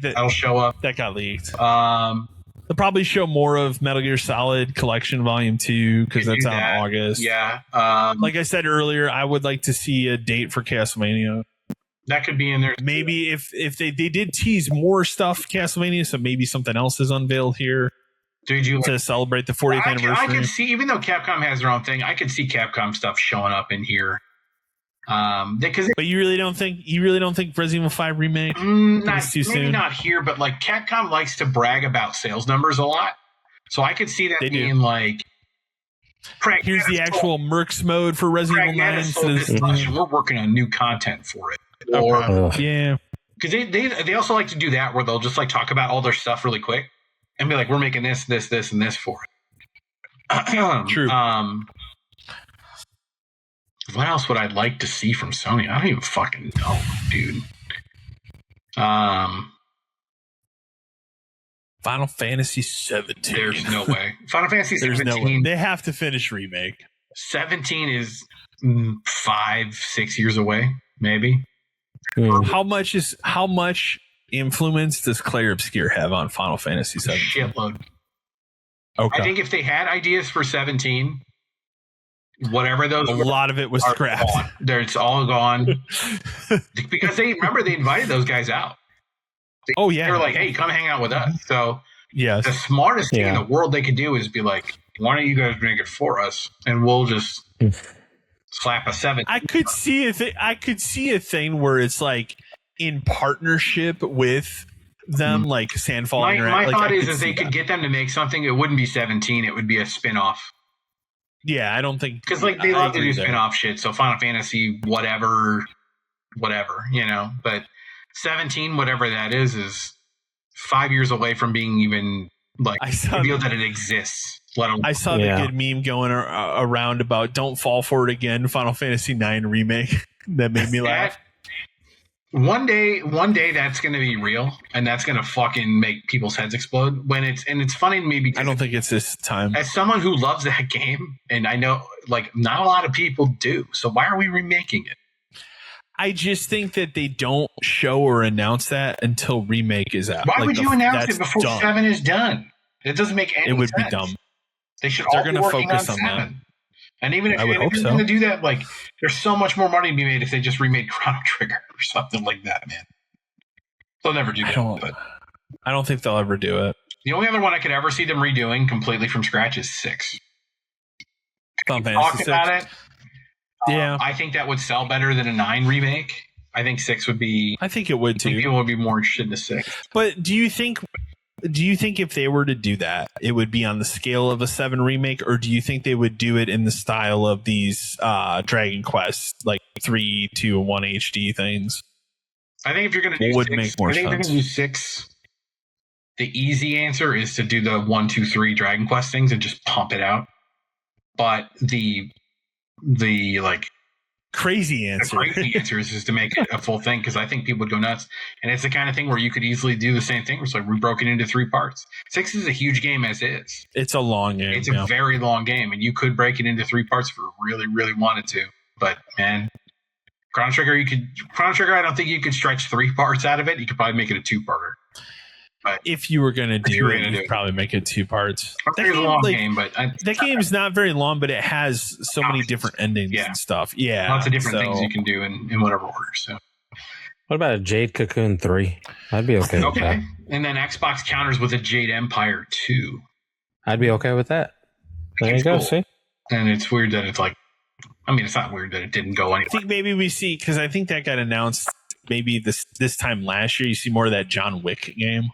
that'll show up. That got leaked. They'll probably show more of Metal Gear Solid Collection Volume 2 because that's out in August. Yeah. Like I said earlier, I would like to see a date for Castlevania. That could be in there. Maybe if they did tease more stuff Castlevania, so maybe something else is unveiled here. To celebrate the 40th anniversary. I could see, even though Capcom has their own thing, I could see Capcom stuff showing up in here. But you really don't think Resident Evil 5 remake? Maybe not here, but like Capcom likes to brag about sales numbers a lot, so I could see that being like. Here's the actual Mercs mode for Resident Evil 9. We're working on new content for it, yeah. Because they also like to do that where they'll just like talk about all their stuff really quick and be like, we're making this, and this for it. True. What else would I like to see from Sony? I don't even fucking know, dude. Final Fantasy 17. There's no way. Final Fantasy 17. There's no way. They have to finish remake. 17 is 5-6 years away, maybe. How much influence does Claire Obscure have on Final Fantasy 17? Shitload. Okay. I think if they had ideas for 17, whatever those a lot of it was scrapped. It's all gone. Because they invited those guys out. They were like, hey, come hang out with us. So the smartest thing in the world they could do is be like, why don't you guys make it for us and we'll just slap a 7. I could see a thing where it's like in partnership with them, like Sandfall. My thought is if they could get them to make something, it wouldn't be 17, it would be a spin-off. Yeah, I don't think because like they love to do spin-off shit. So Final Fantasy, whatever, you know. But 17, whatever that is 5 years away from being even like revealed that it exists. I saw the good meme going around about "Don't fall for it again." Final Fantasy 9 remake that made me laugh. One day that's going to be real, and that's going to fucking make people's heads explode. It's funny to me because I don't think it's this time. As someone who loves that game, and I know like not a lot of people do, so why are we remaking it? I just think that they don't show or announce that until remake is out. Why would you announce it before 7 is done? It doesn't make any sense. It would be dumb. They should all be working on 7. And even if you're going to do that, like, there's so much more money to be made if they just remade Chrono Trigger or something like that, man. They'll never do that. I don't think they'll ever do it. The only other one I could ever see them redoing completely from scratch is 6. Talked about it. Yeah. I think that would sell better than a 9 remake. I think 6 would be... I think it would, too. I think people would be more interested in the 6. But do you think if they were to do that, it would be on the scale of a 7 remake, or do you think they would do it in the style of these Dragon Quest, like 3, 2, and 1 HD things? I think if you're going to do 6, make more sense. If you're going to do 6, the easy answer is to do the 1, 2, 3 Dragon Quest things and just pump it out. But the like crazy answer is just to make it a full thing, because I think people would go nuts, and it's the kind of thing where you could easily do the same thing. It's like we broke it into 3 parts. 6 is a huge game as is. It's a long game. It's a very long game, and you could break it into 3 parts if you really, really wanted to. But man, Chrono Trigger, I don't think you could stretch 3 parts out of it. You could probably make it a 2-parter. But if you were going to do it, you'd probably make it 2 parts. That game is not very long, but it has so many different endings and stuff. Yeah, lots of different things you can do in whatever order. So, what about a Jade Cocoon 3? I'd be okay with that. And then Xbox counters with a Jade Empire 2. I'd be okay with that. There you go. Cool. See, and it's weird that it's like. I mean, it's not weird that it didn't go anywhere. I think maybe we see, because I think that got announced maybe this time last year. You see more of that John Wick game.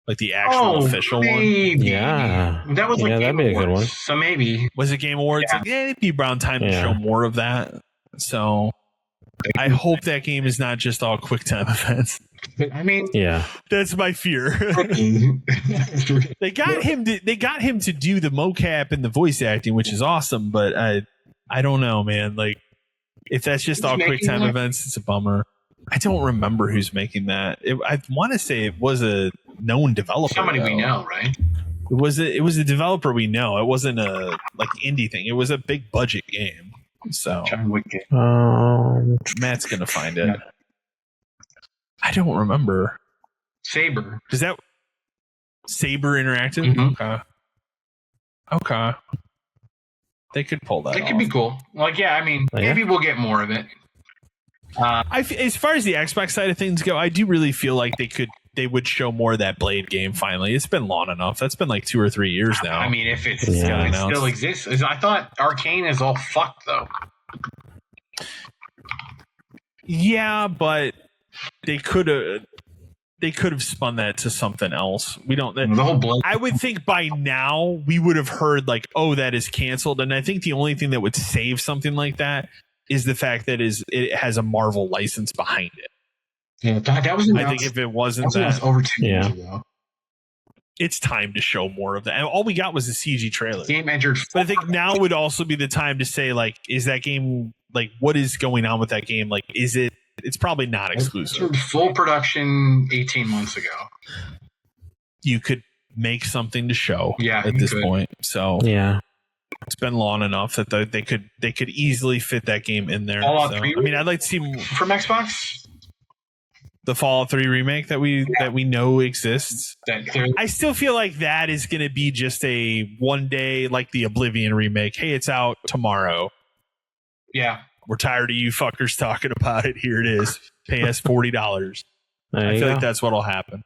Like the actual official one. Yeah. That was like that'd be a good one. So maybe. Was it Game Awards? Yeah. Like, it'd be around time to show more of that. So I hope that game is not just all quick time events. I mean, that's my fear. They got him to do the mocap and the voice acting, which is awesome, but I don't know, man. Like, if that's just all quick time events, it's a bummer. I don't remember who's making that. I want to say it was a known developer. Somebody we know, right? It was a developer we know. It wasn't a like indie thing. It was a big budget game. So Matt's gonna find it. Yeah. I don't remember. Saber. Is that Saber Interactive? Mm-hmm. Okay. They could pull that. It could be cool. Like, yeah, I mean, maybe we'll get more of it. As far as the Xbox side of things go, I do really feel like they would show more of that Blade game finally. It's been long enough. That's been like 2 or 3 years now. I mean, if it still exists. I thought Arcane is all fucked, though. Yeah, but they could have spun that to something else. We don't. The whole Blade. I would think by now we would have heard like, oh, that is canceled. And I think the only thing that would save something like that is the fact that it has a Marvel license behind it. Yeah, that was. I think if it wasn't that, was over 2 years ago. It's time to show more of that. And all we got was a CG trailer. Game entered. But I think now would also be the time to say, like, is that game, like, what is going on with that game? Like, is it? It's probably not exclusive. Full production 18 months ago. You could make something to show. At this point. So it's been long enough that they could easily fit that game in there. Fallout 3 I mean, I'd like to see from Xbox. The Fallout 3 remake that we know exists. I still feel like that is going to be just a one day, like the Oblivion remake. Hey, it's out tomorrow. Yeah. We're tired of you fuckers talking about it. Here it is. Pay us $40. I feel like that's what'll happen.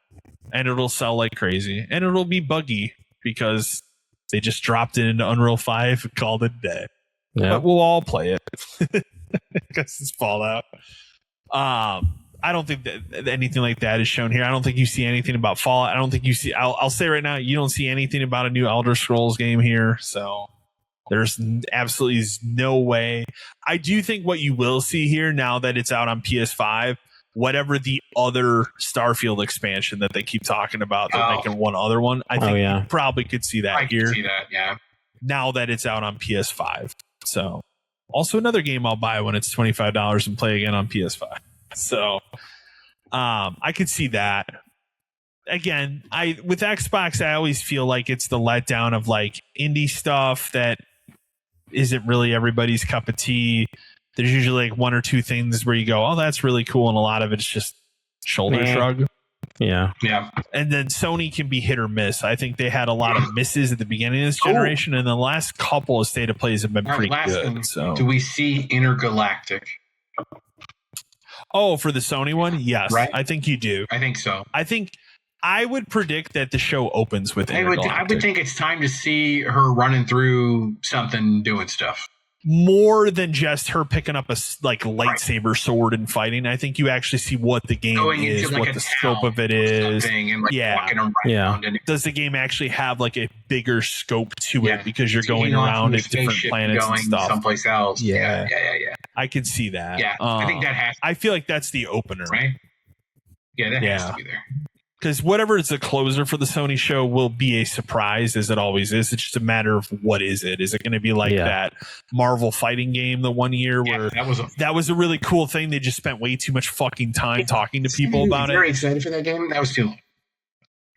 And it'll sell like crazy. And it'll be buggy because they just dropped it into Unreal 5 and called it a day. Yeah. But we'll all play it. Because it's Fallout. I don't think that anything like that is shown here. I don't think you see anything about Fallout. I don't think you see. I'll say right now, you don't see anything about a new Elder Scrolls game here. So there's absolutely no way. I do think what you will see here now that it's out on PS5, whatever the other Starfield expansion that they keep talking about, they're making one other one. I think you probably could see that here. Could see that, yeah. Now that it's out on PS5. So also another game I'll buy when it's $25 and play again on PS5. So I could see that. Again, with Xbox, I always feel like it's the letdown of like indie stuff that isn't really everybody's cup of tea. There's usually like one or two things where you go, oh, that's really cool. And a lot of it's just shoulder shrug. Yeah. And then Sony can be hit or miss. I think they had a lot of misses at the beginning of this generation. And the last couple of state of plays have been pretty good. So do we see Intergalactic? Oh, for the Sony one? Yes. Right? I think you do. I think so. I would predict that the show opens with Intergalactic. I would think it's time to see her running through something, doing stuff. More than just her picking up a lightsaber sword and fighting. I think you actually see what the game is, what the scope of it is. And walking around. And does the game actually have like a bigger scope to it because you're going around at different planets and stuff? Someplace else. Yeah. I can see that. Yeah, I think that has. I feel like that's the opener, right? Yeah, that has to be there. Because whatever is the closer for the Sony show will be a surprise, as it always is. It's just a matter of what is it? Is it going to be like that Marvel fighting game the one year where that was a really cool thing? They just spent way too much fucking time talking to people about it. Very excited for that game. That was too long.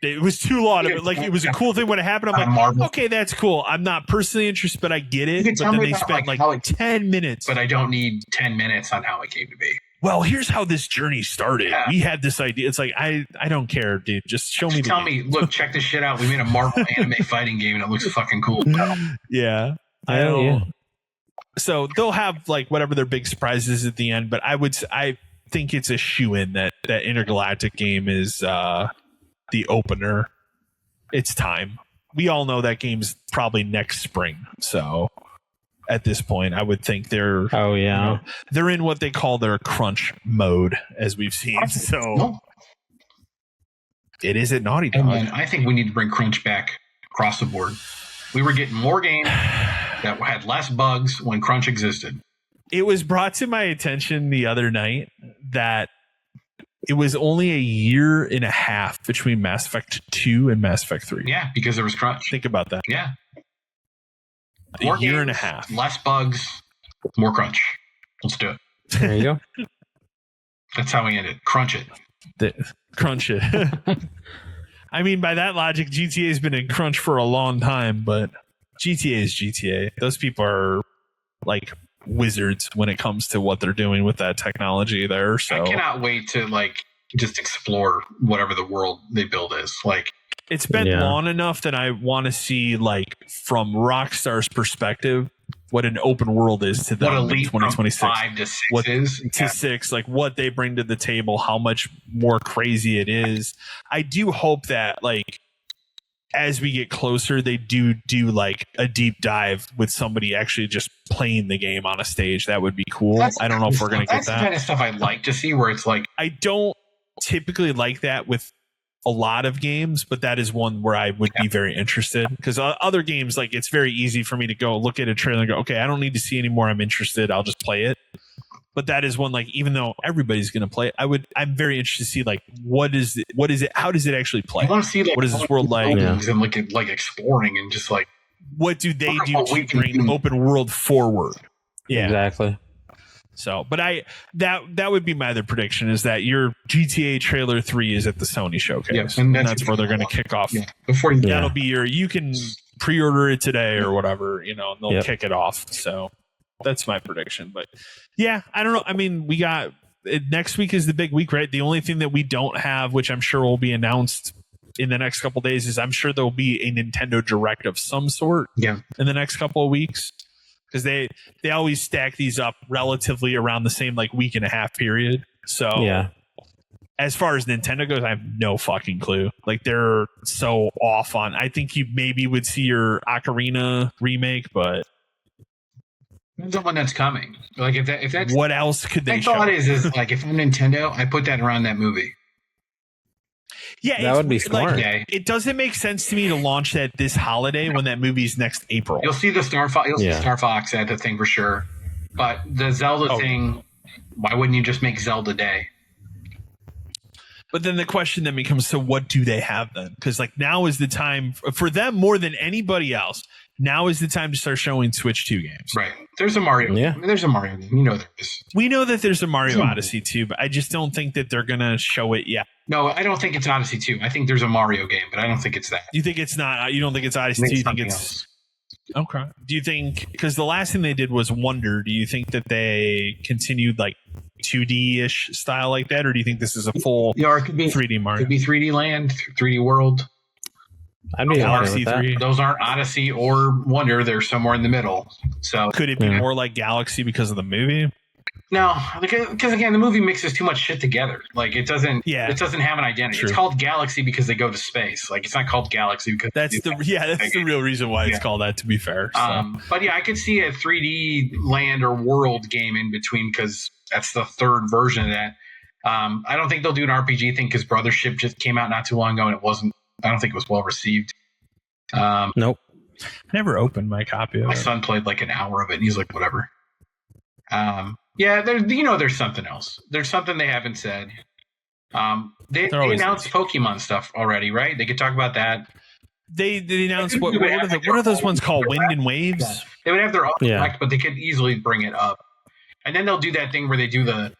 It was too long. Like it was a cool thing when it happened. I'm like, okay, that's cool. I'm not personally interested, but I get it. But then they spent like 10 minutes. But I don't need 10 minutes on how it came to be. Well, here's how this journey started. Yeah. We had this idea. It's like, I don't care, dude. Just show me. Tell me, look, check this shit out. We made a Marvel anime fighting game and it looks fucking cool. Yeah. So they'll have like whatever their big surprises at the end, but I think it's a shoo-in that Intergalactic game is the opener. It's time. We all know that game's probably next spring. So at this point, I would think they're they're in what they call their crunch mode, as we've seen. So it is at Naughty Dog. And I think we need to bring crunch back across the board. We were getting more games that had less bugs when crunch existed. It was brought to my attention the other night that it was only a year and a half between Mass Effect 2 and Mass Effect 3. Yeah, because there was crunch. Think about that. Yeah. A year and a half. Less bugs, more crunch. Let's do it. There you go. That's how we end it. Crunch it. Crunch it. I mean, by that logic, GTA has been in crunch for a long time, but GTA is GTA. Those people are like wizards when it comes to what they're doing with that technology there. So I cannot wait to like just explore whatever the world they build is. Like, it's been long enough that I want to see, like, from Rockstar's perspective, what an open world is to them in 2026. 5 to 6 is. To 6, like what they bring to the table, how much more crazy it is. I do hope that, like, as we get closer, they do like a deep dive with somebody actually just playing the game on a stage. That would be cool. I don't know if we're going to get that. That's the kind of stuff I'd like to see, where it's like, I don't typically like that with a lot of games, but that is one where I would be very interested, because other games, like, it's very easy for me to go look at a trailer and go, okay, I don't need to see anymore, I'm interested, I'll just play it. But that is one, like, even though everybody's going to play it, I'm very interested to see, like, what is it, how does it actually play? I want to see, like, what is this world like? And like exploring and just like, what do they do to bring open world forward? Yeah, exactly. So, but that would be my other prediction, is that your GTA trailer 3 is at the Sony showcase, and that's where they're going to kick off. Yeah. That'll be you can pre-order it today or whatever, and they'll kick it off. So that's my prediction. But yeah, I don't know. I mean, we got next week is the big week, right? The only thing that we don't have, which I'm sure will be announced in the next couple of days, is I'm sure there'll be a Nintendo Direct of some sort. Yeah. In the next couple of weeks. Because they always stack these up relatively around the same, like, week and a half period. So as far as Nintendo goes, I have no fucking clue. Like, they're so off on. I think you maybe would see your Ocarina remake, but the one that's coming. Like, if that's what else could they? My thought is like, if I'm Nintendo, I put that around that movie. Yeah, that would be smart. Like, it doesn't make sense to me to launch that this holiday when that movie's next April. You'll see the Star Fox. You'll see Star Fox at the thing for sure. But the Zelda thing, why wouldn't you just make Zelda Day? But then the question then becomes, so what do they have then? Because, like, now is the time for them more than anybody else. Now is the time to start showing Switch 2 games. Right. There's a Mario. Yeah. I mean, there's a Mario game. You know there is. We know that there's a Mario Odyssey 2, but I just don't think that they're going to show it yet. No, I don't think it's Odyssey 2. I think there's a Mario game, but I don't think it's that. You think it's not? You don't think it's Odyssey 2? You think it's else. Okay. Do you think, because the last thing they did was Wonder, do you think that they continued, like, 2D-ish style like that, or do you think this is a full or it could be 3D Mario? It could be 3D Land, 3D World. I'd be Galaxy 3. Those aren't Odyssey or Wonder. They're somewhere in the middle. So could it be more like Galaxy because of the movie? No, because again, the movie mixes too much shit together. Like, it doesn't. Yeah. It doesn't have an identity. True. It's called Galaxy because they go to space. Like, it's not called Galaxy because that's the real reason why it's called that. To be fair. So. But yeah, I could see a 3D Land or World game in between, because that's the third version of that. I don't think they'll do an RPG thing, because Brothership just came out not too long ago and it wasn't. I don't think it was well received. Nope. I never opened my copy of it. My son played like an hour of it and he's like, whatever. Yeah, there's something else. There's something they haven't said. They announced Pokemon stuff already, right? They could talk about that. They announced what are those ones called? Wind and Waves? Yeah. They would have their own direct, but they could easily bring it up. And then they'll do that thing where they do the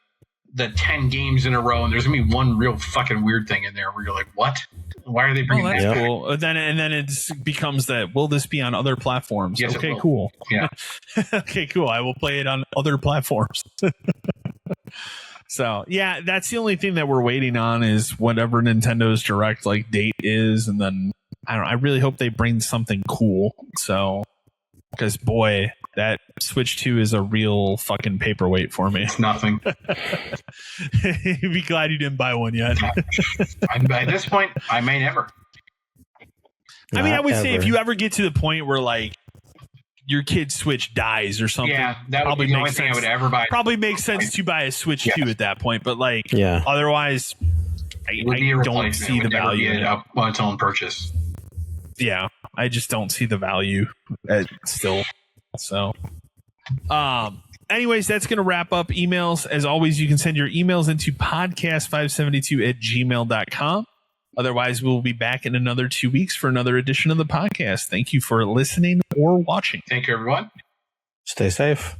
10 games in a row, and there's gonna be one real fucking weird thing in there where you're like, what? Why are they bringing that? That's cool. And then it becomes that, will this be on other platforms? Yes, okay, cool. Yeah. Okay, cool. I will play it on other platforms. So yeah, that's the only thing that we're waiting on, is whatever Nintendo's Direct like date is, and then I really hope they bring something cool. So, because boy, that Switch 2 is a real fucking paperweight for me. It's nothing. You'd be glad you didn't buy one yet. At this point, I may never. I mean, I would say if you ever get to the point where, like, your kid's Switch dies or something, that would be the only thing I would ever buy. Probably makes sense to buy a Switch 2 at that point, but like, otherwise, I don't see the value in it up on its own purchase. Yeah, I just don't see the value still. So, anyways, that's going to wrap up emails. As always, you can send your emails into podcast572@gmail.com. Otherwise, we'll be back in another 2 weeks for another edition of the podcast. Thank you for listening or watching. Thank you, everyone. Stay safe.